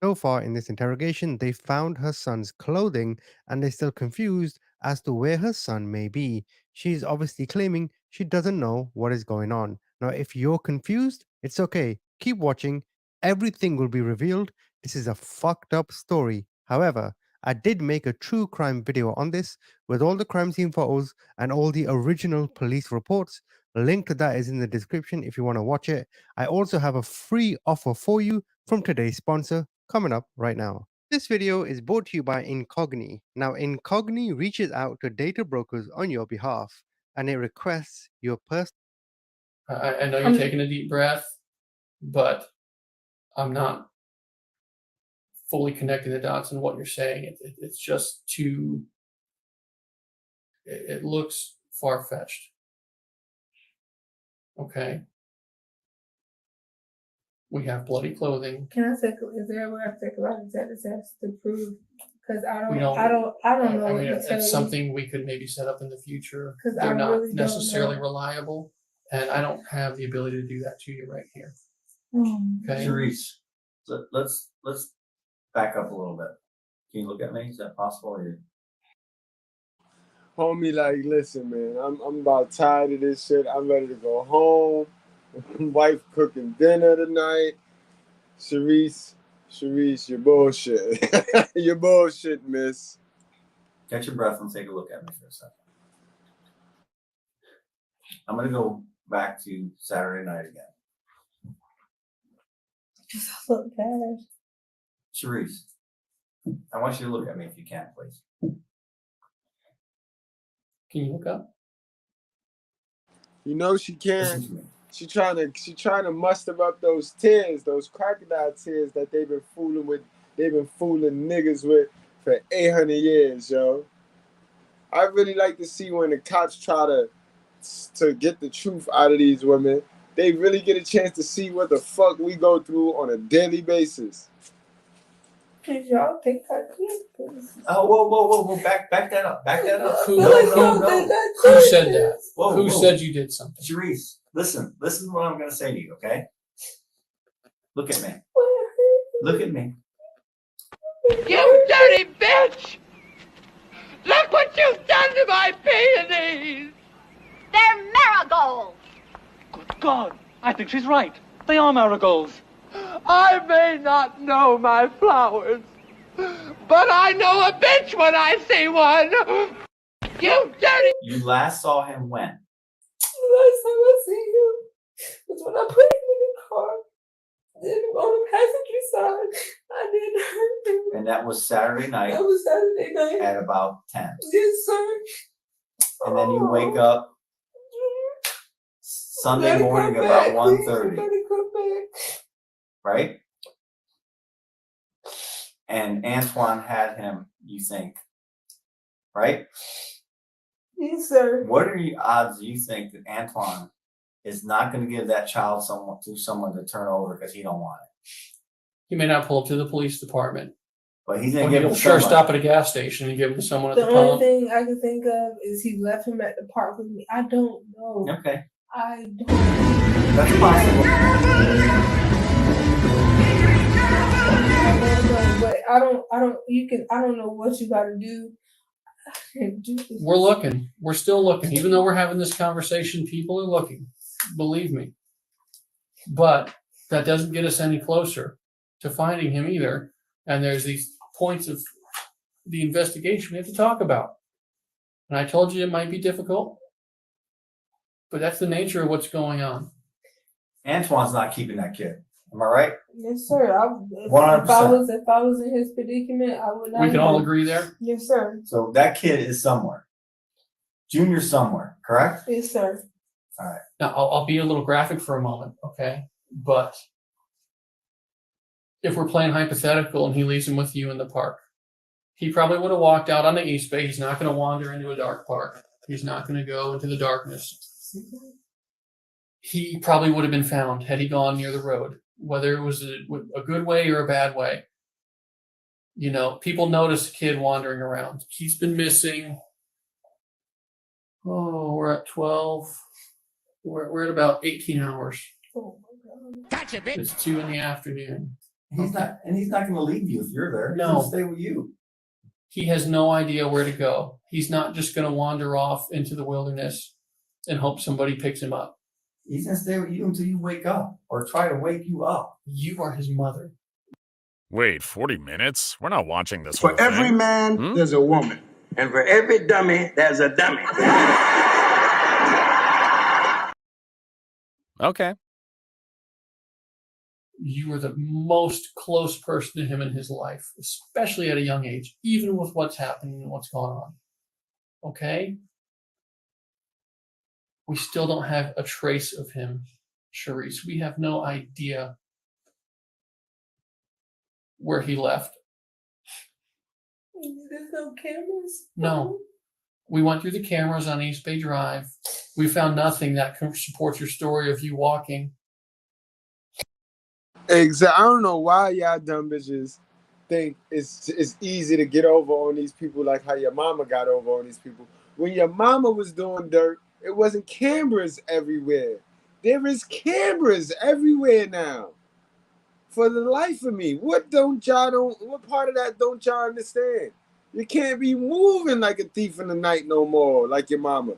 So far in this interrogation, they found her son's clothing and they're still confused as to where her son may be. She's obviously claiming she doesn't know what is going on. Now, if you're confused, it's okay. Keep watching. Everything will be revealed. This is a fucked up story. However, I did make a true crime video on this with all the crime scene photos and all the original police reports. A link to that is in the description if you want to watch it. I also have a free offer for you from today's sponsor coming up right now. This video is brought to you by Incogni. Now, Incogni reaches out to data brokers on your behalf and it requests your personal. I know you're taking a deep breath, but I'm not fully connecting the dots in what you're saying. It's just too. It looks far-fetched. Okay. We have bloody clothing. Can I take? Is there a way I take a lot of tests to prove? Because I don't know. I mean, it's something we could maybe set up in the future. They're not really necessarily reliable, and I don't have the ability to do that to you right here. Okay, Therese, let's back up a little bit. Can you look at me? Is that possible? Or Homie, like, listen, man, I'm about tired of this shit. I'm ready to go home. Wife cooking dinner tonight. Sharice, you're bullshit. You're bullshit, miss. Catch your breath and take a look at me for a second. I'm gonna go back to Saturday night again. Just look bad. Sharice, I want you to look at me if you can, please. Can you look up? You know she can. She trying to muster up those tears, those crocodile tears that they've been fooling with. They've been fooling niggas with for 800 years, yo. I really like to see when the cops try to get the truth out of these women. They really get a chance to see what the fuck we go through on a daily basis. Did y'all think I could? Oh, whoa! Back that up. Who said that? Who said you did something? Sharice, listen to what I'm gonna say to you, okay? Look at me. Look at me. You dirty bitch! Look what you've done to my peonies! They're marigolds! Good God, I think she's right. They are marigolds. I may not know my flowers, but I know a bitch when I see one! You dirty... You last saw him when? The last time I see him was when I put him in the car. Then on the passenger side, I didn't hurt him. And that was Saturday night. That was Saturday night. At about 10. Yes, sir. And then you wake up Sunday morning about 1:30. Right? And Antoine had him, you think. Right? Yes, sir. What are the odds you think that Antoine is not going to give that child to someone to turn over because he don't want it? He may not pull up to the police department. But he's going to give it to sure stop at a gas station and give it to someone at the pump. The only thing I can think of is he left him at the park with me. I don't know. Okay. I don't. That's possible. But I don't know what you got to do. We're looking. We're still looking. Even though we're having this conversation, people are looking. Believe me. But that doesn't get us any closer to finding him either. And there's these points of the investigation we have to talk about. And I told you it might be difficult, but that's the nature of what's going on. Antoine's not keeping that kid. Am I right? Yes, sir. If 100%. I was in his predicament, I would not. We can all agree there? Yes, sir. So that kid is somewhere. Junior's somewhere, correct? Yes, sir. All right. Now, I'll be a little graphic for a moment, okay? But if we're playing hypothetical and he leaves him with you in the park, he probably would have walked out on the East Bay. He's not going to wander into a dark park. He's not going to go into the darkness. He probably would have been found had he gone near the road, whether it was a good way or a bad way. You know, people notice a kid wandering around. He's been missing. Oh, we're at 12. We're at about 18 hours. Oh my God. Gotcha, bitch. It's 2 in the afternoon. He's not going to leave you if you're there. No. He's going to stay with you. He has no idea where to go. He's not just going to wander off into the wilderness and hope somebody picks him up. He's going to stay with you until you wake up or try to wake you up. You are his mother. Wait, 40 minutes? We're not watching this For whole thing. every man, there's a woman. And for every dummy, there's a dummy. Okay. You were the most close person to him in his life, especially at a young age, even with what's happening and what's going on. Okay? We still don't have a trace of him, Charisse. We have no idea where he left. There's no cameras? No. We went through the cameras on East Bay Drive. We found nothing that supports your story of you walking. Exactly. I don't know why y'all dumb bitches think it's easy to get over on these people like how your mama got over on these people. When your mama was doing dirt, it wasn't cameras everywhere. There is cameras everywhere now. For the life of me, what part of that don't y'all understand? You can't be moving like a thief in the night no more, like your mama.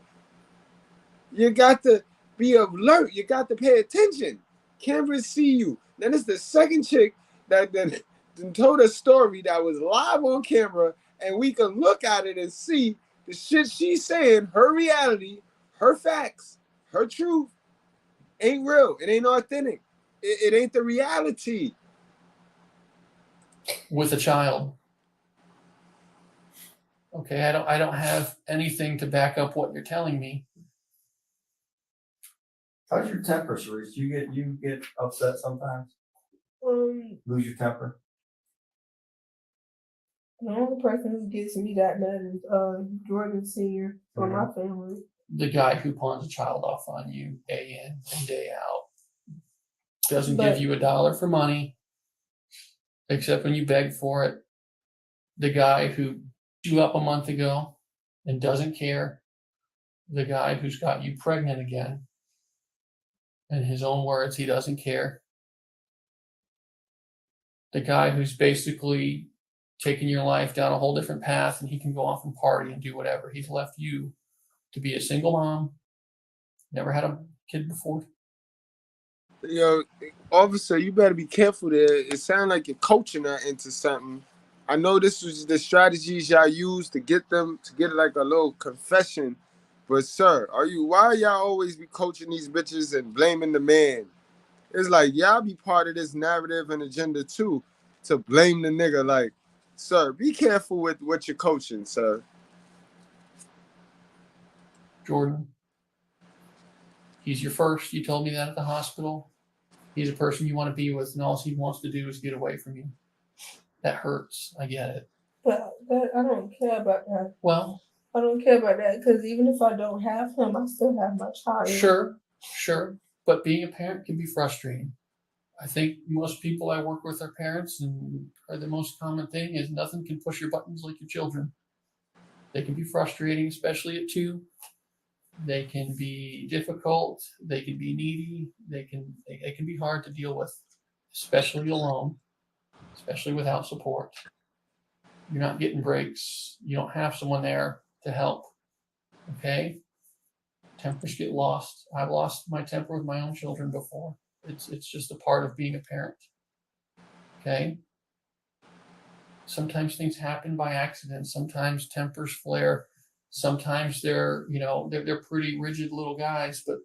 You got to be alert. You got to pay attention. Cameras see you. Then it's the second chick that then told a story that was live on camera, and we can look at it and see the shit she's saying, her reality, her facts, her truth ain't real. It ain't authentic. It ain't the reality. With a child. Okay, I don't have anything to back up what you're telling me. How's your temper, Charisse? You get upset sometimes? Lose your temper? The only person who gets me that mad is Jordan Sr. from my family. The guy who pawns a child off on you day in and day out. Doesn't give you $1 for money, except when you beg for it. The guy who you up a month ago and doesn't care. The guy who's got you pregnant again. In his own words, he doesn't care. The guy who's basically taken your life down a whole different path and he can go off and party and do whatever. He's left you to be a single mom. Never had a kid before. Yo, officer, you better be careful there. It sounds like you're coaching her into something. I know this was the strategies y'all used to get them to get like a little confession. But sir, why y'all always be coaching these bitches and blaming the man? It's like y'all be part of this narrative and agenda too, to blame the nigga. Like, sir, be careful with what you're coaching, sir. Jordan, he's your first. You told me that at the hospital. He's a person you want to be with, and all he wants to do is get away from you. That hurts. I get it. But I don't care about that. Well, I don't care about that because even if I don't have him, I still have my child. Sure. But being a parent can be frustrating. I think most people I work with are parents, and the most common thing is nothing can push your buttons like your children. They can be frustrating, especially at 2. They can be difficult. They can be needy. They can be hard to deal with, especially alone, especially without support. You're not getting breaks. You don't have someone there to help. Okay? Tempers get lost. I've lost my temper with my own children before. It's just a part of being a parent. Okay? Sometimes things happen by accident. Sometimes tempers flare Sometimes they're pretty rigid little guys, but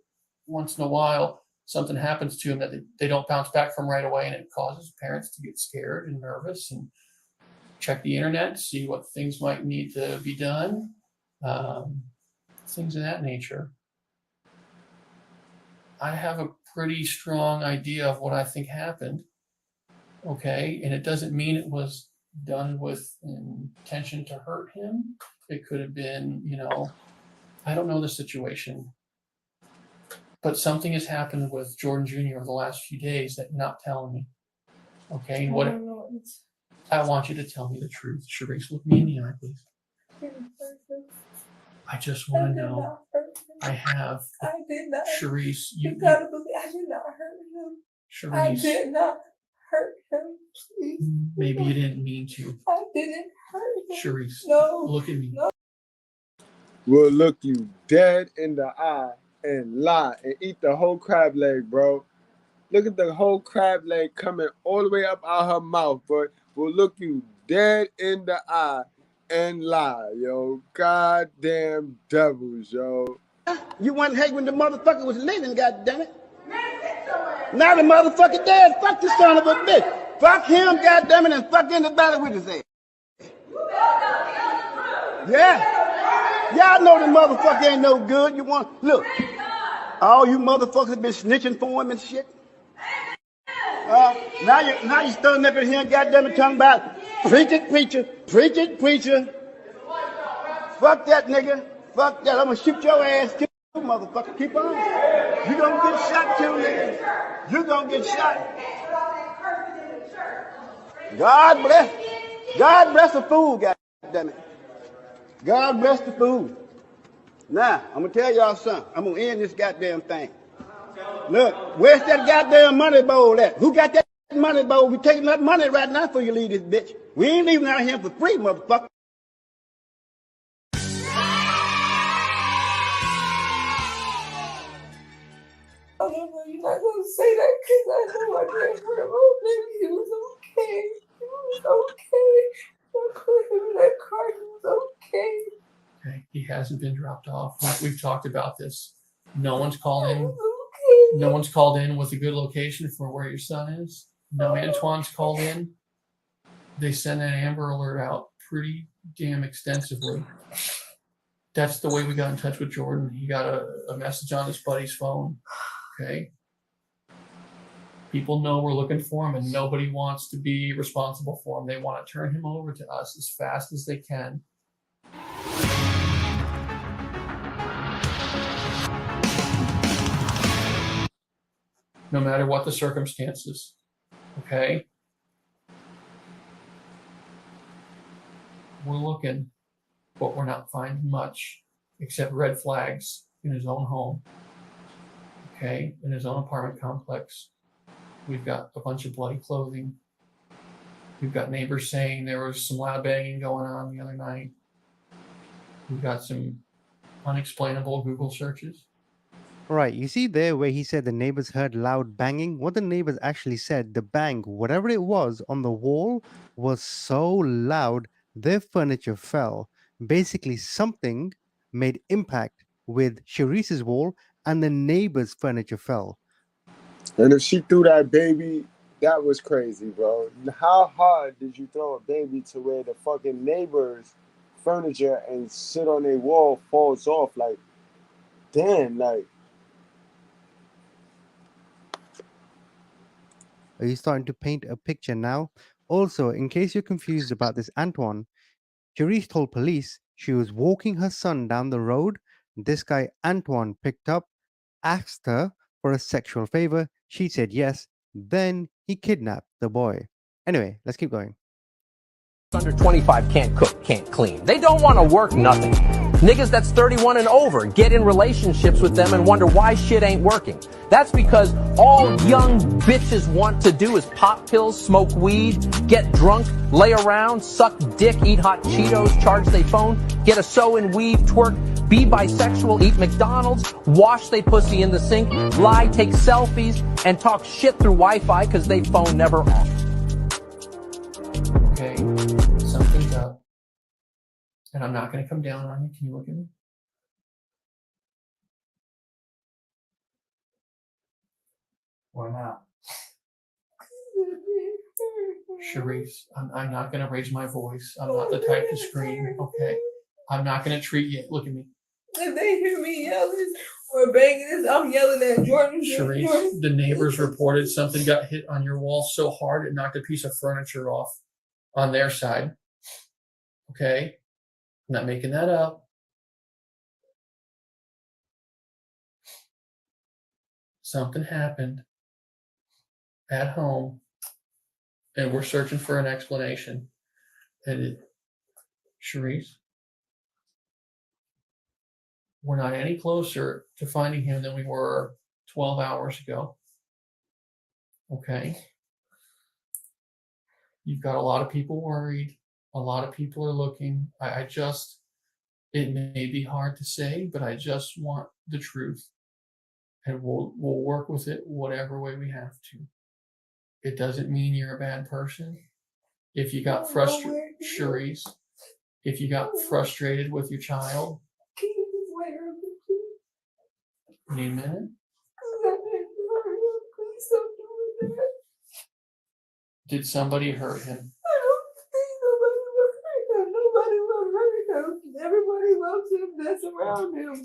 once in a while something happens to them that they don't bounce back from right away, and it causes parents to get scared and nervous and check the internet, see what things might need to be done, things of that nature. I have a pretty strong idea of what I think happened, okay? And it doesn't mean it was done with intention to hurt him. It could have been, I don't know the situation. But something has happened with Jordan Jr. over the last few days that you're not telling me. Okay? And I want you to tell me the truth. Sharice, look me in the eye, please. I just want to know. I did not. Sharice, you gotta believe I did not hurt him. Sharice, I did not hurt him. Please. Maybe you didn't mean to. I didn't hurt him. Sharice, no. Look at me. No. We'll look you dead in the eye and lie and eat the whole crab leg, bro. Look at the whole crab leg coming all the way up out her mouth, bro. We'll look you dead in the eye and lie, yo. Goddamn devils, yo. You wasn't hate when the motherfucker was living, goddammit. Now the motherfucker dead. Fuck this son of a bitch. Fuck him, goddammit, and fuck anybody with his ass. Yeah. Y'all know the motherfucker ain't no good. You want look. All you motherfuckers been snitching for him and shit. Now you standing up in here, goddammit, talking about preach it, preacher, preach it, preacher. Fuck that nigga. Fuck that. I'm gonna shoot your ass too, motherfucker. Keep on. You gonna get shot too, nigga. You gonna get shot. God bless the fool, goddammit. God bless the fool. Now, I'm gonna tell y'all something. I'm gonna end this goddamn thing. Look, where's that goddamn money bowl at? Who got that money bowl? We taking that money right now before you leave this bitch. We ain't leaving out here for free, motherfucker. I don't know, you're not gonna say that because I know I didn't hurt him. Oh, baby, he was okay. He was okay. I put him in that car. He was okay. Okay, he hasn't been dropped off. We've talked about this. No one's called in. Okay. No one's called in with a good location for where your son is. No, Antoine's called in. They send an Amber Alert out pretty damn extensively. That's the way we got in touch with Jordan. He got a message on his buddy's phone. Okay. People know we're looking for him, and nobody wants to be responsible for him. They want to turn him over to us as fast as they can. No matter what the circumstances. Okay? We're looking, but we're not finding much except red flags in his own home. Okay? In his own apartment complex. We've got a bunch of bloody clothing. We've got neighbors saying there was some loud banging going on the other night. We've got some unexplainable Google searches. Right, you see there where he said the neighbors heard loud banging? What the neighbors actually said, the bang, whatever it was on the wall, was so loud, their furniture fell. Basically, something made impact with Sharice's wall, and the neighbor's furniture fell. And if she threw that baby, that was crazy, bro. How hard did you throw a baby to where the fucking neighbor's furniture and sit on their wall falls off? Like, damn, like. Are you starting to paint a picture now? Also, in case you're confused about this Antoine, Sharice told police she was walking her son down the road. This guy Antoine picked up, asked her for a sexual favor. She said yes. Then he kidnapped the boy. Anyway, let's keep going. Under 25 can't cook, can't clean. They don't want to work nothing. Niggas that's 31 and over get in relationships with them and wonder why shit ain't working. That's because all young bitches want to do is pop pills, smoke weed, get drunk, lay around, suck dick, eat hot Cheetos, charge their phone, get a sew and weave, twerk, be bisexual, eat McDonald's, wash they pussy in the sink, lie, take selfies, and talk shit through Wi-Fi because they phone never off. Okay, something's up. And I'm not going to come down on you. Can you look at me? Why not? Sharice, I'm not going to raise my voice. I'm not the type to scream, okay? I'm not going to treat you. Look at me. If they hear me yelling or banging this, I'm yelling at Jordan. Sharice, the neighbors reported something got hit on your wall so hard it knocked a piece of furniture off on their side. Okay? I'm not making that up. Something happened at home, and we're searching for an explanation. And Sharice, we're not any closer to finding him than we were 12 hours ago. Okay? You've got a lot of people worried. A lot of people are looking. It may be hard to say, but I just want the truth. And we'll work with it whatever way we have to. It doesn't mean you're a bad person. If you got frustrated, Sharice, if you got frustrated with your child, Can you just wait a minute, please? need a minute? Please don't do that. Did somebody hurt him? I don't think nobody will hurt him. Everybody loves him that's around him.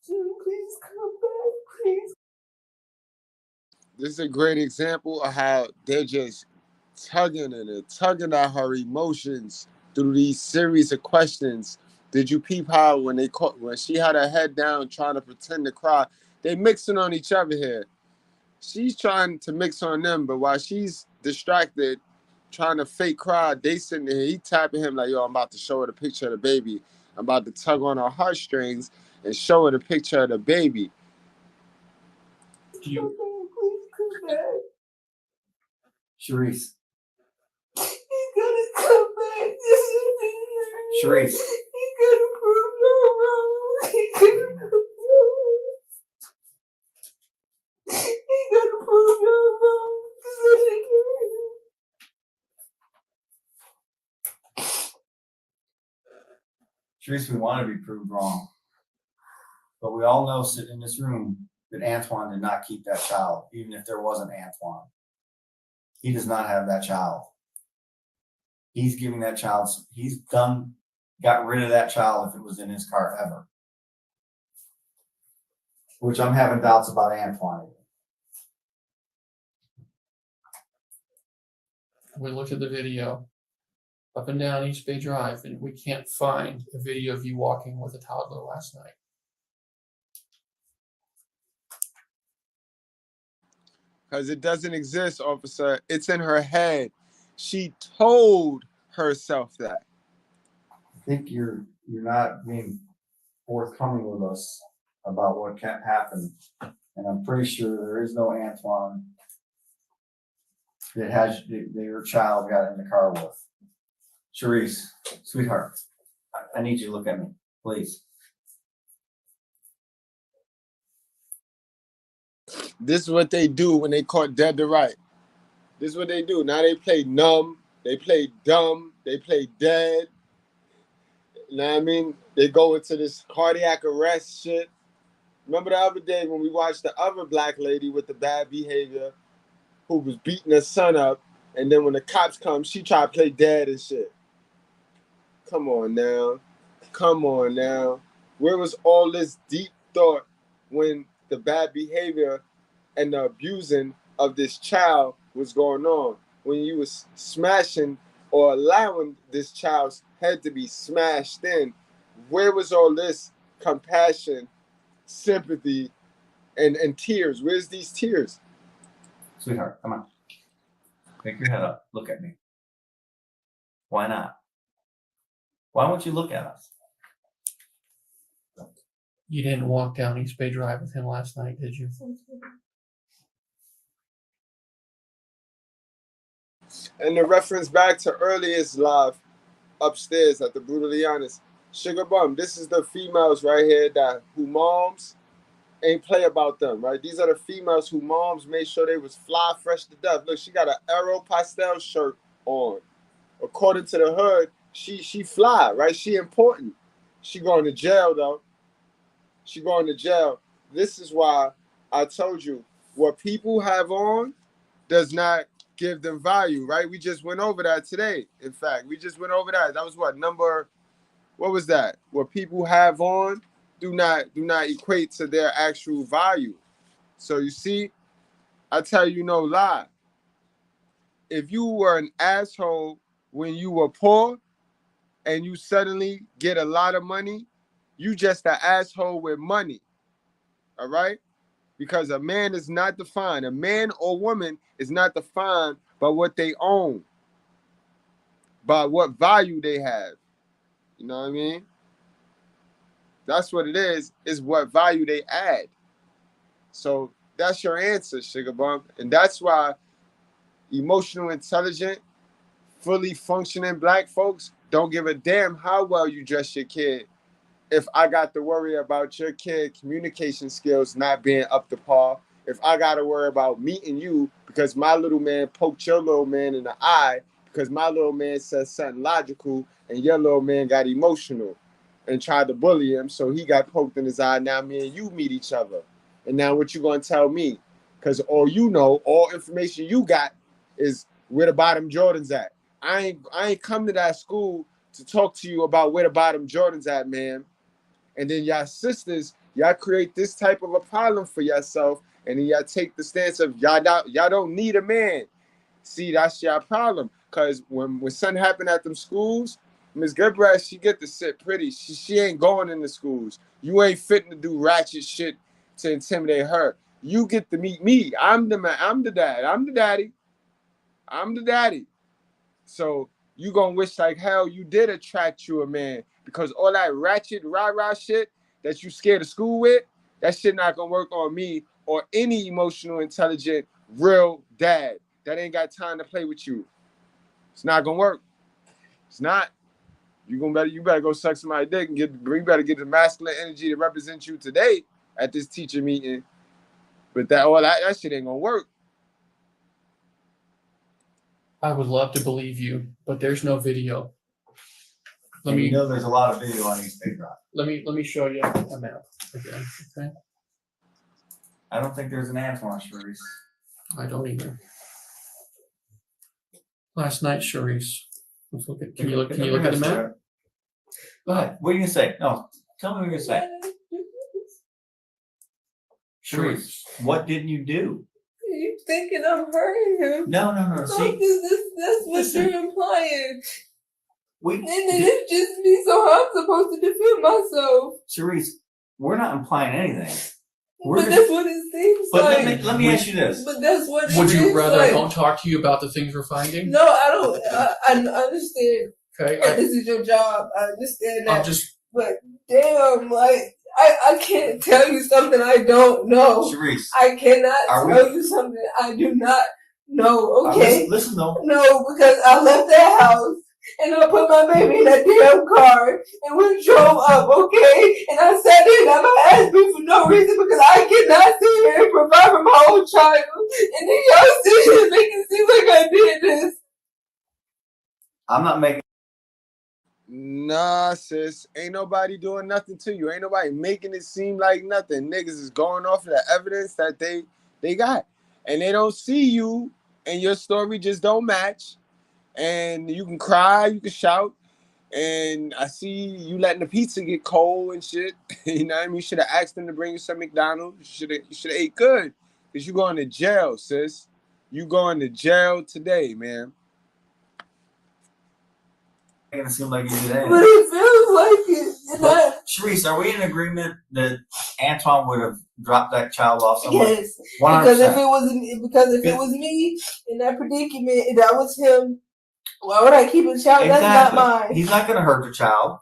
Please come back, please. This is a great example of how they're just tugging at her emotions through these series of questions. Did you peep how when she had her head down trying to pretend to cry, they mixing on each other here. She's trying to mix on them, but while she's distracted, trying to fake cry, they sitting there, he tapping him like, yo, I'm about to show her the picture of the baby. I'm about to tug on her heartstrings and show her the picture of the baby. Please come back. Sharice. He's gonna come back. Sharice. He's gonna prove no wrong. He's gonna prove no wrong. He's gonna prove no wrong. Sharice, we want to be proved wrong. But we all know sitting in this room that Antoine did not keep that child, even if there wasn't Antoine. He does not have that child. He's giving that child, got rid of that child if it was in his car ever. Which I'm having doubts about Antoine. We looked at the video up and down East Bay Drive, and we can't find a video of you walking with a toddler last night. Because it doesn't exist, officer. It's in her head. She told herself that. I think you're not being forthcoming with us about what happened. And I'm pretty sure there is no Antoine that your child got in the car with. Sharice, sweetheart, I need you to look at me, please. This is what they do when they caught dead to right. This is what they do. Now they play numb, they play dumb, they play dead. You know what I mean? They go into this cardiac arrest shit. Remember the other day when we watched the other black lady with the bad behavior who was beating her son up, and then when the cops come, she tried to play dead and shit. Come on now. Come on now. Where was all this deep thought when the bad behavior and the abusing of this child was going on? When you was smashing or allowing this child's head to be smashed in, where was all this compassion, sympathy, and tears? Where's these tears? Sweetheart, come on. Pick your head up. Look at me. Why not? Why won't you look at us? You didn't walk down East Bay Drive with him last night, did you? And the reference back to earliest live upstairs at the Brutally Honest. Sugar Bum, this is the females right here who moms ain't play about them, right? These are the females who moms made sure they was fly fresh to death. Look, she got an Aeropostale shirt on. According to the hood, she fly, right? She important. She going to jail though. She going to jail. This is why I told you what people have on does not give them value, right? We just went over that today. In fact, we just went over that. That was what was that? What people have on do not equate to their actual value. So you see, I tell you no lie. If you were an asshole when you were poor and you suddenly get a lot of money, you just an asshole with money. All right? Because a man is not defined. A man or woman is not defined by what they own, by what value they have. You know what I mean? That's what it is what value they add. So that's your answer, Sugar Bump. And that's why emotional intelligent, fully functioning black folks don't give a damn how well you dress your kid. If I got to worry about your kid communication skills not being up to par, if I got to worry about meeting you because my little man poked your little man in the eye because my little man said something logical and your little man got emotional and tried to bully him, so he got poked in his eye. Now me and you meet each other. And now what you going to tell me? Because all you know, all information you got is where the bottom Jordans at. I ain't come to that school to talk to you about where the bottom Jordans at, man. And then y'all sisters, y'all create this type of a problem for yourself, and then y'all take the stance of y'all don't need a man. See, that's your problem. Cause when something happened at them schools, Miss Goodbread, she get to sit pretty. She ain't going in the schools. You ain't fitting to do ratchet shit to intimidate her. You get to meet me. I'm the man. I'm the dad. I'm the daddy. I'm the daddy. So you gonna wish like hell you did attract you a man, because all that ratchet rah-rah shit that you scared of school with, that shit not gonna work on me or any emotional intelligent real dad that ain't got time to play with you. It's not gonna work. It's not. You better go suck somebody's dick and you better get the masculine energy to represent you today at this teacher meeting. But that shit ain't gonna work. I would love to believe you, but there's no video. You know there's a lot of video on these big rock. Let me show you a map again. Okay. I don't think there's an Antoine, Sharice. I don't either. Last night, Sharice. Let's look at. Can you look at the map? Go ahead. What are you gonna say? No, tell me what you're gonna say. Sharice, what didn't you do? You thinking I'm hurting him? No. So See, that's what listen. you're implying. And it's just me, so I'm supposed to defend myself. Sharice, we're not implying anything. But that's what it seems like. But let me ask you this. But that's what Would you rather like. I don't talk to you about the things we're finding? No, I don't. I understand. Okay. This is your job. I understand that. I'm just. But damn, like I can't tell you something I don't know. Sharice, I cannot tell you something I do not know. Okay. Listen though. No, because I left that house. And I put my baby in a damn car, and we drove up, okay? And I sat there and got my ass beat for no reason because I cannot sit here and provide for my own child. And then y'all sit here and make it seem like I did this. I'm not making. Nah, sis. Ain't nobody doing nothing to you. Ain't nobody making it seem like nothing. Niggas is going off of the evidence that they got. And they don't see you, and your story just don't match. And you can cry, you can shout, and I see you letting the pizza get cold and shit. You know what I mean? You should have asked them to bring you some McDonald's. You should have ate good, because you going to jail, sis. You going to jail today, man. It seem like you did. But it feels like it. But, Sharice, are we in agreement that Antoine would have dropped that child off somewhere? Yes, 100%. because if it was me in that predicament, and that was him. Why would I keep a child? Exactly. That's not mine. He's not going to hurt the child.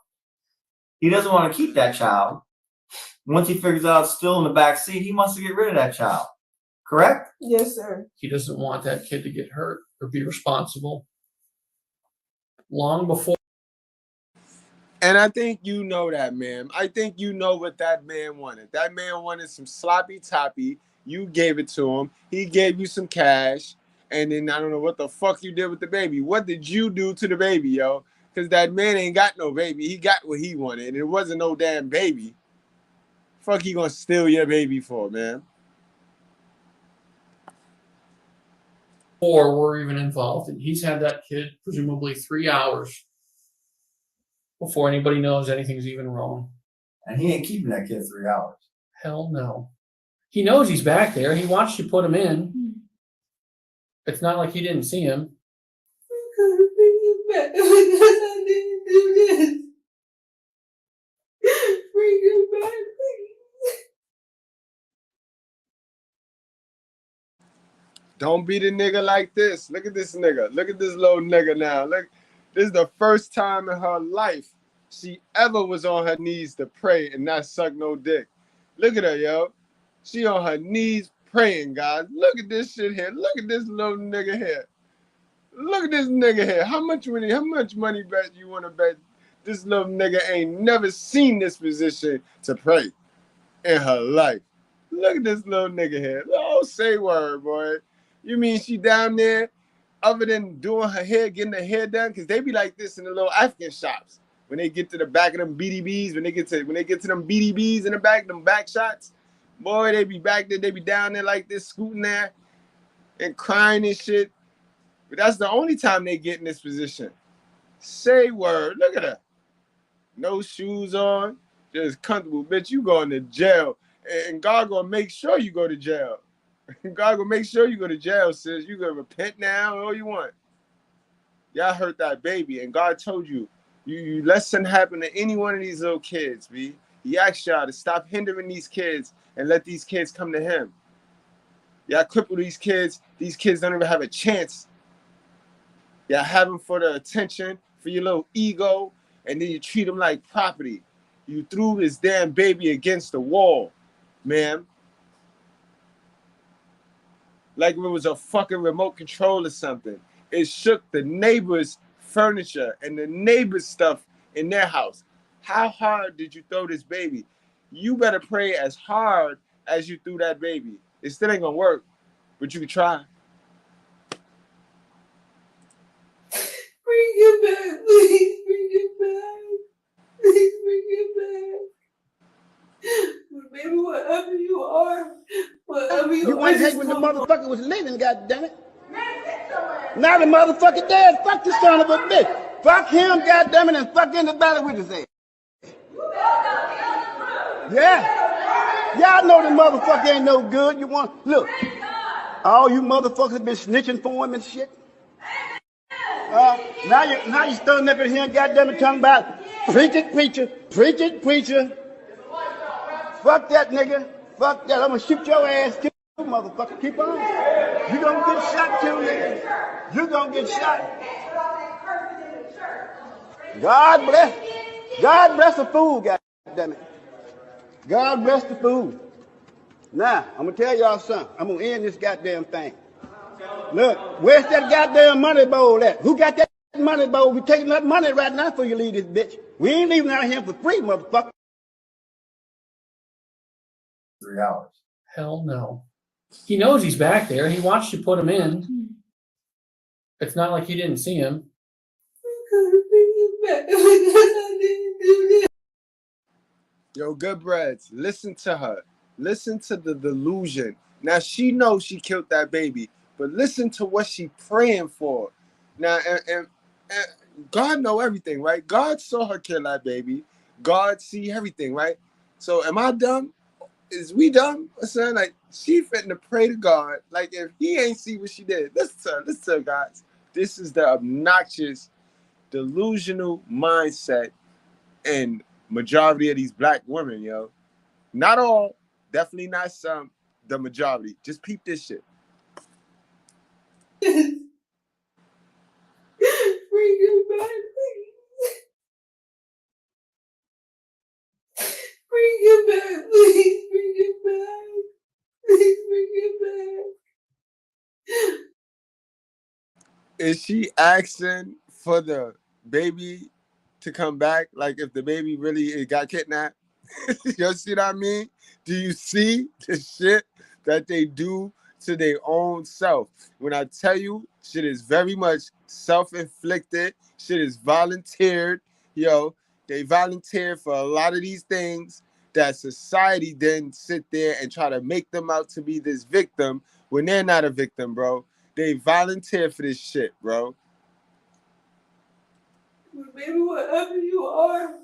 He doesn't want to keep that child. Once he figures out it's still in the back seat, he wants to get rid of that child. Correct? Yes, sir. He doesn't want that kid to get hurt or be responsible. Long before. And I think you know that, man. I think you know what that man wanted. That man wanted some sloppy toppy. You gave it to him. He gave you some cash. And then I don't know what the fuck you did with the baby. What did you do to the baby, yo? Because that man ain't got no baby. He got what he wanted. And it wasn't no damn baby. Fuck he gonna steal your baby for, man? Or were even involved. And he's had that kid presumably 3 hours before anybody knows anything's even wrong. And he ain't keeping that kid 3 hours. Hell no. He knows he's back there. He watched you put him in. It's not like he didn't see him. Don't be the nigga like this. Look at this nigga. Look at this little nigga now. Look, this is the first time in her life she ever was on her knees to pray and not suck no dick. Look at her, yo. She on her knees praying, guys. Look at this shit here. Look at this little nigga here. Look at this nigga here. How much money bet you want to bet this little nigga ain't never seen this position to pray in her life? Look at this little nigga here. Oh, say word, boy. You mean she down there, other than doing her hair, getting her hair done? Because they be like this in the little African shops. When they get to the back of them BDBs, when they get to them BDBs in the back, them back shots, boy, they be back there, they be down there like this, scooting there and crying and shit. But that's the only time they get in this position. Say word. Look at her. No shoes on, just comfortable. Bitch, you going to jail. And God gonna make sure you go to jail. God gonna make sure you go to jail, sis. You gonna repent now, all you want. Y'all hurt that baby, and God told you, you let something happen to any one of these little kids, B. He asked y'all to stop hindering these kids and let these kids come to him. Y'all cripple these kids. These kids don't even have a chance. Y'all have them for the attention, for your little ego, and then you treat them like property. You threw this damn baby against the wall, ma'am. Like if it was a fucking remote control or something. It shook the neighbor's furniture and the neighbor's stuff in their house. How hard did you throw this baby? You better pray as hard as you threw that baby. It still ain't gonna work, but you can try. Bring it back, please. Bring it back. Please bring it back. Baby, whatever you are, whatever you are. You wouldn't take when the motherfucker was living, goddammit. Now the motherfucker dead. Fuck the son of a bitch. Fuck him, goddammit, and fuck anybody with his ass. Yeah. Y'all know the motherfucker ain't no good. You want look. All you motherfuckers been snitching for him and shit. Now you standing up in here and goddammit talking about preach it, preacher, preach it, preacher. Fuck that nigga. Fuck that. I'm gonna shoot your ass too, motherfucker. Keep on. You gonna get shot too, nigga. You gonna get shot. God bless the fool, goddammit. God bless the fool. Now, I'm gonna tell y'all something. I'm gonna end this goddamn thing. Look, where's that goddamn money bowl at? Who got that money bowl? We taking that money right now before you leave this bitch. We ain't leaving out here for free, motherfucker. 3 hours. Hell no. He knows he's back there. He watched you put him in. It's not like he didn't see him. Yo, Goodbreads, listen to her. Listen to the delusion. Now, she knows she killed that baby, but listen to what she praying for. Now, and God know everything, right? God saw her kill that baby. God see everything, right? So am I dumb? Is we dumb? Son, like, she fitting to pray to God. Like, if he ain't see what she did, listen to her, guys. This is the obnoxious, delusional mindset and majority of these black women, yo. Not all, definitely not some, the majority. Just peep this shit. Bring it back, please. Bring it back, please. Bring it back. Please bring it back. Is she asking for the baby to come back? Like if the baby really got kidnapped? You see what I mean? Do you see the shit that they do to their own self? When I tell you, shit is very much self-inflicted. Shit is volunteered. Yo, they volunteer for a lot of these things that society then sit there and try to make them out to be this victim when they're not a victim, bro. They volunteer for this shit, bro. Baby, whatever you are,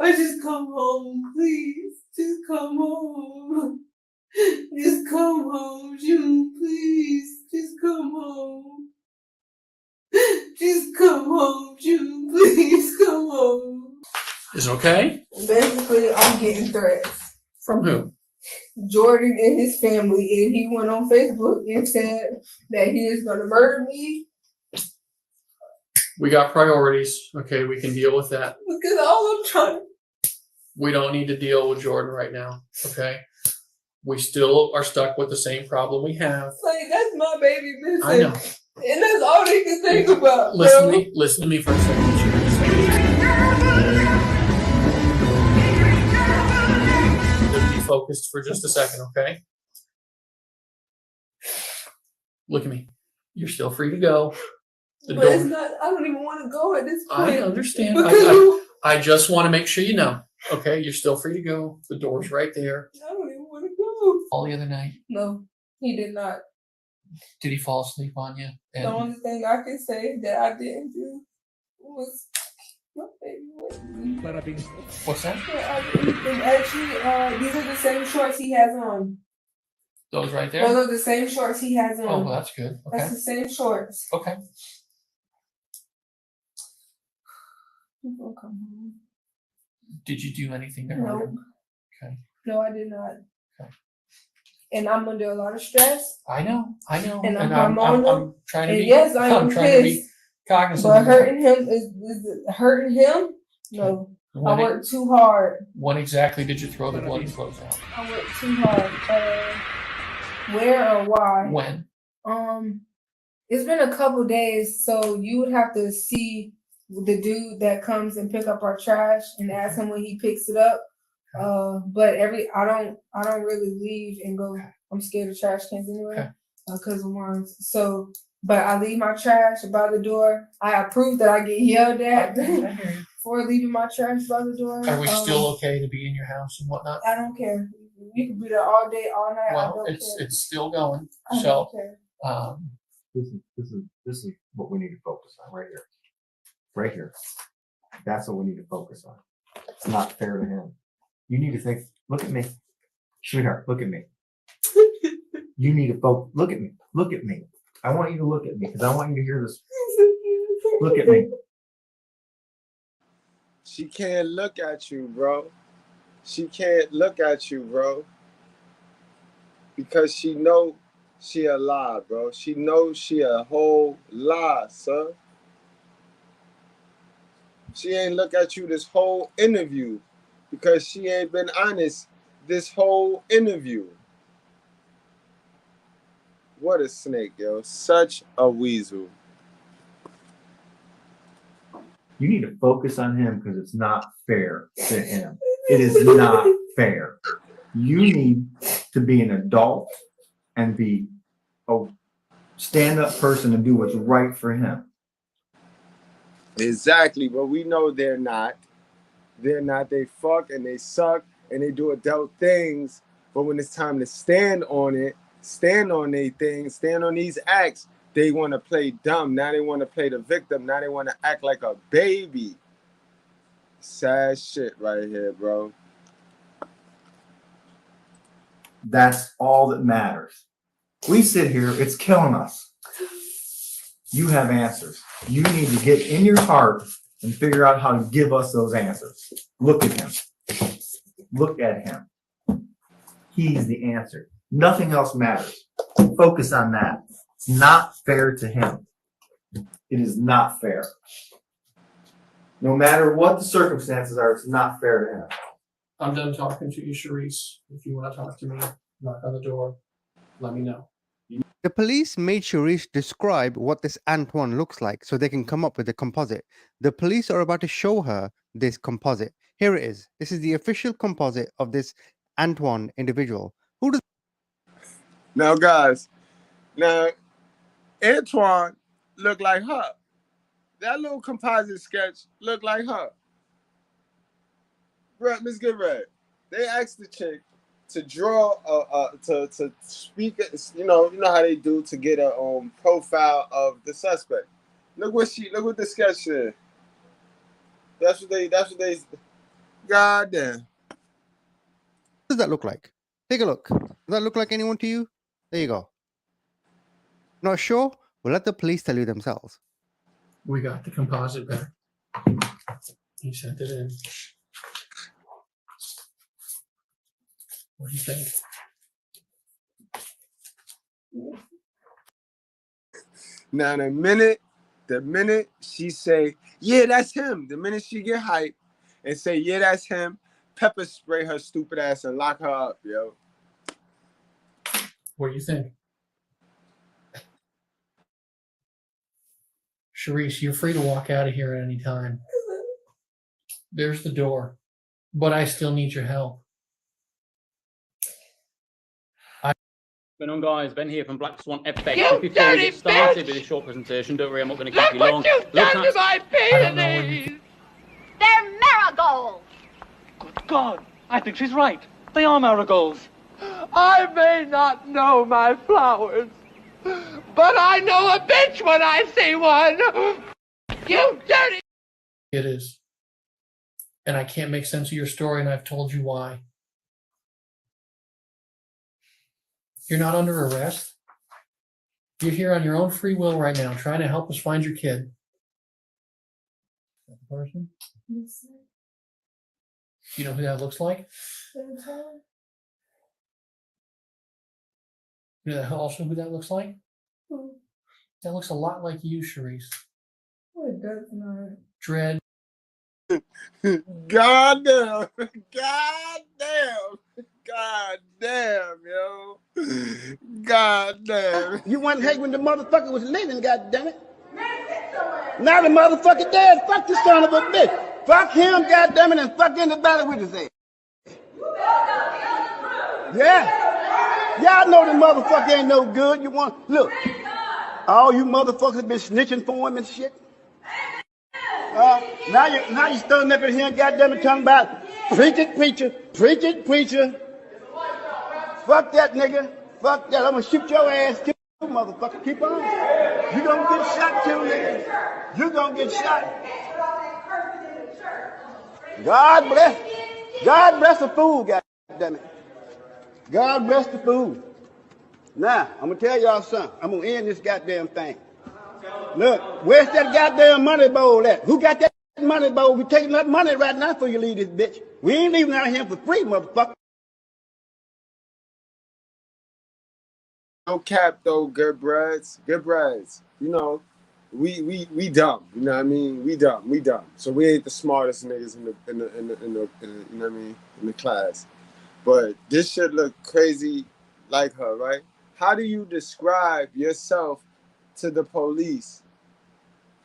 just come home, please. Just come home. Just come home, June, please. Just come home. Just come home, June, please. Come home. Is it okay? Basically, I'm getting threats. From who? Jordan and his family, and he went on Facebook and said that he is going to murder me. We got priorities. Okay, we can deal with that. Because all I'm trying. We don't need to deal with Jordan right now. Okay, we still are stuck with the same problem we have. Like, that's my baby missing. I know. And that's all they can think about. Listen to me for a second. Be focused for just a second, okay? Look at me. You're still free to go. It's not. I don't even want to go at this point. I understand. I just want to make sure you know. Okay, you're still free to go. The door's right there. I don't even want to go. All the other night. No, he did not. Did he fall asleep on you? The only thing I can say that I didn't do was my baby. What's that? And actually, these are the same shorts he has on. Those right there? Those are the same shorts he has on. Oh, well, that's good. Okay. That's the same shorts. Okay. He's gonna come home. Did you do anything to hurt him? Okay. No, I did not. Okay. And I'm under a lot of stress. I know. And I'm hormonal. I'm trying to be. Yes, I'm trying to be cognizant. But hurting him is hurting him. No, I worked too hard. When exactly did you throw the bloody clothes out? I worked too hard. Where or why? When? It's been a couple days, so you would have to see the dude that comes and pick up our trash and ask him when he picks it up. But I don't really leave and go. I'm scared of trash cans anyway, because of worms. So, but I leave my trash by the door. I approve that I get yelled at for leaving my trash by the door. Are we still okay to be in your house and whatnot? I don't care. You can be there all day, all night. Well, I don't care. It's still going. I So, don't care. This is what we need to focus on right here. Right here. That's what we need to focus on. It's not fair to him. You need to think, look at me. Sweetheart, look at me. You need to focus. Look at me. Look at me. I want you to look at me because I want you to hear this. Look at me. She can't look at you, bro. She can't look at you, bro. Because she know she a lie, bro. She knows she a whole lie, son. She ain't look at you this whole interview because she ain't been honest this whole interview. What a snake, yo. Such a weasel. You need to focus on him because it's not fair to him. It is not fair. You need to be an adult and be a stand-up person and do what's right for him. Exactly, but we know they're not. They're not. They fuck and they suck and they do adult things. But when it's time to stand on it, stand on their things, stand on these acts, they want to play dumb. Now they want to play the victim. Now they want to act like a baby. Sad shit right here, bro. That's all that matters. We sit here, it's killing us. You have answers. You need to get in your heart and figure out how to give us those answers. Look at him. Look at him. He's the answer. Nothing else matters. Focus on that. It's not fair to him. It is not fair. No matter what the circumstances are, it's not fair to him. I'm done talking to you, Sharice. If you want to talk to me, knock on the door. Let me know. The police made Sharice describe what this Antoine looks like so they can come up with a composite. The police are about to show her this composite. Here it is. This is the official composite of this Antoine individual. Who does... Now, guys, Antoine looked like her. That little composite sketch looked like her. Right, Miss Goodbread. They asked the chick to draw to speak, you know how they do to get a profile of the suspect. Look what the sketch said. That's what they God damn. What does that look like? Take a look. Does that look like anyone to you? There you go. Not sure? We'll let the police tell you themselves. We got the composite back. He sent it in. What do you think? Now the minute she say, yeah, that's him. The minute she get hyped and say, yeah, that's him, pepper spray her stupid ass and lock her up, yo. What do you think? Sharice, you're free to walk out of here at any time. There's the door. But I still need your help. What's going on, guys? Ben here from Black Swan FX. You Before we dirty get started bitch! with this short presentation, don't worry, I'm not going to Look keep you what long. you've done to my peonies! They're marigolds! Good God, I think she's right. They are marigolds. I may not know my flowers, but I know a bitch when I see one! You dirty... It is. And I can't make sense of your story, and I've told you why. You're not under arrest. You're here on your own free will right now, trying to help us find your kid. Is that the person? Yes, sir. You know who that looks like? You know also who that looks like? Who? That looks a lot like you, Sharice. Oh, it does not. Dread. God damn. God damn. God damn, yo. God damn. You wasn't hate when the motherfucker was living, goddammit. Now the motherfucker dead. Fuck this son of a bitch. Fuck him, goddammit, and fuck anybody with his ass. Yeah. Y'all know the motherfucker ain't no good. You want look. All you motherfuckers been snitching for him and shit. Now you standing up in here, goddammit, talking about preach it, preacher, preach it, preacher. Fuck that nigga. Fuck that. I'm gonna shoot your ass too, motherfucker. Keep on. You gonna get shot too, nigga. You gonna get shot. God bless the fool, goddammit. God bless the fool. Now, I'm gonna tell y'all something. I'm gonna end this goddamn thing. Look, where's that goddamn money bowl at? Who got that money bowl? We taking that money right now before you leave this bitch. We ain't leaving out here for free, motherfucker. No cap though, Goodbreads. You know, we dumb. You know what I mean? We dumb. So we ain't the smartest niggas in the you know what I mean, in the class. But this shit look crazy like her, right? How do you describe yourself to the police?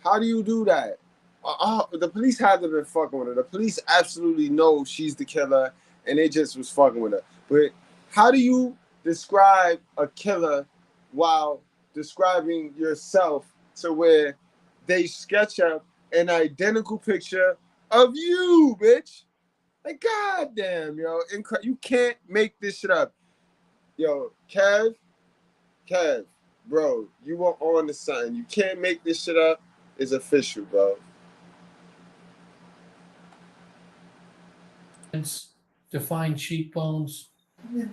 How do you do that? The police had to been fucking with her. The police absolutely know she's the killer, and they just was fucking with her. But how do you describe a killer while describing yourself to where they sketch up an identical picture of you, bitch? Like, goddamn, yo. You can't make this shit up. Yo, Kev, bro, you were on to something. You can't make this shit up. It's official, bro. Define cheekbones.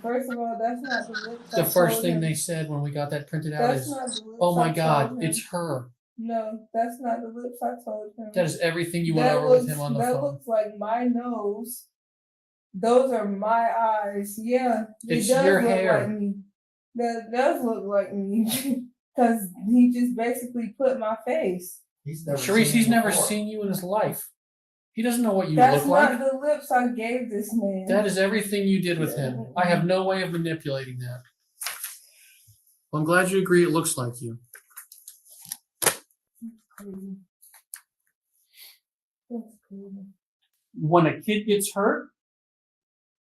First of all, that's not the lips. The first thing they said when we got that printed out is, "Oh my God, it's her." No, that's not the lips I told him. That is everything you went over with him on the phone. That looks like my nose. Those are my eyes. Yeah, it's your hair. Like me. That does look like me because he just basically put my face. Sharice, he's never seen you in his life. He doesn't know what you look like. That's not the lips I gave this man. That is everything you did with him. I have no way of manipulating that. Well, I'm glad you agree it looks like you. When a kid gets hurt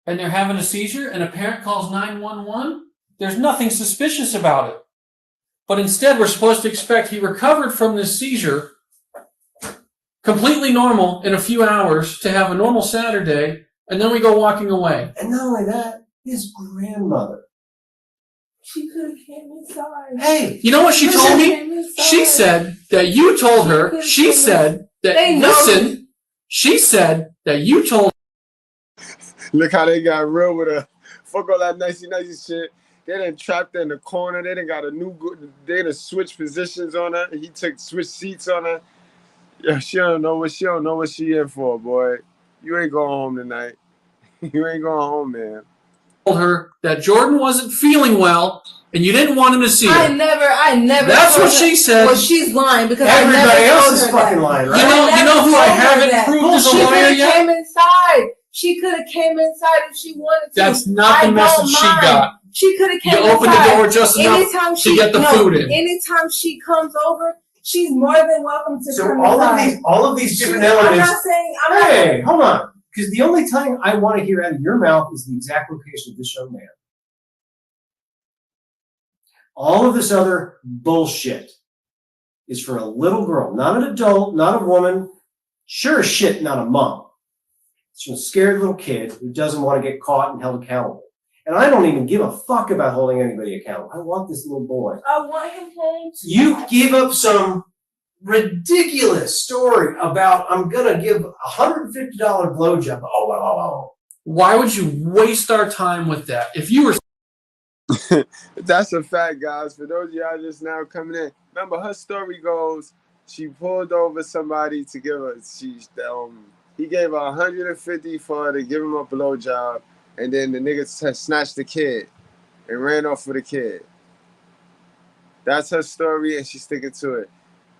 and they're having a seizure and a parent calls 911, there's nothing suspicious about it. But instead, we're supposed to expect he recovered from this seizure completely normal in a few hours to have a normal Saturday, and then we go walking away. And not only that, his grandmother. She could have came inside. Hey, you know what she told me? She said that you told her. She said that, listen, she said that you told. Look how they got real with her. Fuck all that nicey shit. They done trapped her in the corner. They done got a new good. They done switched positions on her. He took switch seats on her. Yeah, she don't know what she in for, boy. You ain't going home tonight. You ain't going home, man. Told her that Jordan wasn't feeling well, and you didn't want him to see her. I never. That's what she said. Well, she's lying because everybody I never else told is her fucking that. lying, right? You know who I haven't proved is a liar yet? Came inside. She could have came inside if she wanted to. That's not the message she got. She could have came inside. You opened the door just enough to get the food in. Anytime she comes over, she's more than welcome to come inside. So all of these different elements. I'm not saying. Hey, hold on. Because the only time I want to hear out of your mouth is the exact location of this young man. All of this other bullshit is for a little girl, not an adult, not a woman, sure as shit, not a mom. It's a scared little kid who doesn't want to get caught and held accountable. And I don't even give a fuck about holding anybody accountable. I want this little boy. I want him home. You give up some ridiculous story about I'm gonna give $150 blowjob. Oh. Why would you waste our time with that? If you were That's a fact, guys. For those of y'all just now coming in, remember her story goes, she pulled over somebody to give her, he gave her 150 for her to give him a blowjob, and then the nigga snatched the kid and ran off with the kid. That's her story, and she's sticking to it.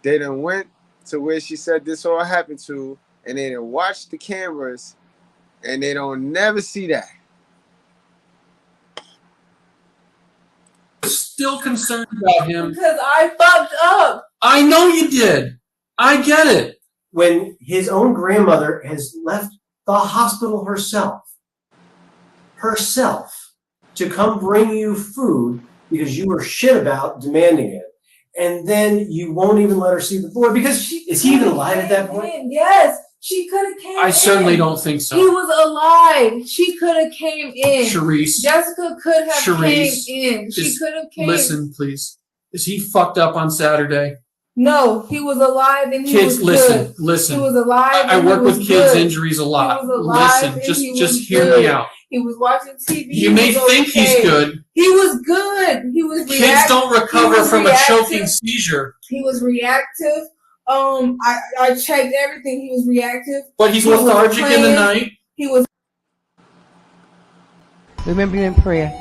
They done went to where she said this all happened to, and they done watched the cameras, and they don't never see that. Still concerned about him because I fucked up. I know you did. I get it. When his own grandmother has left the hospital herself to come bring you food because you were shit about demanding it, and then you won't even let her see the boy because is he even alive at that point? Yes. She could have came in. I certainly don't think so. He was alive. She could have came in. Sharice. Jessica could have came in. She could have came. Listen, please. Is he fucked up on Saturday? No, he was alive and he was good. Listen. He was alive. I work with kids' injuries a lot. He was alive. Listen, just hear me out. He was watching TV. You may think he's good. He was good. He was reactive. Kids don't recover from a choking seizure. He was reactive. I checked everything. He was reactive. But he's lethargic in the night. He was. Remember you in prayer.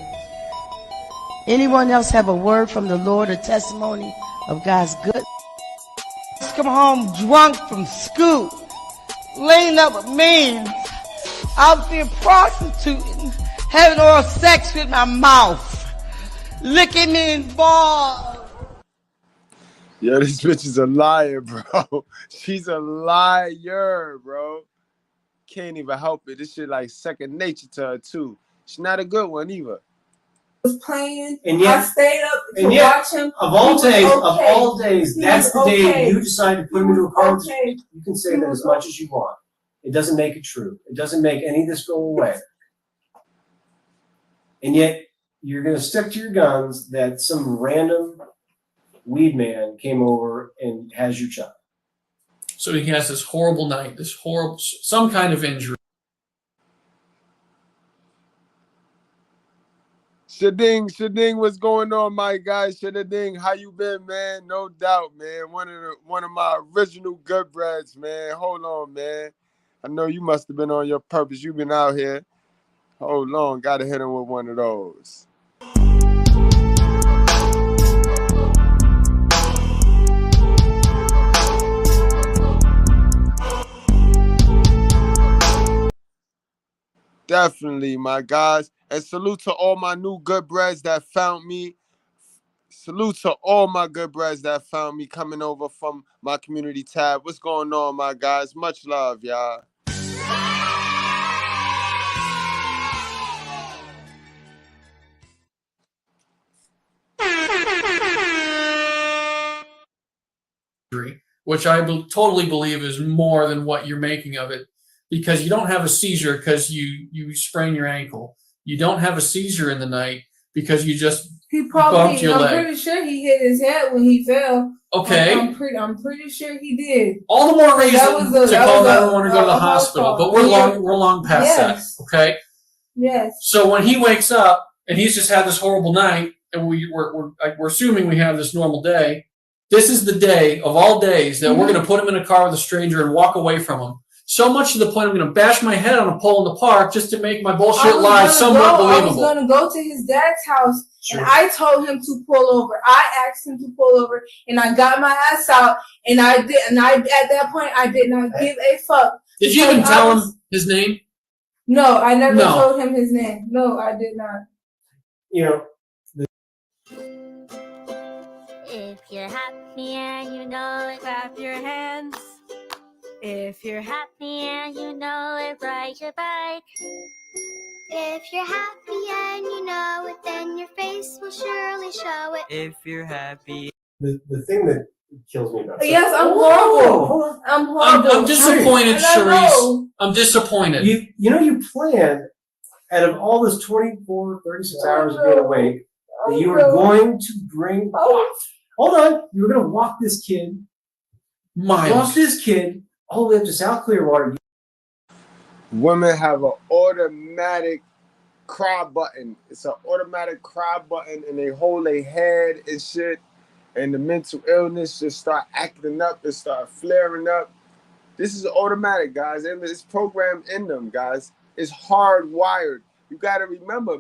Anyone else have a word from the Lord, a testimony of God's good? Come home drunk from school, laying up with men, out there prostituting, having oral sex with my mouth, licking me in balls. Yo, this bitch is a liar, bro. She's a liar, bro. Can't even help it. This shit like second nature to her, too. She's not a good one, either. Was playing, and yet, I stayed up to watch him. Of all days, that's the day you decide to put him into a car. You can say that as much as you want. It doesn't make it true. It doesn't make any of this go away. And yet, you're going to stick to your guns that some random weed man came over and has your child. So he has this horrible night, some kind of injury. Shading, what's going on, my guy? Shading, how you been, man? No doubt, man. One of my original Goodbreads, man. Hold on, man. I know you must have been on your purpose. You've been out here. Hold on, gotta hit him with one of those. Definitely, my guys. And salute to all my new Goodbreads that found me. Salute to all my good breads that found me coming over from my community tab. What's going on, my guys? Much love, y'all. Which I totally believe is more than what you're making of it, because you don't have a seizure because you sprain your ankle. You don't have a seizure in the night because you just bumped your leg. I'm pretty sure he hit his head when he fell. Okay. I'm pretty sure he did. All the more reason to call 911 or go to the hospital, but we're long past that. Okay. Yes. So when he wakes up and he's just had this horrible night, and we're assuming we have this normal day. This is the day of all days that we're going to put him in a car with a stranger and walk away from him. So much to the point I'm going to bash my head on a pole in the park just to make my bullshit lies somewhat believable. I was going to go to his dad's house, and I told him to pull over. I asked him to pull over, and I got my ass out, and I did. And at that point, I did not give a fuck. Did you even tell him his name? No, I never told him his name. No, I did not. You know. If you're happy and you know it, clap your hands. If you're happy and you know it, ride your bike. If you're happy and you know it, then your face will surely show it. If you're happy. The thing that kills me about yes, I'm horrible. I'm horrible. I'm disappointed, Charisse. I'm disappointed. You planned out of all this 24, 36 hours of being awake that you were going to bring. Hold on. You were going to walk this kid. Walk this kid all the way up to South Clearwater. Women have an automatic cry button. It's an automatic cry button, and they hold their head and shit. And the mental illness just start acting up. It start flaring up. This is automatic, guys. And it's programmed in them, guys. It's hardwired. You got to remember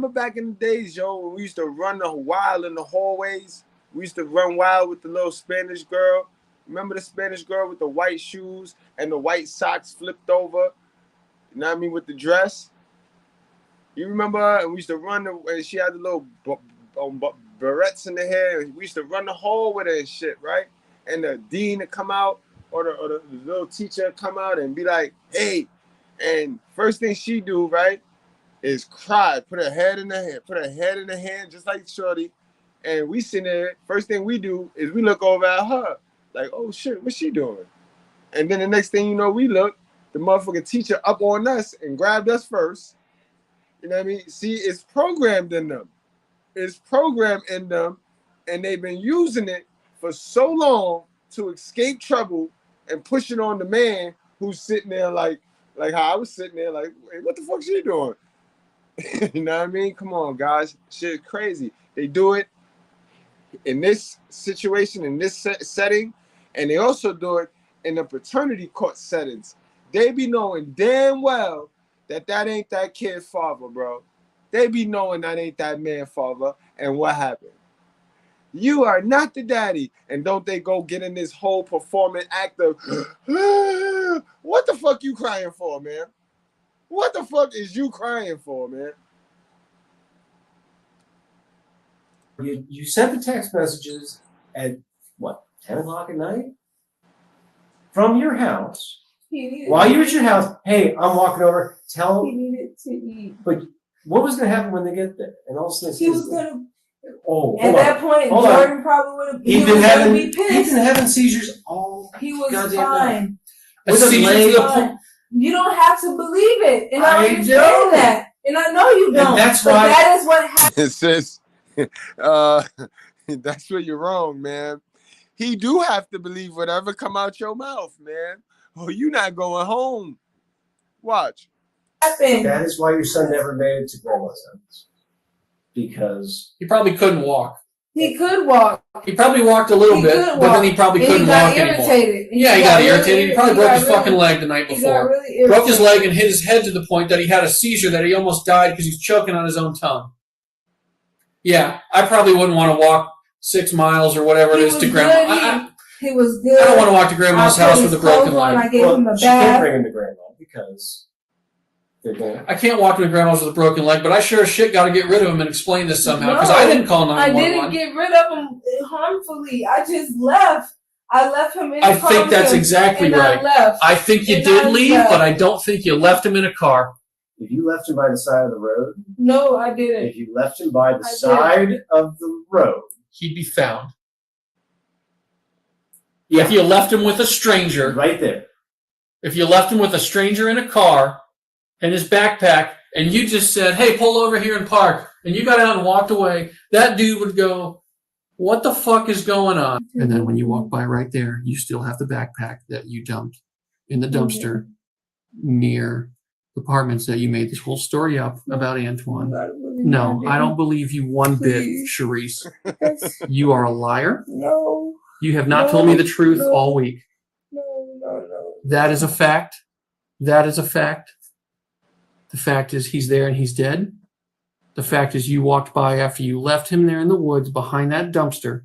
back in the days, yo, when we used to run wild in the hallways. We used to run wild with the little Spanish girl. Remember the Spanish girl with the white shoes and the white socks flipped over? You know what I mean? With the dress. You remember her? And we used to run, and she had the little barrettes in the hair. We used to run the hall with her and shit, right? And the dean would come out, or the little teacher would come out and be like, hey. And first thing she do, right, is cry. Put her head in the hand, just like Shorty. And we sitting there, first thing we do is we look over at her. Like, oh shit, what's she doing? And then the next thing you know, we look, the motherfucking teacher up on us and grabbed us first. You know what I mean? See, it's programmed in them. It's programmed in them, and they've been using it for so long to escape trouble and push it on the man who's sitting there like how I was sitting there like, hey, what the fuck she doing? You know what I mean? Come on, guys. Shit crazy. They do it in this situation, in this setting, and they also do it in the paternity court settings. They be knowing damn well that ain't that kid's father, bro. They be knowing that ain't that man's father. And what happened? You are not the daddy. And don't they go get in this whole performing act of, what the fuck you crying for, man? What the fuck is you crying for, man? You sent the text messages at, what, 10 o'clock at night? From your house. While you're at your house, hey, I'm walking over, tell him. He needed to eat. But what was going to happen when they get there? And all of a sudden, he was going to. Oh, at that point, Jordan probably would have been pissed. He's been having seizures all He was goddamn fine. night. You don't have to believe it. And I understand don't. that. And I know you don't. And that's but why. That is what happened. Sis, that's where you're wrong, man. He do have to believe whatever come out your mouth, man. Oh, you not going home. Watch. That is why your son never made it to grandma's house. Because he probably couldn't walk. He could walk. He probably walked a little bit, but then he probably couldn't walk anymore. Yeah, he got irritated. He probably broke his fucking leg the night before. Broke his leg and hit his head to the point that he had a seizure that he almost died because he's choking on his own tongue. Yeah, I probably wouldn't want to walk 6 miles or whatever it is to grandma. He was good. I don't want to walk to grandma's house with a broken leg. I gave him a she can't bring him to grandma because I can't walk into grandma's with a broken leg, but I sure as shit got to get rid of him and explain this somehow because I didn't call 911. I didn't get rid of him harmfully. I just left. I left him in the car. I think that's exactly right. I think you did leave, but I don't think you left him in a car. If you left him by the side of the road, no, I didn't. If you left him by the side of the road, he'd be found. Yeah. If you left him with a stranger, right there. If you left him with a stranger in a car and his backpack, and you just said, "Hey, pull over here and park," and you got out and walked away, that dude would go, "What the fuck is going on?" And then when you walk by right there, you still have the backpack that you dumped in the dumpster near the apartments that you made this whole story up about Antoine. No, I don't believe you one bit, Charisse. You are a liar. No. You have not told me the truth all week. No. That is a fact. That is a fact. The fact is he's there and he's dead. The fact is you walked by after you left him there in the woods behind that dumpster.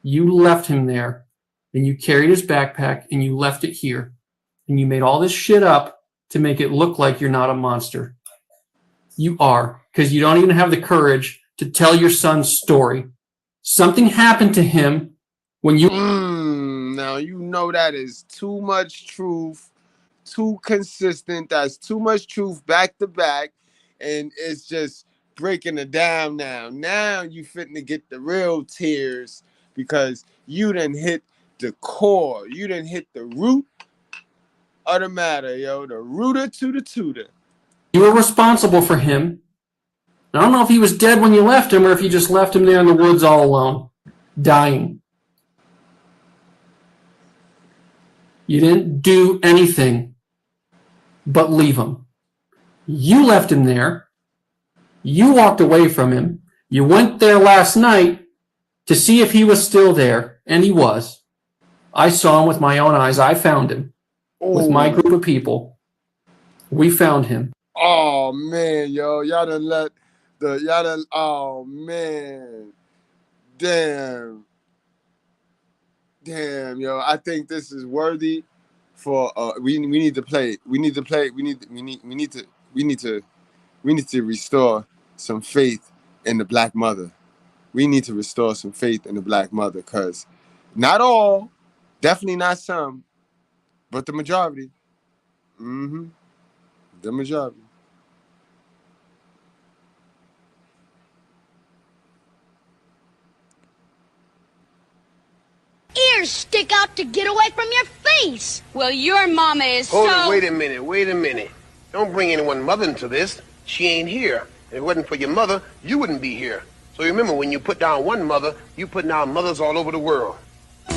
You left him there and you carried his backpack and you left it here. And you made all this shit up to make it look like you're not a monster. You are, because you don't even have the courage to tell your son's story. Something happened to him when you... Now, you know that is too much truth, too consistent. That's too much truth back to back. And it's just breaking it down now. Now you fitting get the real tears because you done hit the core. You done hit the root of the matter, yo. The rooter to the tutor. You were responsible for him. I don't know if he was dead when you left him or if you just left him there in the woods all alone, dying. You didn't do anything but leave him. You left him there. You walked away from him. You went there last night to see if he was still there, and he was. I saw him with my own eyes. I found him with my group of people. We found him. Oh, man, yo. Y'all done, oh, man. Damn, yo. I think this is worthy for, we need to play. We need to restore some faith in the black mother. We need to restore some faith in the black mother because not all, definitely not some, but the majority. The majority. Ears stick out to get away from your face. Well, your mama is Hold it, wait a minute. Don't bring anyone mother into this. She ain't here. If it wasn't for your mother, you wouldn't be here. So remember, when you put down one mother, you put down mothers all over the world. Treat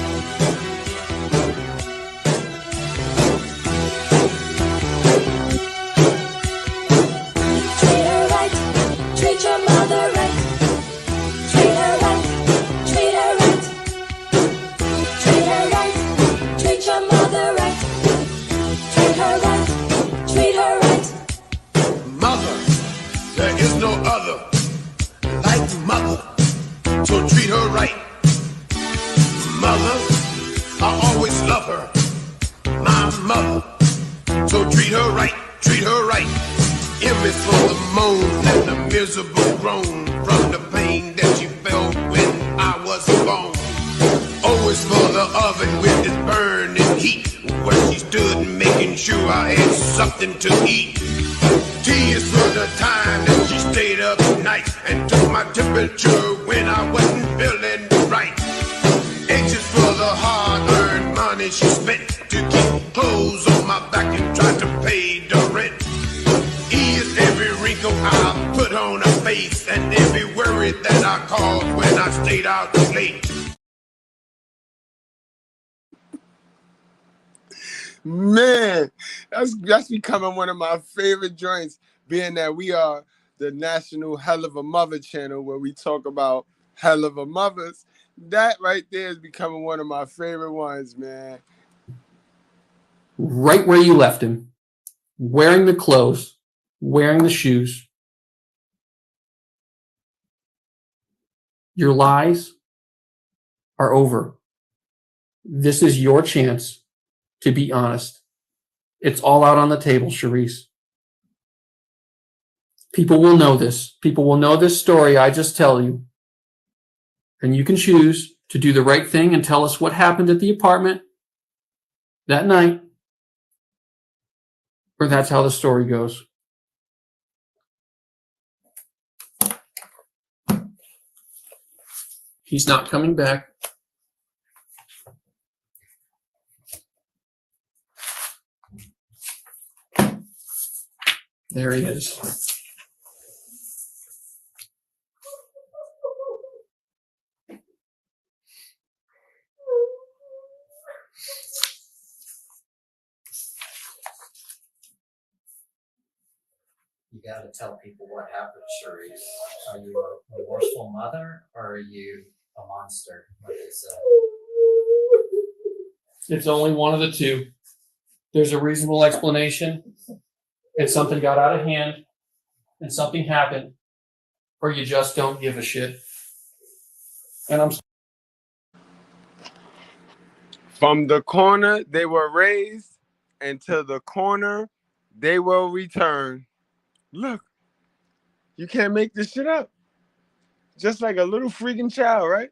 her right. Treat your mother right. Treat her right. Treat her right. Treat her right. Treat your mother right. Treat her right. Treat her right. Mother, there is no other like mother, so treat her right. Mother, I always love her, my mother, so treat her right, treat her right. M is for the moan and the miserable groan from the pain that she felt when I was born. O is for the oven with its burning heat, where she stood making sure I had something to eat. T is for the time that she stayed up night and took my temperature when I wasn't feeling right. H is for the hard-earned money she spent to keep clothes on my back and try to pay the rent. E is every wrinkle I put on her face and every worry that I caused when I stayed out late. Man, that's becoming one of my favorite joints, being that we are the National Hell of a Mother channel where we talk about hell of a mothers. That right there is becoming one of my favorite ones, man. Right where you left him, wearing the clothes, wearing the shoes. Your lies are over. This is your chance to be honest. It's all out on the table, Charisse. People will know this. People will know this story I just tell you. And you can choose to do the right thing and tell us what happened at the apartment that night, or that's how the story goes. He's not coming back. There he is. You got to tell people what happened, Cherise. Are you a remorseful mother or are you a monster, like they said? It's only one of the two. There's a reasonable explanation, and something got out of hand, and something happened, or you just don't give a shit. And I'm From the corner they were raised, and to the corner they will return. Look, you can't make this shit up. Just like a little freaking child, right?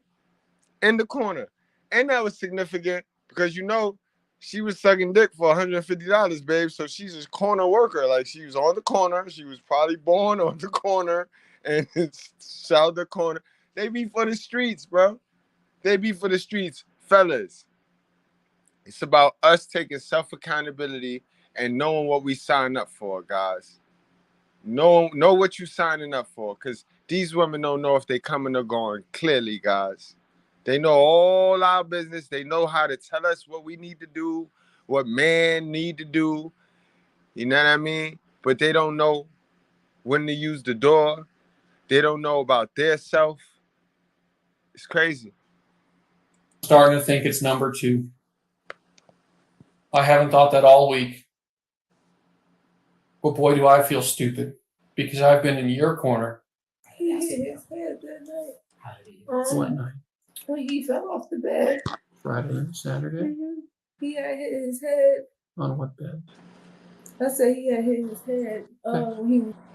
In the corner. And that was significant because, you know, she was sucking dick for $150, babe. So she's a corner worker. Like, she was on the corner. She was probably born on the corner and shout the corner. They be for the streets, bro. They be for the streets. Fellas, it's about us taking self-accountability and knowing what we signed up for, guys. Know what you signing up for, because these women don't know if they coming or going. Clearly, guys. They know all our business. They know how to tell us what we need to do, what man need to do. You know what I mean? But they don't know when to use the door. They don't know about their self. It's crazy. starting to think it's number 2. I haven't thought that all week. But boy, do I feel stupid because I've been in your corner. He hit his head that night. What night? When he fell off the bed. Friday and Saturday? Mm-hmm. He had hit his head. On what bed? I said he had hit his head.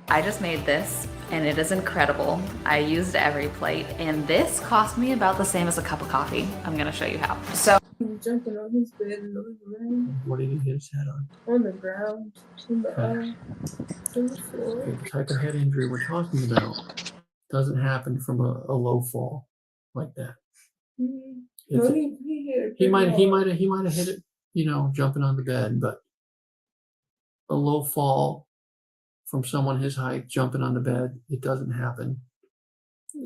I just made this, and it is incredible. I used every plate, and this cost me about the same as a cup of coffee. I'm gonna show you how. So he was jumping on his bed in the living room. What did he hit his head on? On the ground. On the floor. Okay, the type of head injury we're talking about doesn't happen from a low fall like that. Mm-hmm. No, he hit it. He might have hit it, you know, jumping on the bed, but a low fall from someone his height jumping on the bed, it doesn't happen.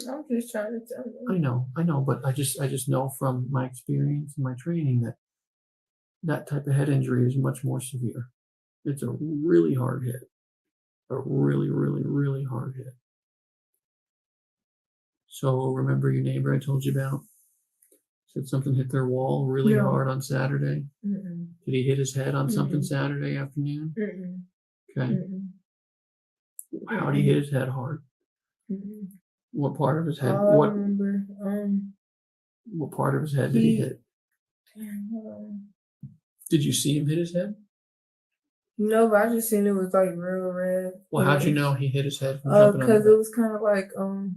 I'm just trying to tell you. I know, but I just know from my experience and my training that type of head injury is much more severe. It's a really hard hit. A really, really, really hard hit. So remember your neighbor I told you about? Said something hit their wall really hard on Saturday. Mm-mm. Did he hit his head on something Saturday afternoon? Mm-mm. Okay. Mm-mm. How did he hit his head hard? Mm-mm. What part of his head? All I remember, what part of his head did he hit? Damn, Did you see him hit his head? no, but I just seen it was like real red. Well, how'd you know he hit his head from jumping on the Because bed? it was kind of like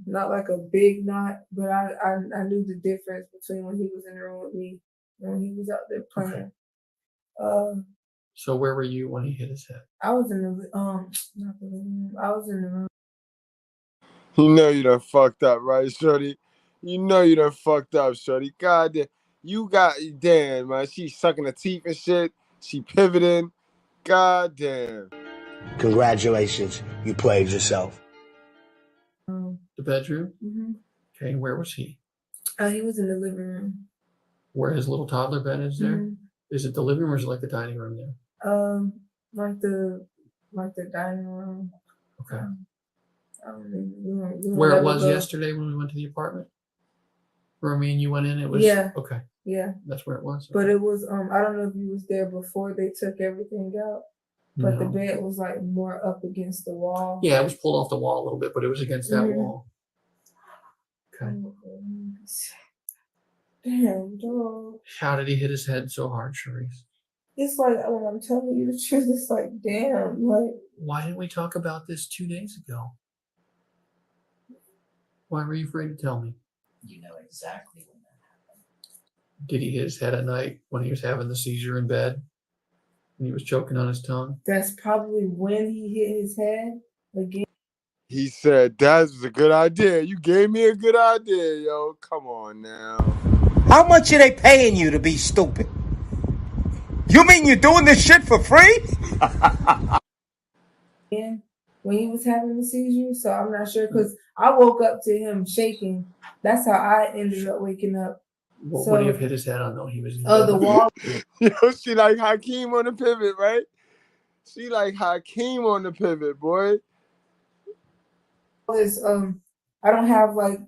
not like a big knot, but I knew the difference between when he was in the room with me and when he was out there playing. So where were you when he hit his head? I was in the not the living room. I was in the room. You know you done fucked up, right, shorty? You know you done fucked up, shorty. God damn. You got, damn, man. She sucking her teeth and shit. She pivoting. God damn. Congratulations. You played yourself. The bedroom? Mm-hmm. Okay, where was he? He was in the living room. Where his little toddler bed is there? Mhm. Is it the living room or is it like the dining room there? Like the dining room. Okay. I don't even, Where it was yesterday when we went to the apartment? Where me and you went in, it was? Yeah. Okay. Yeah. That's where it was? But it was, I don't know if you was there before they took everything out, but the No. bed was like more up against the wall. Yeah, it was pulled off the wall a little bit, but it was against that wall. Okay. Damn, dog. How did he hit his head so hard, Cherise? It's like, when I'm telling you the truth, it's like, damn, like, why didn't we talk about this 2 days ago? Why were you afraid to tell me? You know exactly when that happened. Did he hit his head at night when he was having the seizure in bed? When he was choking on his tongue? That's probably when he hit his head again. He said, that was a good idea. You gave me a good idea, yo. Come on now. How much are they paying you to be stupid? You mean you're doing this shit for free? Yeah, when he was having the seizure, so I'm not sure because I woke up to him shaking. That's how I ended up waking up. What would he have hit his head on though? He was in Oh, bed. the wall. Yo, she like Hakeem on the pivot, right? She like Hakeem on the pivot, boy. Is I don't have like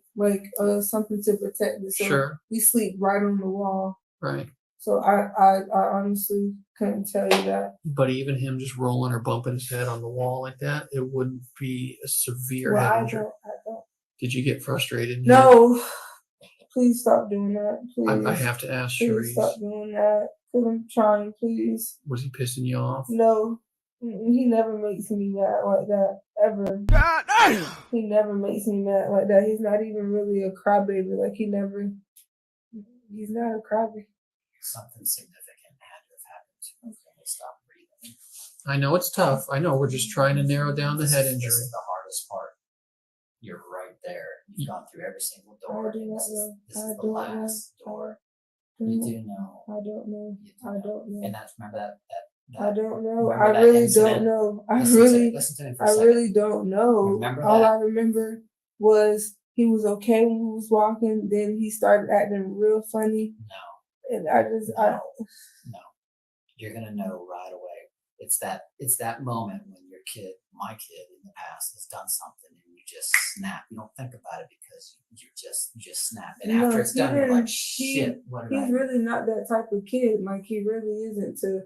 something to protect me, so Sure. we sleep right on the wall. Right. So I honestly couldn't tell you that. But even him just rolling or bumping his head on the wall like that, it wouldn't be a severe Well, head I injury. don't. Did you get frustrated? No, please stop doing that. Please. I have to ask Please Cherise. stop doing that. Cause I'm trying. Please. Was he pissing you off? No, he never makes me mad like that ever. He never makes me mad like that. He's not even really a crybaby. Like he's not a crybaby. Something significant had to have happened to him. He stopped breathing. I know it's tough. I know we're just trying to narrow down the head injury. This is the hardest part. You're right there. You've gone through every single door. This is the last door. You do know. I don't know. I don't know. And that's remember that I don't know. remember I that really incident? don't know. Listen to me for a second. really don't know. Remember All that? I remember was he was okay when we was walking. Then he started acting real funny. No. And I just No. You're gonna know right away. It's that moment when your kid, my kid in the past, has done something and you just snap. You don't think about it because you just snap. And after it's done, you're like, shit, what did I He's do? really not that type of kid. Like he really isn't to.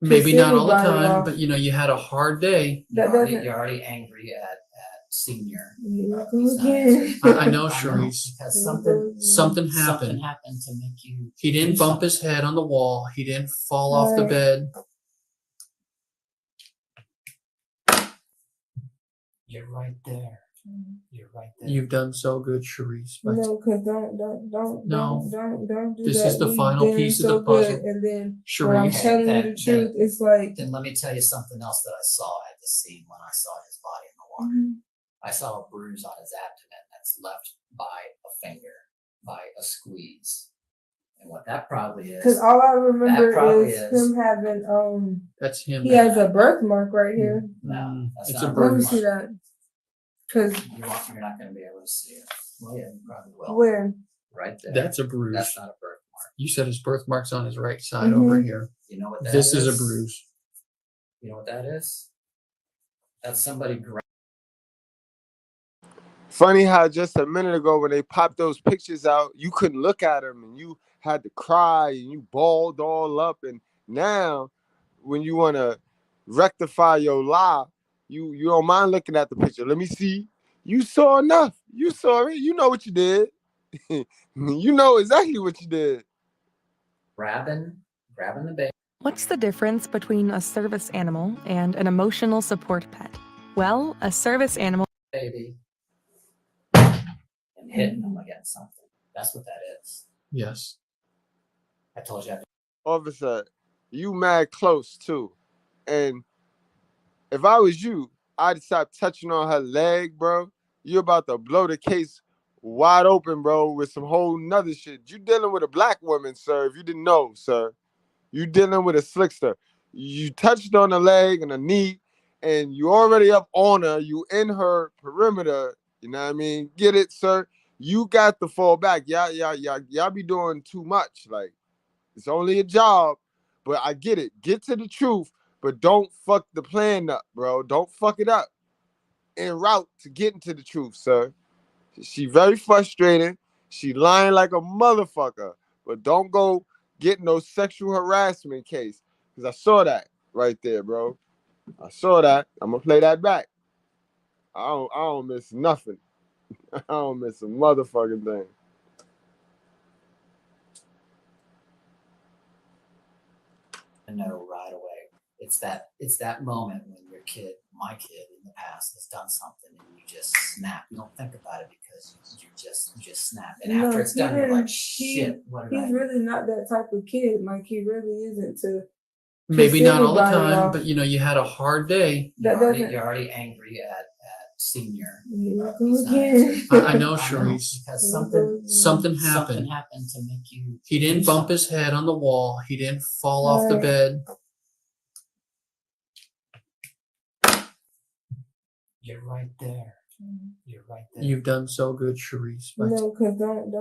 Maybe piss not all the anybody time, off. but you had a hard day. That doesn't. You're already angry at senior. Again. I know, Cherise. Because Something happened. Something happened to make you. He didn't do bump his something. head on the wall. He didn't fall off the Right. bed. You're right there. You're right there. You've done so good, Cherise. But No, because don't do This that. is the We've final been piece of so the puzzle. good, and then when I'm Cherise. telling you the truth, it's like Then let me tell you something else that I saw at the scene when I saw his body in the water. I saw a bruise on his abdomen that's left by a finger, by a squeeze. And what that probably is. because all I remember probably is him having That's him. He has a birthmark right here. No, that's It's not a Let me birthmark. see that. Because You're not going to be able to see it. Well, yeah, you probably will. where? Right there. That's a bruise. That's not a birthmark. You said his birthmark's on his right side over here. You know what that This is a bruise. You know what that is? That's somebody Funny how just a minute ago when they popped those pictures out, you couldn't look at them and you had to cry and you balled all up. And now when you want to rectify your lie, you don't mind looking at the picture. Let me see. You saw enough. You saw it. You know what you did. You know exactly what you did. grabbing the baby. What's the difference between a service animal and an emotional support pet? Well, a service animal Baby and hitting them against something. That's what that is. Yes. I told you. Officer, you mad close too. And if I was you, I'd stop touching on her leg, bro. You about to blow the case wide open, bro, with some whole nother shit. You dealing with a black woman, sir, if you didn't know, sir. You dealing with a slickster. You touched on the leg and the knee, and you already up on her. You in her perimeter. You know what I mean? Get it, sir? You got to fall back. Y'all be doing too much. Like, it's only a job, but I get it. Get to the truth, but don't fuck the plan up, bro. Don't fuck it up. En route to getting to the truth, sir. She very frustrated. She lying like a motherfucker. But don't go get no sexual harassment case. Because I saw that right there, bro. I saw that. I'm going to play that back. I don't miss nothing. I don't miss a motherfucking thing. I know right away. It's that moment when your kid, my kid in the past has done something and you just snap. You don't think about it because you just snap. And No, after it's done, you're like, shit, what did I He's do? really not that type of kid. Like he really isn't to Maybe piss not all the anybody time, off. but you had a hard day. That doesn't. You're already angry at senior. Again. I know, Sharice. Because Something happened. Something happened to make you. He didn't bump his head on the wall. He didn't fall off the bed. You're right there. You're right there. You've done so good, Sharice. No, because don't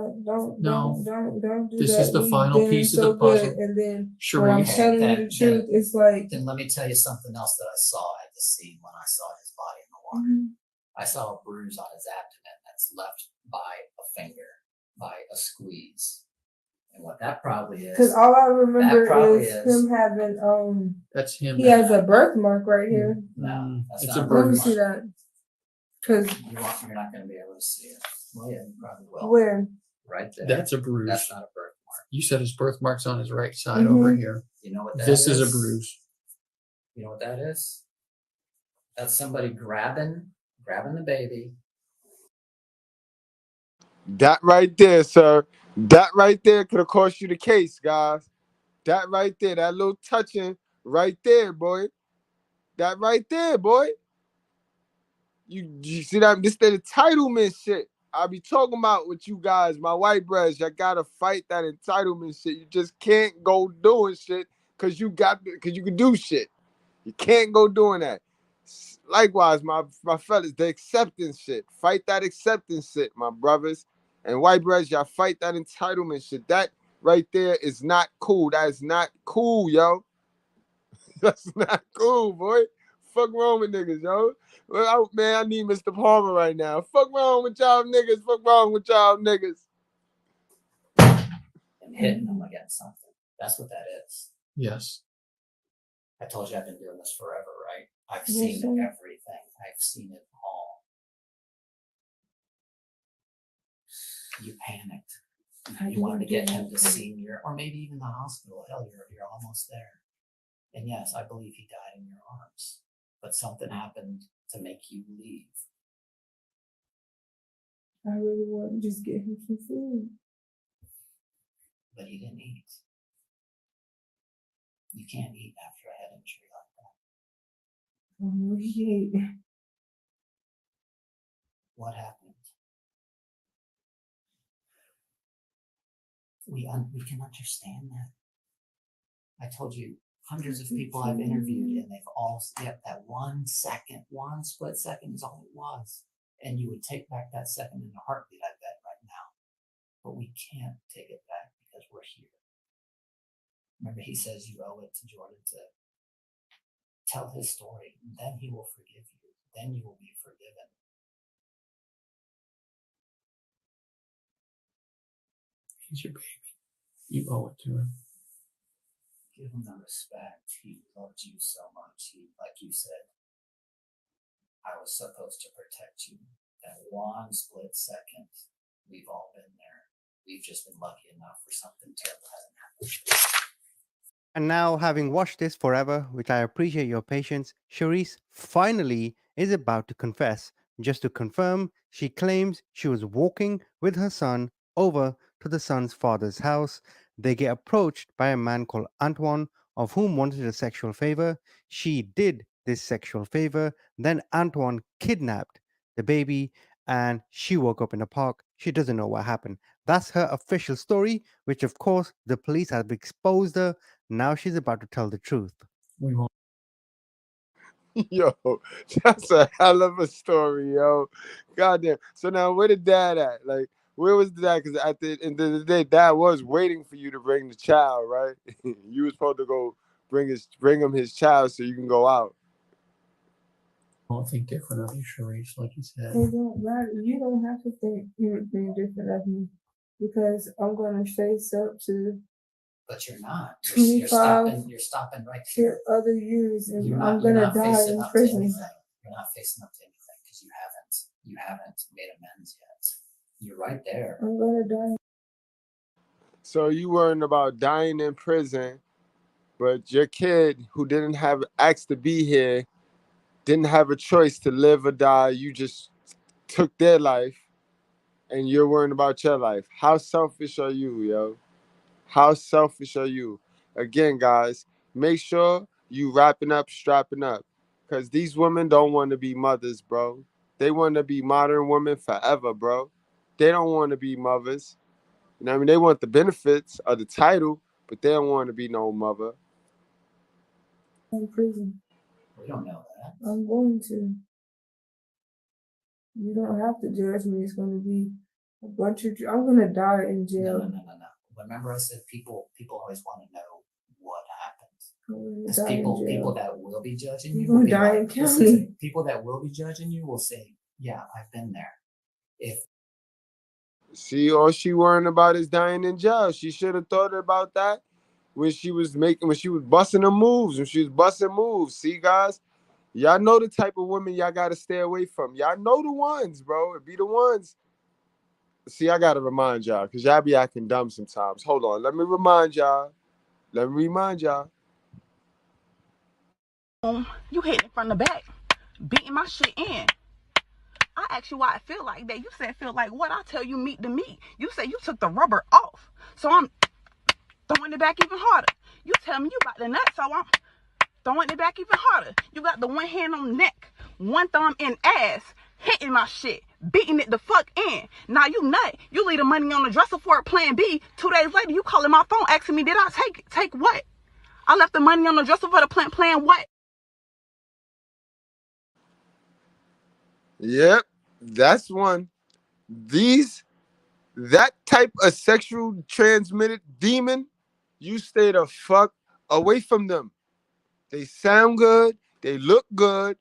do This that. is the We final doing piece of so the puzzle. good, and then when I'm Sharice. telling you the truth, it's like. Then let me tell you something else that I saw at the scene when I saw his body in the water. I saw a bruise on his abdomen that's left by a finger, by a squeeze. And what that probably is. Because all I remember is him having That's him. He has a birthmark right here. No, that's it's not a Let me birthmark. see that. Because you're not going to be able to see it. Well, yeah, you probably will. where? Right there. That's a bruise. That's not a birthmark. You said his birthmark's on his right side over here. You know what that This is a bruise. You know what that is? That's somebody grabbing the baby. That right there, sir. That right there could have cost you the case, guys. That right there, that little touching right there, boy. That right there, boy. You see that? This the entitlement shit. I be talking about with you guys, my white brothers. Y'all gotta fight that entitlement shit. You just can't go doing shit because you can do shit. You can't go doing that. Likewise, my fellas, the acceptance shit. Fight that acceptance shit, my brothers. And white brothers, y'all fight that entitlement shit. That right there is not cool. That is not cool, yo. That's not cool, boy. Fuck wrong with niggas, yo. Well, man, I need Mr. Palmer right now. Fuck wrong with y'all niggas. Fuck wrong with y'all niggas. And hitting them against something. That's what that is. Yes. I told you I've been doing this forever, right? I've Yes, seen sir. everything. I've seen it all. You panicked. You wanted to get him to senior, or maybe even the hospital. Hell, you're almost there. And yes, I believe he died in your arms. But something happened to make you leave. I really want to just get him some food. But he didn't eat. You can't eat after a head injury like that. Oh, no, he ate. What happened? We can understand that. I told you, hundreds of people I've interviewed, and they've all, yep, that 1 second, 1 split second is all it was. And you would take back that second in a heartbeat, I bet, right now. But we can't take it back because we're here. Remember, he says you owe it to Jordan to tell his story, and then he will forgive you. Then you will be forgiven. He's your baby. You owe it to him. Give him the respect. He loved you so much. He, like you said, I was supposed to protect you. That 1 split second, we've all been there. We've just been lucky enough for something terrible hasn't happened. And now, having watched this forever, which I appreciate your patience, Charisse finally is about to confess. Just to confirm, she claims she was walking with her son over to the son's father's house. They get approached by a man called Antoine, of whom wanted a sexual favor. She did this sexual favor. Then Antoine kidnapped the baby and she woke up in a park. She doesn't know what happened. That's her official story, which of course the police have exposed her. Now she's about to tell the truth. We won't. Yo, that's a hell of a story, yo. Goddamn. So now, where the dad at? Like, where was the dad? Because at the end of the day, dad was waiting for you to bring the child, right? You was supposed to go bring him his child so you can go out. I don't think different of you, Charisse, like you said. It don't matter. You don't have to think anything different of me because I'm going to face up to. But you're not. 25 You're stopping right here. Other years, and You're I'm not, gonna you're not die facing in up to prison. anything. You're not facing up to anything because you haven't made amends yet. You're right there. I'm gonna die. So you worrying about dying in prison, but your kid who didn't have asked to be here didn't have a choice to live or die. You just took their life and you're worrying about your life. How selfish are you, yo? How selfish are you? Again, guys, make sure you wrapping up, strapping up. Because these women don't want to be mothers, bro. They want to be modern women forever, bro. They don't want to be mothers. You know what I mean? They want the benefits of the title, but they don't want to be no mother. In prison. We don't know that. I'm going to. You don't have to judge me. It's going to be a bunch of. I'm going to die in jail. No. Remember, I said people always want to know what happens. Because people that will be judging you will be like, listen, people that will be judging you will say, "Yeah, I've been there." If See, all she worrying about is dying in jail. She should have thought about that when she was busting them moves. When she was busting moves. See, guys, y'all know the type of women y'all gotta stay away from. Y'all know the ones, bro. It be the ones. See, I gotta remind y'all, because y'all be acting dumb sometimes. Hold on, let me remind y'all. You hit it from the back, beating my shit in. I asked you why it feel like that. You said feel like what? I tell you meat to meat. You said you took the rubber off. So I'm throwing it back even harder. You tell me you got the nut, so I'm throwing it back even harder. You got the one hand on the neck, one thumb in ass, hitting my shit, beating it the fuck in. Now you nut. You leave the money on the dresser for it, plan B. 2 days later, you calling my phone asking me, did I take what? I left the money on the dresser for the plan what? Yep, that's one. That type of sexual transmitted demon, you stay the fuck away from them. They sound good, they look good,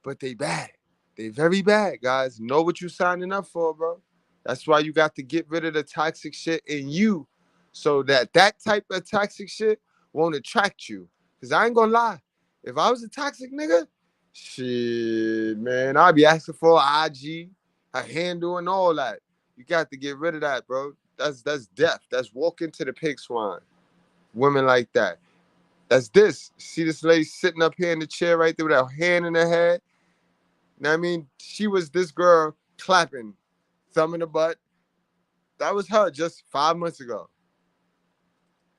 but they bad. They very bad, guys. Know what you signing up for, bro. That's why you got to get rid of the toxic shit in you, so that type of toxic shit won't attract you. Because I ain't gonna lie. If I was a toxic nigga, shit, man, I'd be asking for an IG, a handle, and all that. You got to get rid of that, bro. That's death. That's walking to the pig swine. Women like that. That's this. See this lady sitting up here in the chair right there with her hand in her head? You know what I mean? She was this girl clapping, thumb in the butt. That was her just 5 months ago.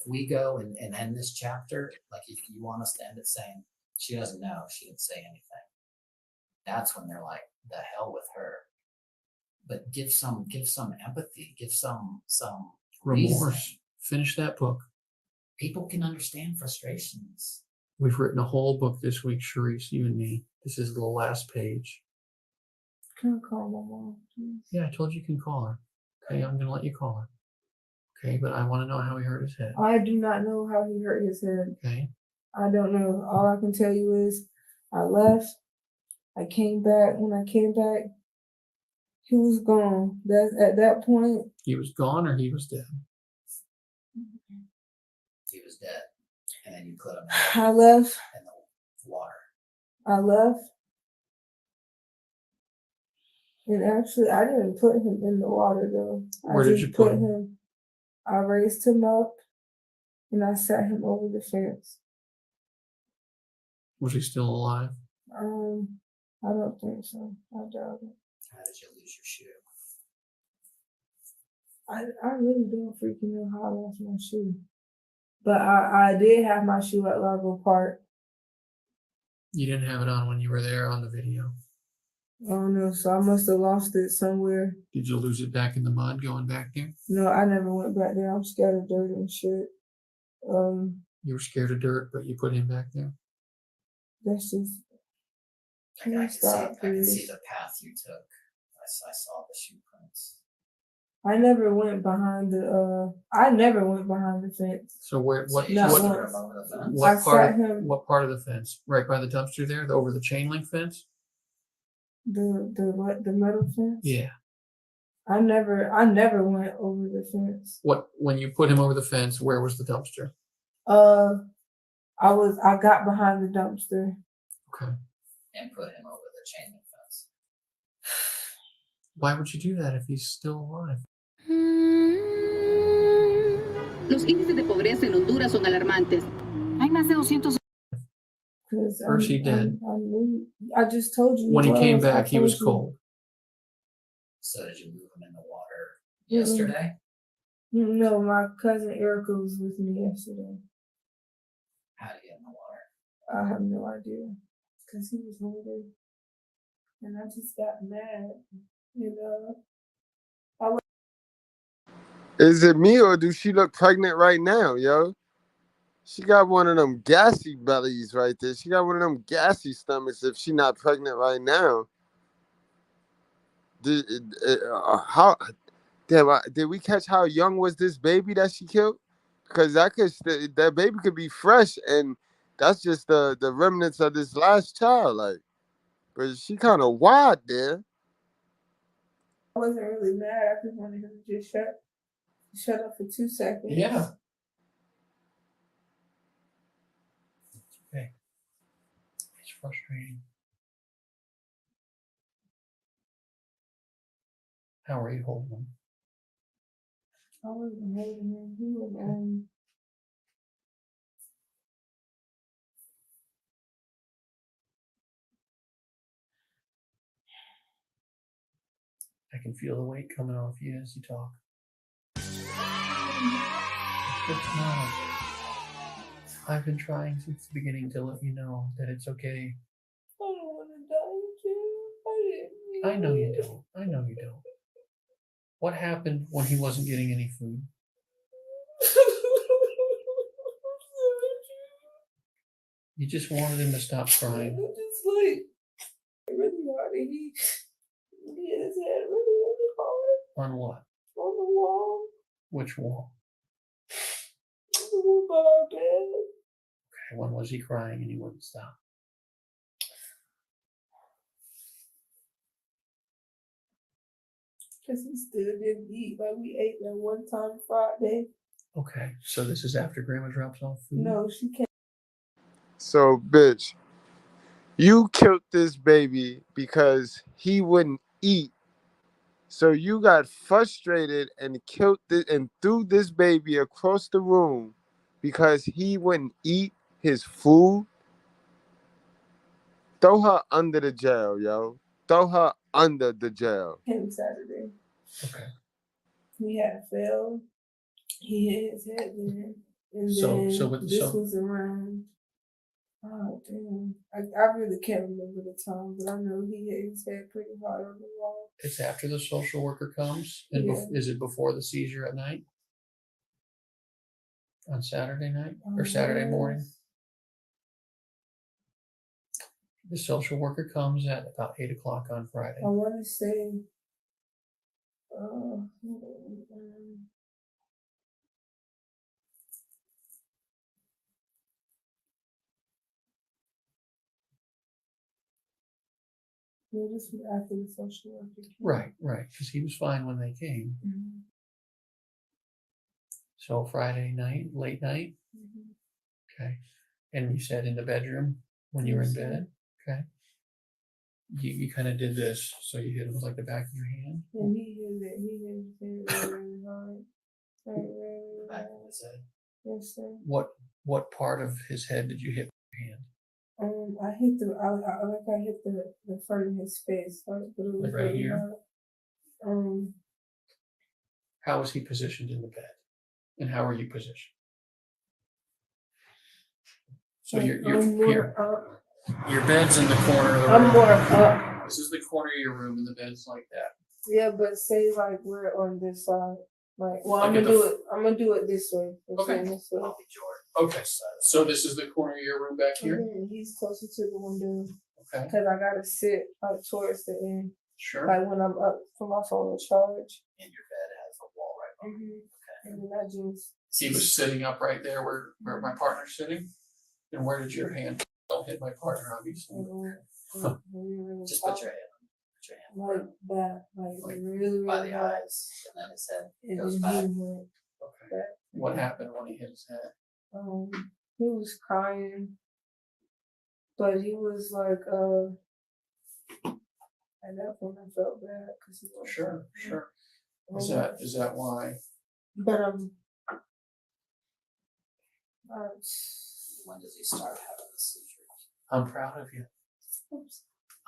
If we go and end this chapter, like if you want us to end it saying, she doesn't know, she didn't say anything, that's when they're like, the hell with her. But give some empathy, give some remorse. reasoning. Finish that book. People can understand frustrations. We've written a whole book this week, Sharice, you and me. This is the last page. Can I call my mom, please? Yeah, I told you can call her. Okay, I'm going to let you call her. Okay, but I want to know how he hurt his head. I do not know how he hurt his head. Okay. I don't know. All I can tell you is I left. I came back. When I came back, he was gone. At that point. He was gone or he was dead? He was dead. And then you put him I left. in the water. I left. And actually, I didn't put him in the water, though. Where did you put him? I raised him up, and I sat him over the fence. Was he still alive? I don't think so. I doubt it. How did you lose your shoe? I really don't freaking know how I lost my shoe. But I did have my shoe at Largo Park. You didn't have it on when you were there on the video. I don't know, so I must have lost it somewhere. Did you lose it back in the mud going back there? No, I never went back there. I'm scared of dirt and shit. You were scared of dirt, but you put him back there? That's just... I can see the path you took. I saw the shoe prints. I never went behind the fence. So what part of the fence? Right by the dumpster there, over the chain link fence? The metal fence? Yeah. I never went over the fence. When you put him over the fence, where was the dumpster? I got behind the dumpster. Okay. And put him over the chain link fence. Why would you do that if he's still alive? Los índices de pobreza en Honduras son alarmantes. Hay más de 200. Cause First he did. I just told you. When he came I back, he was told you. cold. So did you move him in the water yesterday? No, my cousin Erica was with me yesterday. How did he get in the water? I have no idea. Cause he was hungry. And I just got mad. Is it me or do she look pregnant right now, yo? She got one of them gassy bellies right there. She got one of them gassy stomachs if she not pregnant right now. Did we catch how young was this baby that she killed? Because that baby could be fresh, and that's just the remnants of this last child. Like, but she kind of wild there. I wasn't really mad. I just wanted him to just shut up for 2 seconds. Yeah. Okay. It's frustrating. How are you holding him? I wasn't holding him. He was I can feel the weight coming off you as you talk. It's not. I've been trying since the beginning to let you know that it's okay. I don't want to die, Jim. I know you don't. I know you don't. What happened when he wasn't getting any food? You just wanted him to stop crying. Just like really hard. He hit his head really hard On what? on the wall. Which wall? The wall by our bed. Okay, when was he crying and he wouldn't stop? Because he still didn't eat. Like we ate that one time Friday. Okay, so this is after Grandma drops off food? No, she can't. So, bitch, you killed this baby because he wouldn't eat. So you got frustrated and killed and threw this baby across the room because he wouldn't eat his food. Throw her under the jail, yo. Throw her under the jail. Came Saturday. Okay. He had failed. He hit his head then. And So this was around. Oh damn! I really can't remember the time, but I know he hit his head pretty hard on the wall. It's after the social worker comes, and is it before the seizure at night? On Saturday night or Saturday morning? The social worker comes at about 8 o'clock on Friday. I want to say, this was after the social worker came. Right, because he was fine when they came. Mm-hmm. So Friday night, late night? Mm-hmm. Okay. And you said in the bedroom when you were in bed? Okay. You kind of did this, so you hit him with like the back of your hand? And he hit it. He hit it really hard. Really Back of his head. Yes, sir. What part of his head did you hit with your hand? I hit I hit the front of his face. Like right here? Hard. How was he positioned in the bed? And how are you positioned? So your bed's in the corner of the room. I'm more up. This is the corner of your room and the bed's like that. Yeah, but say like we're on this side. Like, well, Like I'm gonna do it this way. Okay. This way. Okay. So this is the corner of your room back here? Mm-hmm. He's closer to the window. Okay. Because I gotta sit like towards the end. Sure. Like when I'm up for my phone to charge. And your bed has a wall right behind it. Okay. And then I just. He was sitting up right there where my partner's sitting. And where did your hand? Don't hit my partner, obviously. Just put your hand. Like that, like really by the hard. eyes, and then his head And goes then back. he went back. What happened when he hit his head? He was crying, but he was like, at that point I felt bad because he was Sure. Is that why? But When does he start having the seizures? I'm proud of you.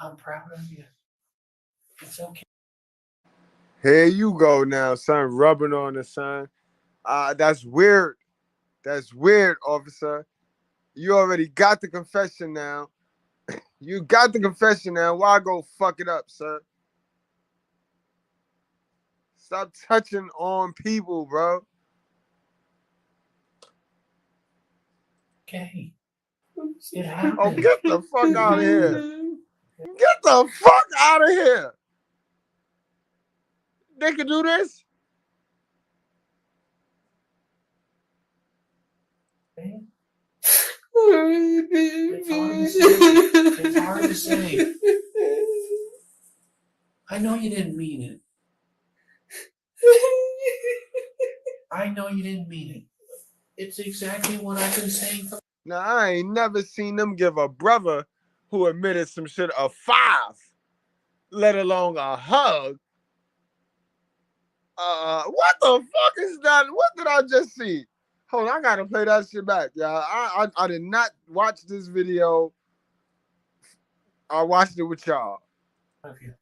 I'm proud of you. It's okay. Here you go now, son, rubbing on the son. That's weird. That's weird, officer. You already got the confession now. You got the confession now. Why go fuck it up, sir? Stop touching on people, bro. Okay. It happened. Oh, get the fuck out of here. Get the fuck out of here. They can do this? It's hard to say. It's hard to say. I know you didn't mean it. I know you didn't mean it. It's exactly what I've been saying for. Now, I ain't never seen them give a brother who admitted some shit a 5, let alone a hug. What the fuck is that? What did I just see? Hold on, I gotta play that shit back, y'all. I did not watch this video. I watched it with y'all. Of you.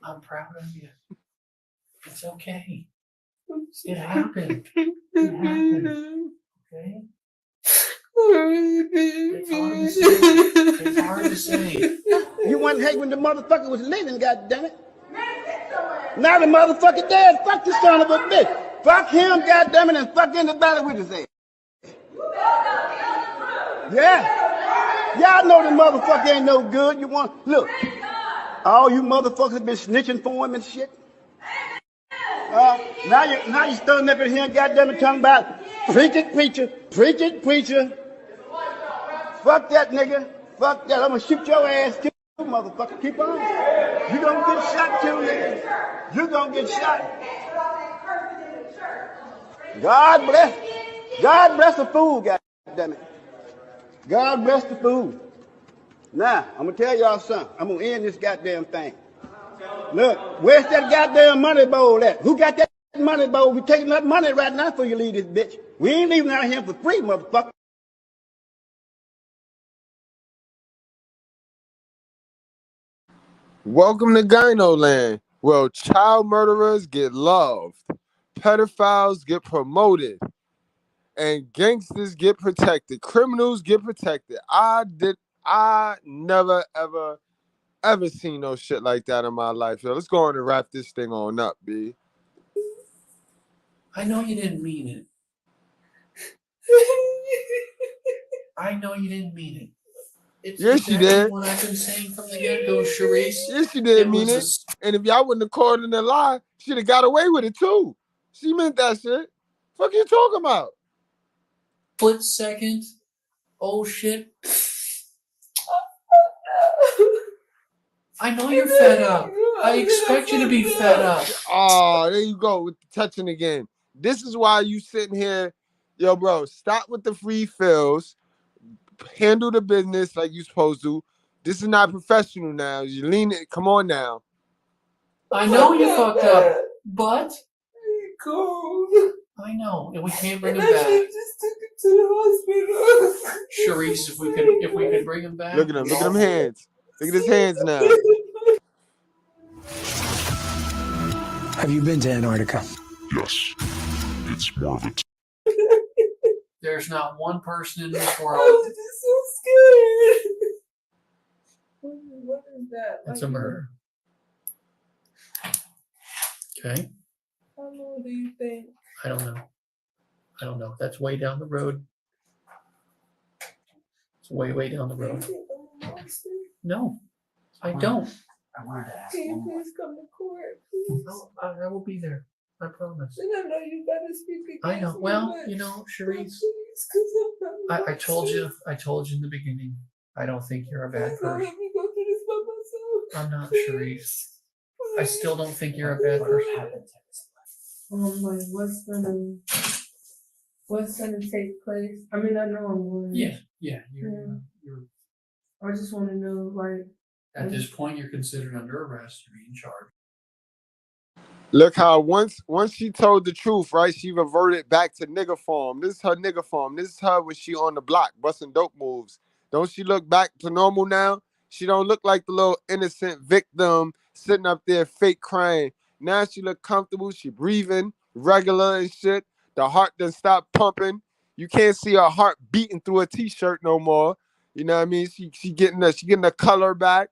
I'm proud of you. It's okay. It happened. It happened. Okay? It's hard to say. It's hard to say. You wasn't hate when the motherfucker was living, goddammit. Now the motherfucker dead. Fuck the son of a bitch. Fuck him, goddammit, and fuck anybody with his ass. Yeah. Y'all know the motherfucker ain't no good. You want look. All you motherfuckers been snitching for him and shit. Now you standing up in here, goddammit, talking about preach it, preacher, preach it, preacher. Fuck that nigga. Fuck that. I'm gonna shoot your ass too, motherfucker. Keep on. You gonna get shot too, nigga. You gonna get shot. God bless the fool, goddammit. God bless the fool. Now, I'm gonna tell y'all something. I'm gonna end this goddamn thing. Look, where's that goddamn money bowl at? Who got that money bowl? We taking that money right now before you leave this bitch. We ain't leaving out here for free, motherfucker. Welcome to Gyno Land. Well, child murderers get loved, pedophiles get promoted, and gangsters get protected. Criminals get protected. I never ever seen no shit like that in my life. Yo, let's go on and wrap this thing on up, B. I know you didn't mean it. I know you didn't mean it. It's Yes, you exactly did. what I've been saying from the get-go, Sharice. Yes, you did mean it. And if y'all wouldn't have called in a lie, she'd have got away with it too. She meant that shit. Fuck you talking about? Split second. Oh shit. I know you're fed up. I expect you to be fed up. Oh, there you go with the touching again. This is why you sitting here, yo, bro. Stop with the free fills. Handle the business like you supposed to. This is not professional now. You lean it. Come on now. I know you fucked up, but I know, and we can't bring him back. Just took him to the hospital. Sharice, if we could bring him back. Look at him. Look at them hands. Look at his hands now. Have you been to Antarctica? Yes. It's more of a There's not one person in this world. I'm just so scared. What is that? It's a murder. Okay. How long do you think? I don't know. That's way down the road. It's way down the road. No, I don't. I wanted to ask Can you one more. please come to court, please? No, I will be there. I promise. And I know you gotta speak against I know. me, Well, but you know, Sharice, please, 'cause I'm not I told you in the beginning. I don't think you're a bad Don't person. let me go through this by myself. I'm not, Sharice. I still don't think you're a bad person. Oh my, what's gonna take place? I mean, I know I'm going. Yeah. Yeah. You're I just want to know, like, at this point you're considered under arrest. You're being charged. Look how once she told the truth, right? She reverted back to nigga form. This is her nigga form. This is her when she on the block busting dope moves. Don't she look back to normal now? She don't look like the little innocent victim sitting up there fake crying. Now she look comfortable. She breathing regular and shit. The heart done stop pumping. You can't see her heart beating through a t-shirt no more. You know what I mean? She getting the color back.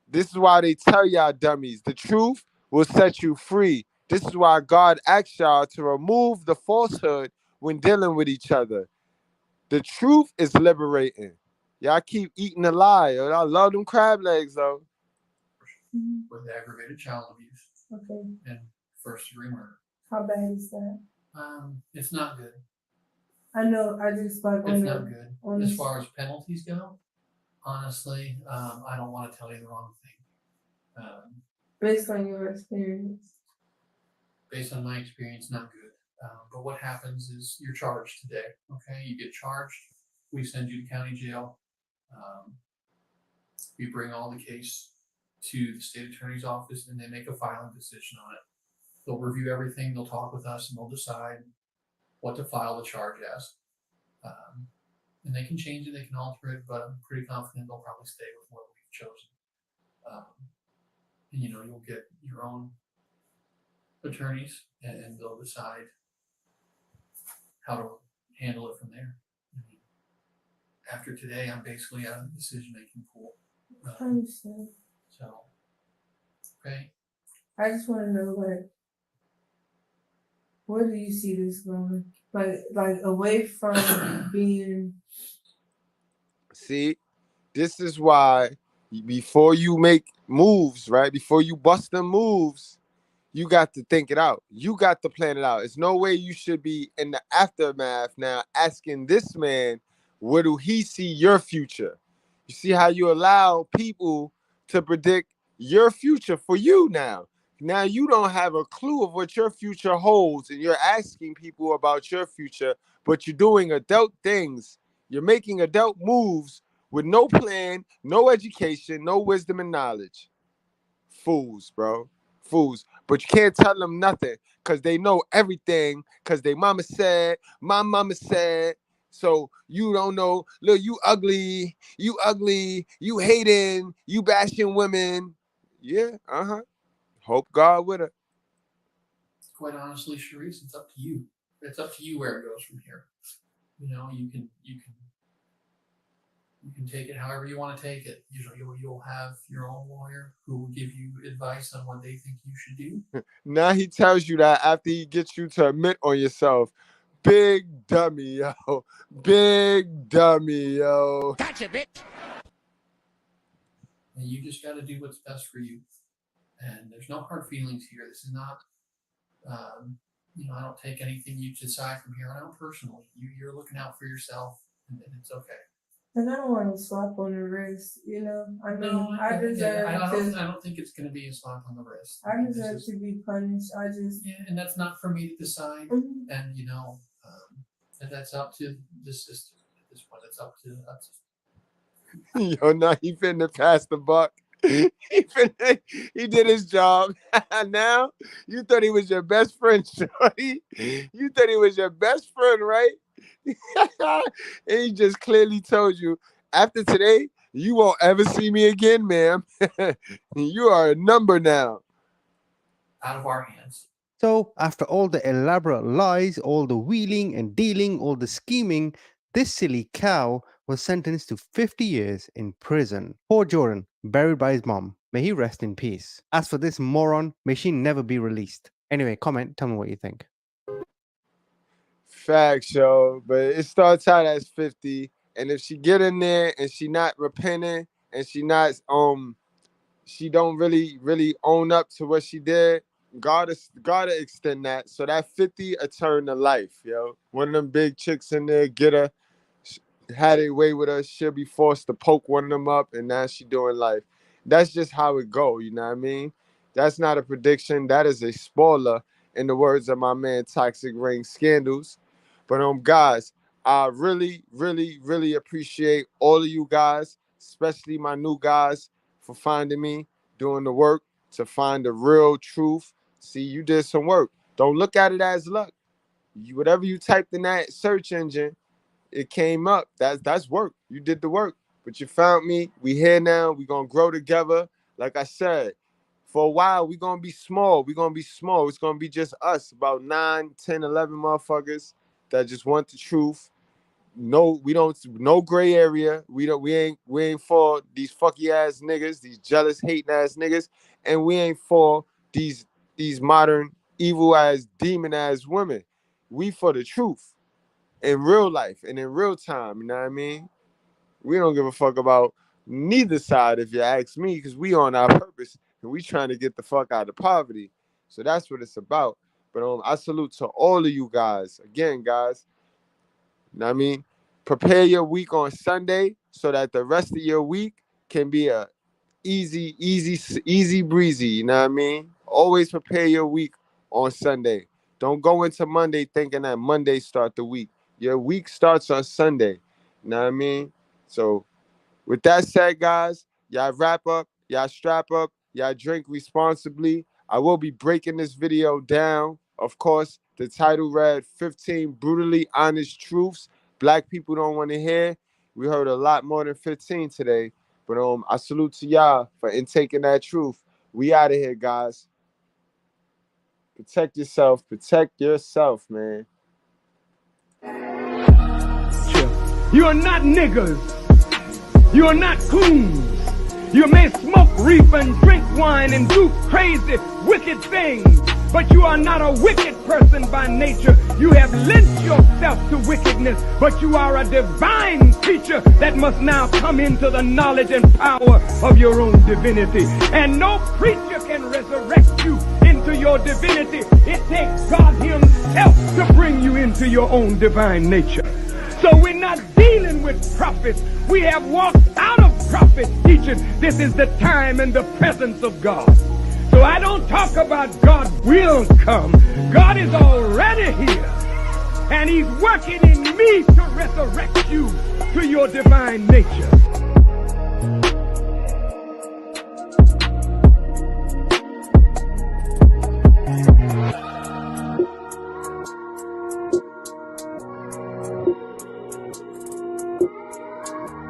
This is why they tell y'all dummies, the truth will set you free. This is why God asks y'all to remove the falsehood when dealing with each other. The truth is liberating. Y'all keep eating the lie. I love them crab legs though. With aggravated child abuse Okay. and first-degree murder. How bad is that? It's not good. I know. I just like It's not good. As far as penalties go, honestly, I don't want to tell you the wrong thing. Based on your experience. Based on my experience, not good. But what happens is you're charged today. Okay, you get charged. We send you to county jail. We bring all the case to the state attorney's office, and they make a filing decision on it. They'll review everything. They'll talk with us, and they'll decide what to file the charge as. And they can change it. They can alter it, but I'm pretty confident they'll probably stay with what we've chosen. And you'll get your own attorneys, and they'll decide how to handle it from there. After today, I'm basically out of the decision-making pool. I understand. So, okay. I just want to know, like, where do you see this going? Like away from being. See, this is why before you make moves, right? Before you bust them moves, you got to think it out. You got to plan it out. It's no way you should be in the aftermath now asking this man, where do he see your future? You see how you allow people to predict your future for you now. Now you don't have a clue of what your future holds, and you're asking people about your future, but you're doing adult things. You're making adult moves with no plan, no education, no wisdom and knowledge. Fools, bro. Fools. But you can't tell them nothing because they know everything because they mama said, my mama said. So you don't know. Look, you ugly, you hating, you bashing women. Yeah, Hope God with her. Quite honestly, Sharice, it's up to you. It's up to you where it goes from here. You can take it however you want to take it. You'll have your own lawyer who will give you advice on what they think you should do. Now he tells you that after he gets you to admit on yourself. Big dummy, yo. Big dummy, yo. Gotcha, bitch. And you just got to do what's best for you. And there's no hard feelings here. This is not, I don't take anything you decide from here on out personally. You're looking out for yourself, and it's okay. And I don't want to slap on the wrist, I mean, I don't think it's going to be a slap on the wrist. I deserve to be punished. And that's not for me to decide. Mm-hmm. And and that's up to the system at this point. It's up to us. Yo, now he finna pass the buck. He did his job. Now you thought he was your best friend, shorty. You thought he was your best friend, right? And he just clearly told you, after today, you won't ever see me again, ma'am. You are a number now. Out of our hands. So, after all the elaborate lies, all the wheeling and dealing, all the scheming, this silly cow was sentenced to 50 years in prison. Poor Jordan, buried by his mom. May he rest in peace. As for this moron, may she never be released. Anyway, comment, tell me what you think. Facts, yo. But it starts out as 50. And if she get in there and she not repenting and she not she don't really own up to what she did, gotta extend that. So that 50 a turn to life, yo. One of them big chicks in there, get her, had a way with her, she'll be forced to poke one of them up, and now she doing life. That's just how it go, you know what I mean? That's not a prediction. That is a spoiler, in the words of my man Toxic Ring Scandals. But guys, I really appreciate all of you guys, especially my new guys, for finding me, doing the work to find the real truth. See, you did some work. Don't look at it as luck. Whatever you typed in that search engine, it came up. That's work. You did the work, but you found me. We here now. We gonna grow together. Like I said, for a while, we gonna be small. We gonna be small. It's gonna be just us, about 9, 10, 11 motherfuckers that just want the truth. No, we don't. No gray area. We ain't for these fucky ass niggas, these jealous hating ass niggas, and we ain't for these modern evil ass demon ass women. We for the truth in real life and in real time. You know what I mean? We don't give a fuck about neither side, if you ask me, because we on our purpose and we trying to get the fuck out of poverty. So that's what it's about. But I salute to all of you guys. Again, guys. You know what I mean? Prepare your week on Sunday so that the rest of your week can be a easy breezy. You know what I mean? Always prepare your week on Sunday. Don't go into Monday thinking that Monday start the week. Your week starts on Sunday. You know what I mean? So with that said, guys, y'all wrap up, y'all strap up, y'all drink responsibly. I will be breaking this video down. Of course, the title read 15 brutally honest truths Black people don't want to hear. We heard a lot more than 15 today. But I salute to y'all for taking that truth. We out of here, guys. Protect yourself. Protect yourself, man. You are not niggers. You are not coons. You may smoke reefer and drink wine and do crazy, wicked things, but you are not a wicked person by nature. You have lent yourself to wickedness, but you are a divine creature that must now come into the knowledge and power of your own divinity. And no preacher can resurrect you into your divinity. It takes God himself to bring you into your own divine nature. So we're not dealing with prophets. We have walked out of prophet teaching. This is the time and the presence of God. So I don't talk about God will come. God is already here. And he's working in me to resurrect you to your divine nature.